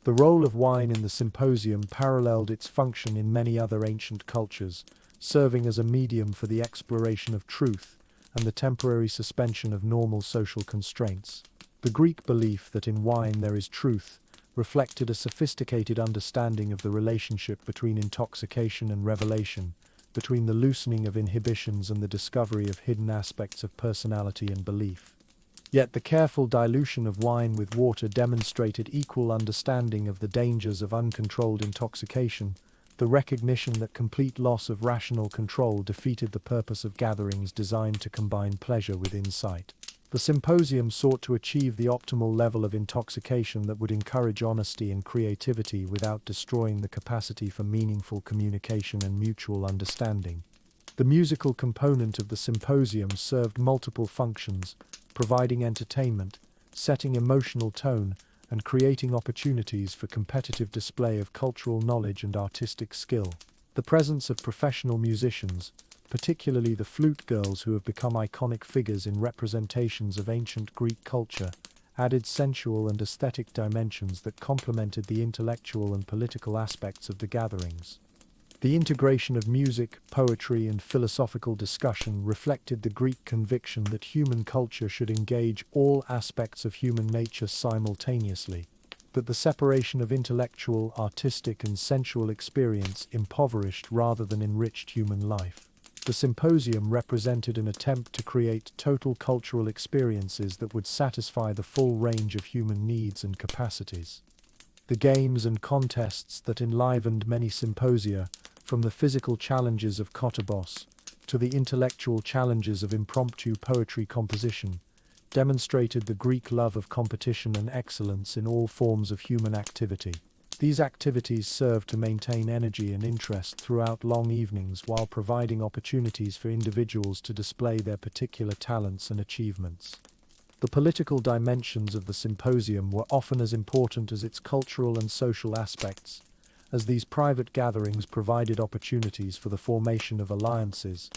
The role of wine in the symposium paralleled its function in many other ancient cultures, serving as a medium for the exploration of truth and the temporary suspension of normal social constraints. The Greek belief that in wine there is truth reflected a sophisticated understanding of the relationship between intoxication and revelation, between the loosening of inhibitions and the discovery of hidden aspects of personality and belief. Yet the careful dilution of wine with water demonstrated equal understanding of the dangers of uncontrolled intoxication, the recognition that complete loss of rational control defeated the purpose of gatherings designed to combine pleasure with insight. The symposium sought to achieve the optimal level of intoxication that would encourage honesty and creativity without destroying the capacity for meaningful communication and mutual understanding. The musical component of the symposium served multiple functions, providing entertainment, setting emotional tone, and creating opportunities for competitive display of cultural knowledge and artistic skill. The presence of professional musicians, particularly the flute girls who have become iconic figures in representations of ancient Greek culture, added sensual and aesthetic dimensions that complemented the intellectual and political aspects of the gatherings. The integration of music, poetry, and philosophical discussion reflected the Greek conviction that human culture should engage all aspects of human nature simultaneously, that the separation of intellectual, artistic, and sensual experience impoverished rather than enriched human life. The symposium represented an attempt to create total cultural experiences that would satisfy the full range of human needs and capacities. The games and contests that enlivened many symposia, from the physical challenges of kottabos to the intellectual challenges of impromptu poetry composition, demonstrated the Greek love of competition and excellence in all forms of human activity. These activities served to maintain energy and interest throughout long evenings while providing opportunities for individuals to display their particular talents and achievements. The political dimensions of the symposium were often as important as its cultural and social aspects, as these private gatherings provided opportunities for the formation of alliances,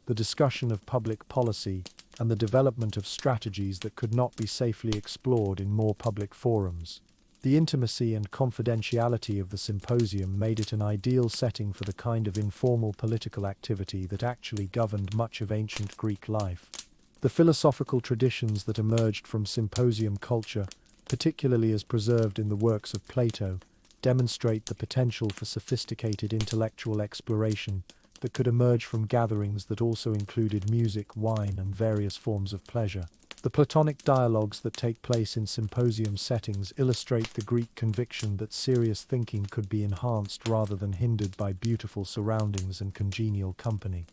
the discussion of public policy, and the development of strategies that could not be safely explored in more public forums. The intimacy and confidentiality of the symposium made it an ideal setting for the kind of informal political activity that actually governed much of ancient Greek life. The philosophical traditions that emerged from symposium culture, particularly as preserved in the works of Plato, demonstrate the potential for sophisticated intellectual exploration that could emerge from gatherings that also included music, wine, and various forms of pleasure. The Platonic dialogues that take place in symposium settings illustrate the Greek conviction that serious thinking could be enhanced rather than hindered by beautiful surroundings and congenial company.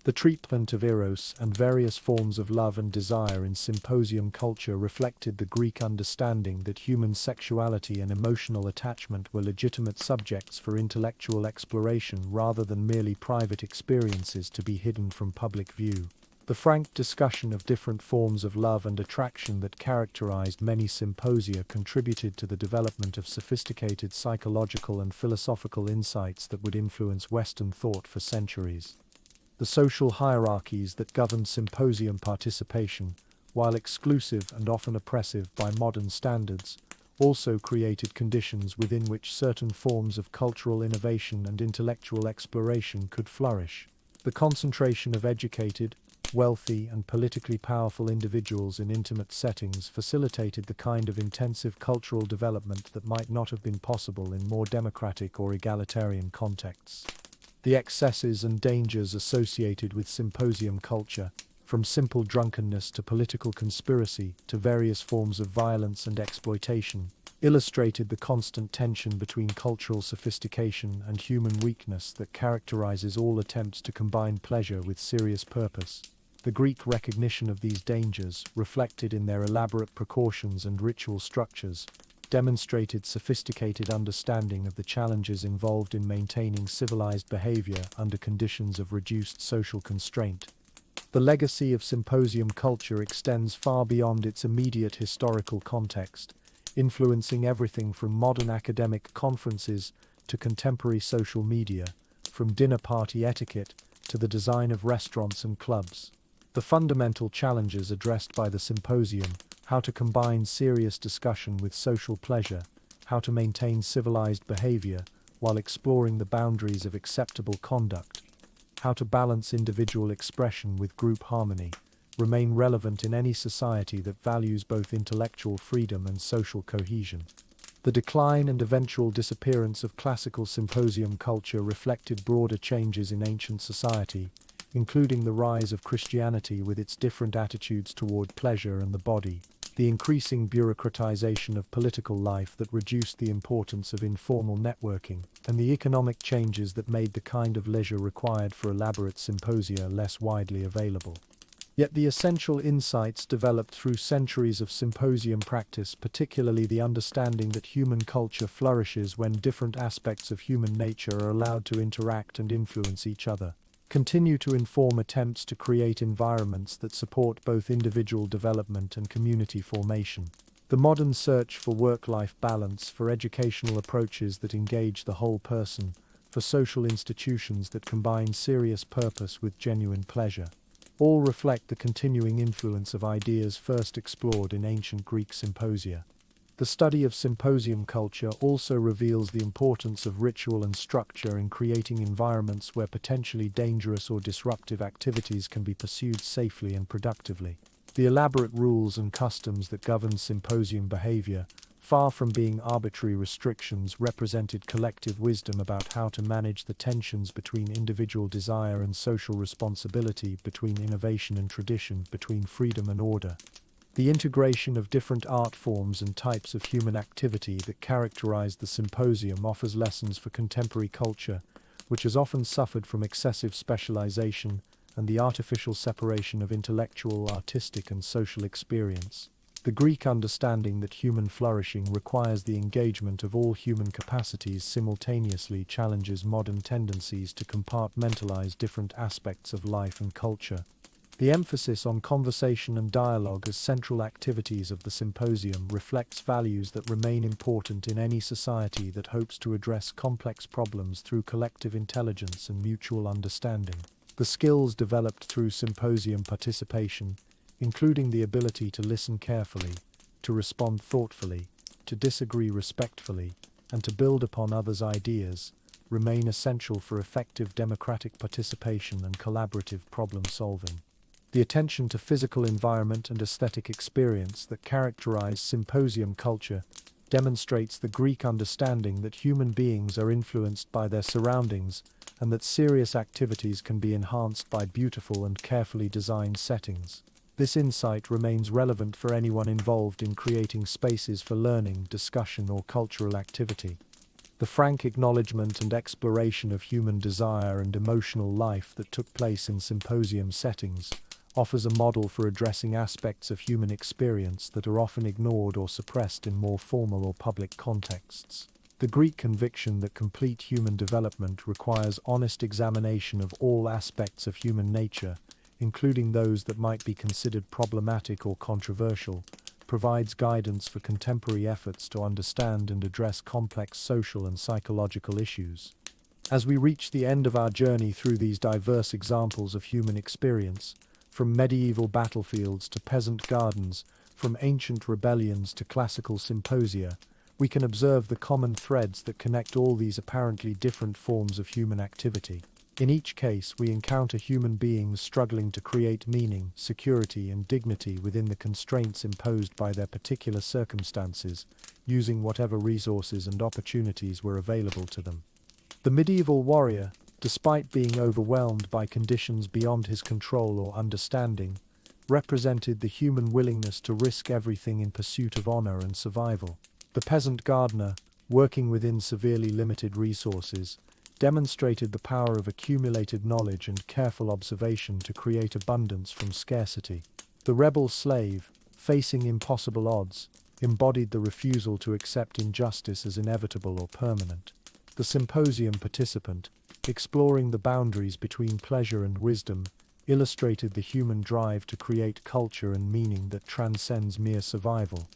The treatment of eros and various forms of love and desire in symposium culture reflected the Greek understanding that human sexuality and emotional attachment were legitimate subjects for intellectual exploration rather than merely private experiences to be hidden from public view. The frank discussion of different forms of love and attraction that characterized many symposia contributed to the development of sophisticated psychological and philosophical insights that would influence Western thought for centuries. The social hierarchies that governed symposium participation, while exclusive and often oppressive by modern standards, also created conditions within which certain forms of cultural innovation and intellectual exploration could flourish. The concentration of educated, wealthy, and politically powerful individuals in intimate settings facilitated the kind of intensive cultural development that might not have been possible in more democratic or egalitarian contexts. The excesses and dangers associated with symposium culture, from simple drunkenness to political conspiracy to various forms of violence and exploitation, illustrated the constant tension between cultural sophistication and human weakness that characterizes all attempts to combine pleasure with serious purpose. The Greek recognition of these dangers, reflected in their elaborate precautions and ritual structures, demonstrated sophisticated understanding of the challenges involved in maintaining civilized behavior under conditions of reduced social constraint. The legacy of symposium culture extends far beyond its immediate historical context, influencing everything from modern academic conferences to contemporary social media, from dinner party etiquette to the design of restaurants and clubs. The fundamental challenges addressed by the symposium, how to combine serious discussion with social pleasure, how to maintain civilized behavior while exploring the boundaries of acceptable conduct, how to balance individual expression with group harmony, remain relevant in any society that values both intellectual freedom and social cohesion. The decline and eventual disappearance of classical symposium culture reflected broader changes in ancient society, including the rise of Christianity with its different attitudes toward pleasure and the body, the increasing bureaucratization of political life that reduced the importance of informal networking, and the economic changes that made the kind of leisure required for elaborate symposia less widely available. Yet the essential insights developed through centuries of symposium practice, particularly the understanding that human culture flourishes when different aspects of human nature are allowed to interact and influence each other, continue to inform attempts to create environments that support both individual development and community formation. The modern search for work-life balance, for educational approaches that engage the whole person, for social institutions that combine serious purpose with genuine pleasure, all reflect the continuing influence of ideas first explored in ancient Greek symposia. The study of symposium culture also reveals the importance of ritual and structure in creating environments where potentially dangerous or disruptive activities can be pursued safely and productively. The elaborate rules and customs that govern symposium behavior, far from being arbitrary restrictions, represented collective wisdom about how to manage the tensions between individual desire and social responsibility, between innovation and tradition, between freedom and order. The integration of different art forms and types of human activity that characterize the symposium offers lessons for contemporary culture, which has often suffered from excessive specialization and the artificial separation of intellectual, artistic, and social experience. The Greek understanding that human flourishing requires the engagement of all human capacities simultaneously challenges modern tendencies to compartmentalize different aspects of life and culture. The emphasis on conversation and dialogue as central activities of the symposium reflects values that remain important in any society that hopes to address complex problems through collective intelligence and mutual understanding. The skills developed through symposium participation, including the ability to listen carefully, to respond thoughtfully, to disagree respectfully, and to build upon others' ideas, remain essential for effective democratic participation and collaborative problem-solving. The attention to physical environment and aesthetic experience that characterize symposium culture demonstrates the Greek understanding that human beings are influenced by their surroundings and that serious activities can be enhanced by beautiful and carefully designed settings. This insight remains relevant for anyone involved in creating spaces for learning, discussion, or cultural activity. The frank acknowledgement and exploration of human desire and emotional life that took place in symposium settings offers a model for addressing aspects of human experience that are often ignored or suppressed in more formal or public contexts. The Greek conviction that complete human development requires honest examination of all aspects of human nature, including those that might be considered problematic or controversial, provides guidance for contemporary efforts to understand and address complex social and psychological issues. As we reach the end of our journey through these diverse examples of human experience, from medieval battlefields to peasant gardens, from ancient rebellions to classical symposia, we can observe the common threads that connect all these apparently different forms of human activity. In each case, we encounter human beings struggling to create meaning, security, and dignity within the constraints imposed by their particular circumstances, using whatever resources and opportunities were available to them. The medieval warrior, despite being overwhelmed by conditions beyond his control or understanding, represented the human willingness to risk everything in pursuit of honor and survival. The peasant gardener, working within severely limited resources, demonstrated the power of accumulated knowledge and careful observation to create abundance from scarcity. The rebel slave, facing impossible odds, embodied the refusal to accept injustice as inevitable or permanent. The symposium participant, exploring the boundaries between pleasure and wisdom, illustrated the human drive to create culture and meaning that transcends mere survival.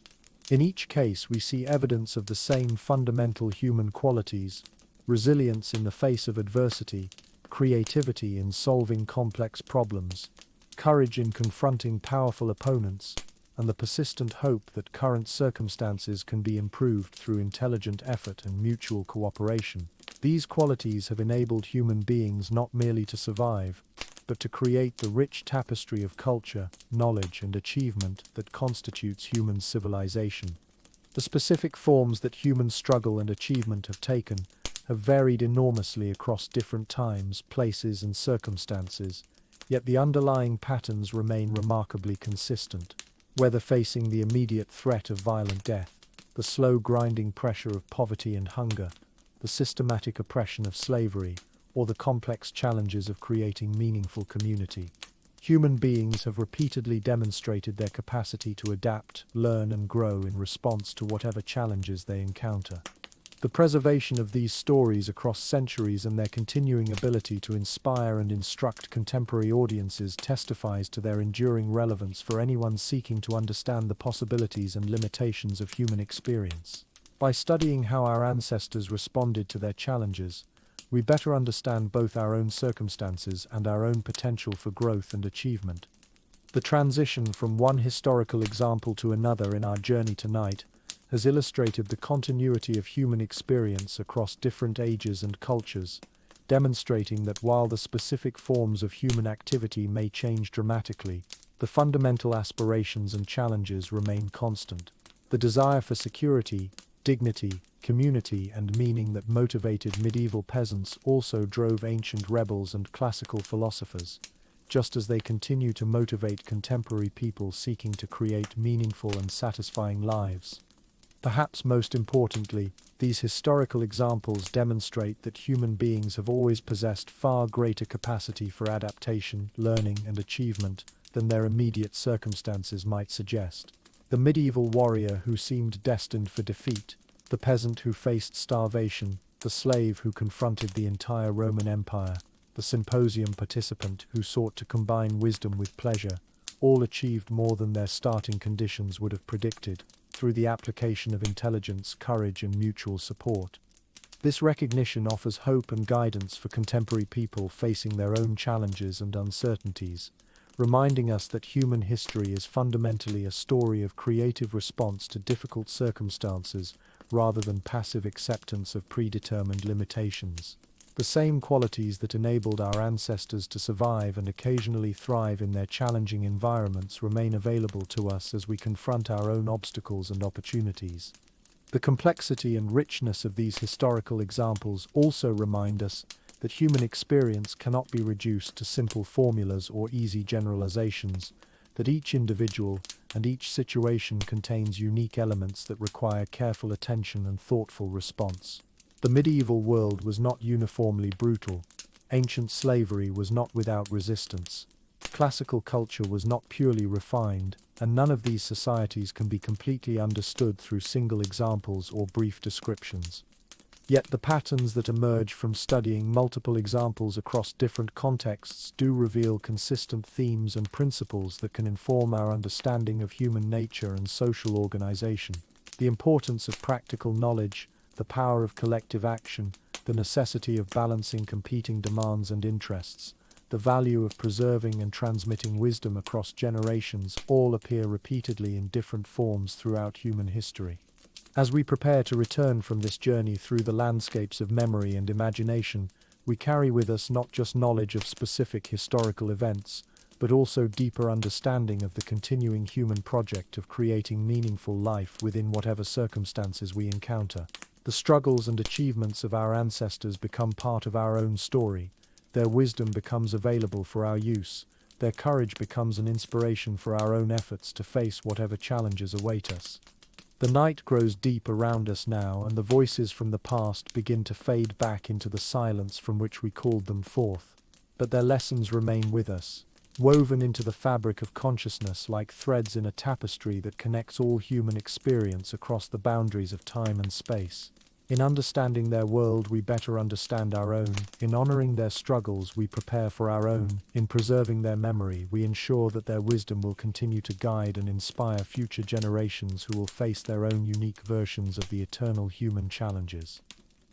In each case, we see evidence of the same fundamental human qualities: resilience in the face of adversity, creativity in solving complex problems, courage in confronting powerful opponents, and the persistent hope that current circumstances can be improved through intelligent effort and mutual cooperation. These qualities have enabled human beings not merely to survive, but to create the rich tapestry of culture, knowledge, and achievement that constitutes human civilization. The specific forms that human struggle and achievement have taken have varied enormously across different times, places, and circumstances, yet the underlying patterns remain remarkably consistent. Whether facing the immediate threat of violent death, the slow grinding pressure of poverty and hunger, the systematic oppression of slavery, or the complex challenges of creating meaningful community, human beings have repeatedly demonstrated their capacity to adapt, learn, and grow in response to whatever challenges they encounter. The preservation of these stories across centuries and their continuing ability to inspire and instruct contemporary audiences testifies to their enduring relevance for anyone seeking to understand the possibilities and limitations of human experience. By studying how our ancestors responded to their challenges, we better understand both our own circumstances and our own potential for growth and achievement. The transition from one historical example to another in our journey tonight has illustrated the continuity of human experience across different ages and cultures, demonstrating that while the specific forms of human activity may change dramatically, the fundamental aspirations and challenges remain constant. The desire for security, dignity, community, and meaning that motivated medieval peasants also drove ancient rebels and classical philosophers, just as they continue to motivate contemporary people seeking to create meaningful and satisfying lives. Perhaps most importantly, these historical examples demonstrate that human beings have always possessed far greater capacity for adaptation, learning, and achievement than their immediate circumstances might suggest. The medieval warrior who seemed destined for defeat, the peasant who faced starvation, the slave who confronted the entire Roman Empire, the symposium participant who sought to combine wisdom with pleasure, all achieved more than their starting conditions would have predicted, through the application of intelligence, courage, and mutual support. This recognition offers hope and guidance for contemporary people facing their own challenges and uncertainties, reminding us that human history is fundamentally a story of creative response to difficult circumstances rather than passive acceptance of predetermined limitations. The same qualities that enabled our ancestors to survive and occasionally thrive in their challenging environments remain available to us as we confront our own obstacles and opportunities. The complexity and richness of these historical examples also remind us that human experience cannot be reduced to simple formulas or easy generalizations, that each individual and each situation contains unique elements that require careful attention and thoughtful response. The medieval world was not uniformly brutal. Ancient slavery was not without resistance. Classical culture was not purely refined, and none of these societies can be completely understood through single examples or brief descriptions. Yet the patterns that emerge from studying multiple examples across different contexts do reveal consistent themes and principles that can inform our understanding of human nature and social organization. The importance of practical knowledge, the power of collective action, the necessity of balancing competing demands and interests, the value of preserving and transmitting wisdom across generations all appear repeatedly in different forms throughout human history. As we prepare to return from this journey through the landscapes of memory and imagination, we carry with us not just knowledge of specific historical events, but also deeper understanding of the continuing human project of creating meaningful life within whatever circumstances we encounter. The struggles and achievements of our ancestors become part of our own story. Their wisdom becomes available for our use. Their courage becomes an inspiration for our own efforts to face whatever challenges await us. The night grows deep around us now, and the voices from the past begin to fade back into the silence from which we called them forth. But their lessons remain with us, woven into the fabric of consciousness like threads in a tapestry that connects all human experience across the boundaries of time and space. In understanding their world, we better understand our own. In honoring their struggles, we prepare for our own. In preserving their memory, we ensure that their wisdom will continue to guide and inspire future generations who will face their own unique versions of the eternal human challenges.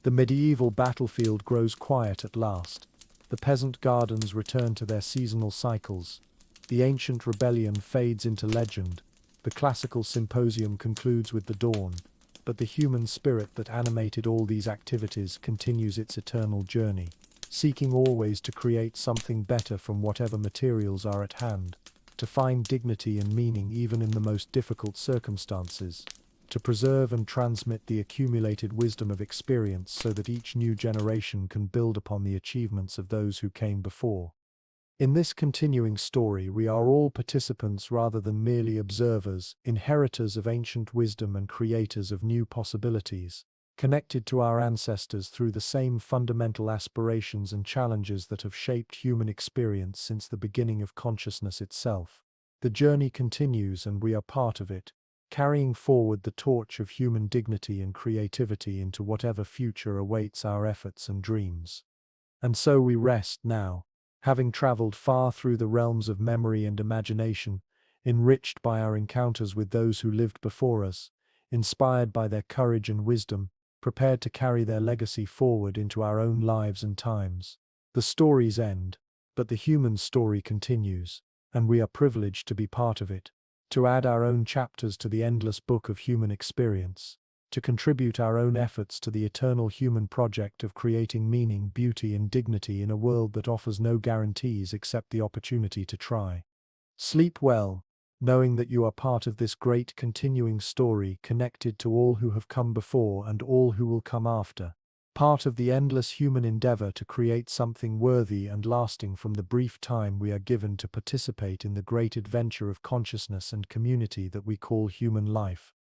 The medieval battlefield grows quiet at last. The peasant gardens return to their seasonal cycles. The ancient rebellion fades into legend. The classical symposium concludes with the dawn. But the human spirit that animated all these activities continues its eternal journey, seeking always to create something better from whatever materials are at hand, to find dignity and meaning even in the most difficult circumstances, to preserve and transmit the accumulated wisdom of experience so that each new generation can build upon the achievements of those who came before. In this continuing story, we are all participants rather than merely observers, inheritors of ancient wisdom and creators of new possibilities, connected to our ancestors through the same fundamental aspirations and challenges that have shaped human experience since the beginning of consciousness itself. The journey continues, and we are part of it, carrying forward the torch of human dignity and creativity into whatever future awaits our efforts and dreams. And so we rest now, having traveled far through the realms of memory and imagination, enriched by our encounters with those who lived before us, inspired by their courage and wisdom, prepared to carry their legacy forward into our own lives and times. The stories end, but the human story continues, and we are privileged to be part of it, to add our own chapters to the endless book of human experience, to contribute our own efforts to the eternal human project of creating meaning, beauty, and dignity in a world that offers no guarantees except the opportunity to try. Sleep well, knowing that you are part of this great continuing story connected to all who have come before and all who will come after, part of the endless human endeavor to create something worthy and lasting from the brief time we are given to participate in the great adventure of consciousness and community that we call human life.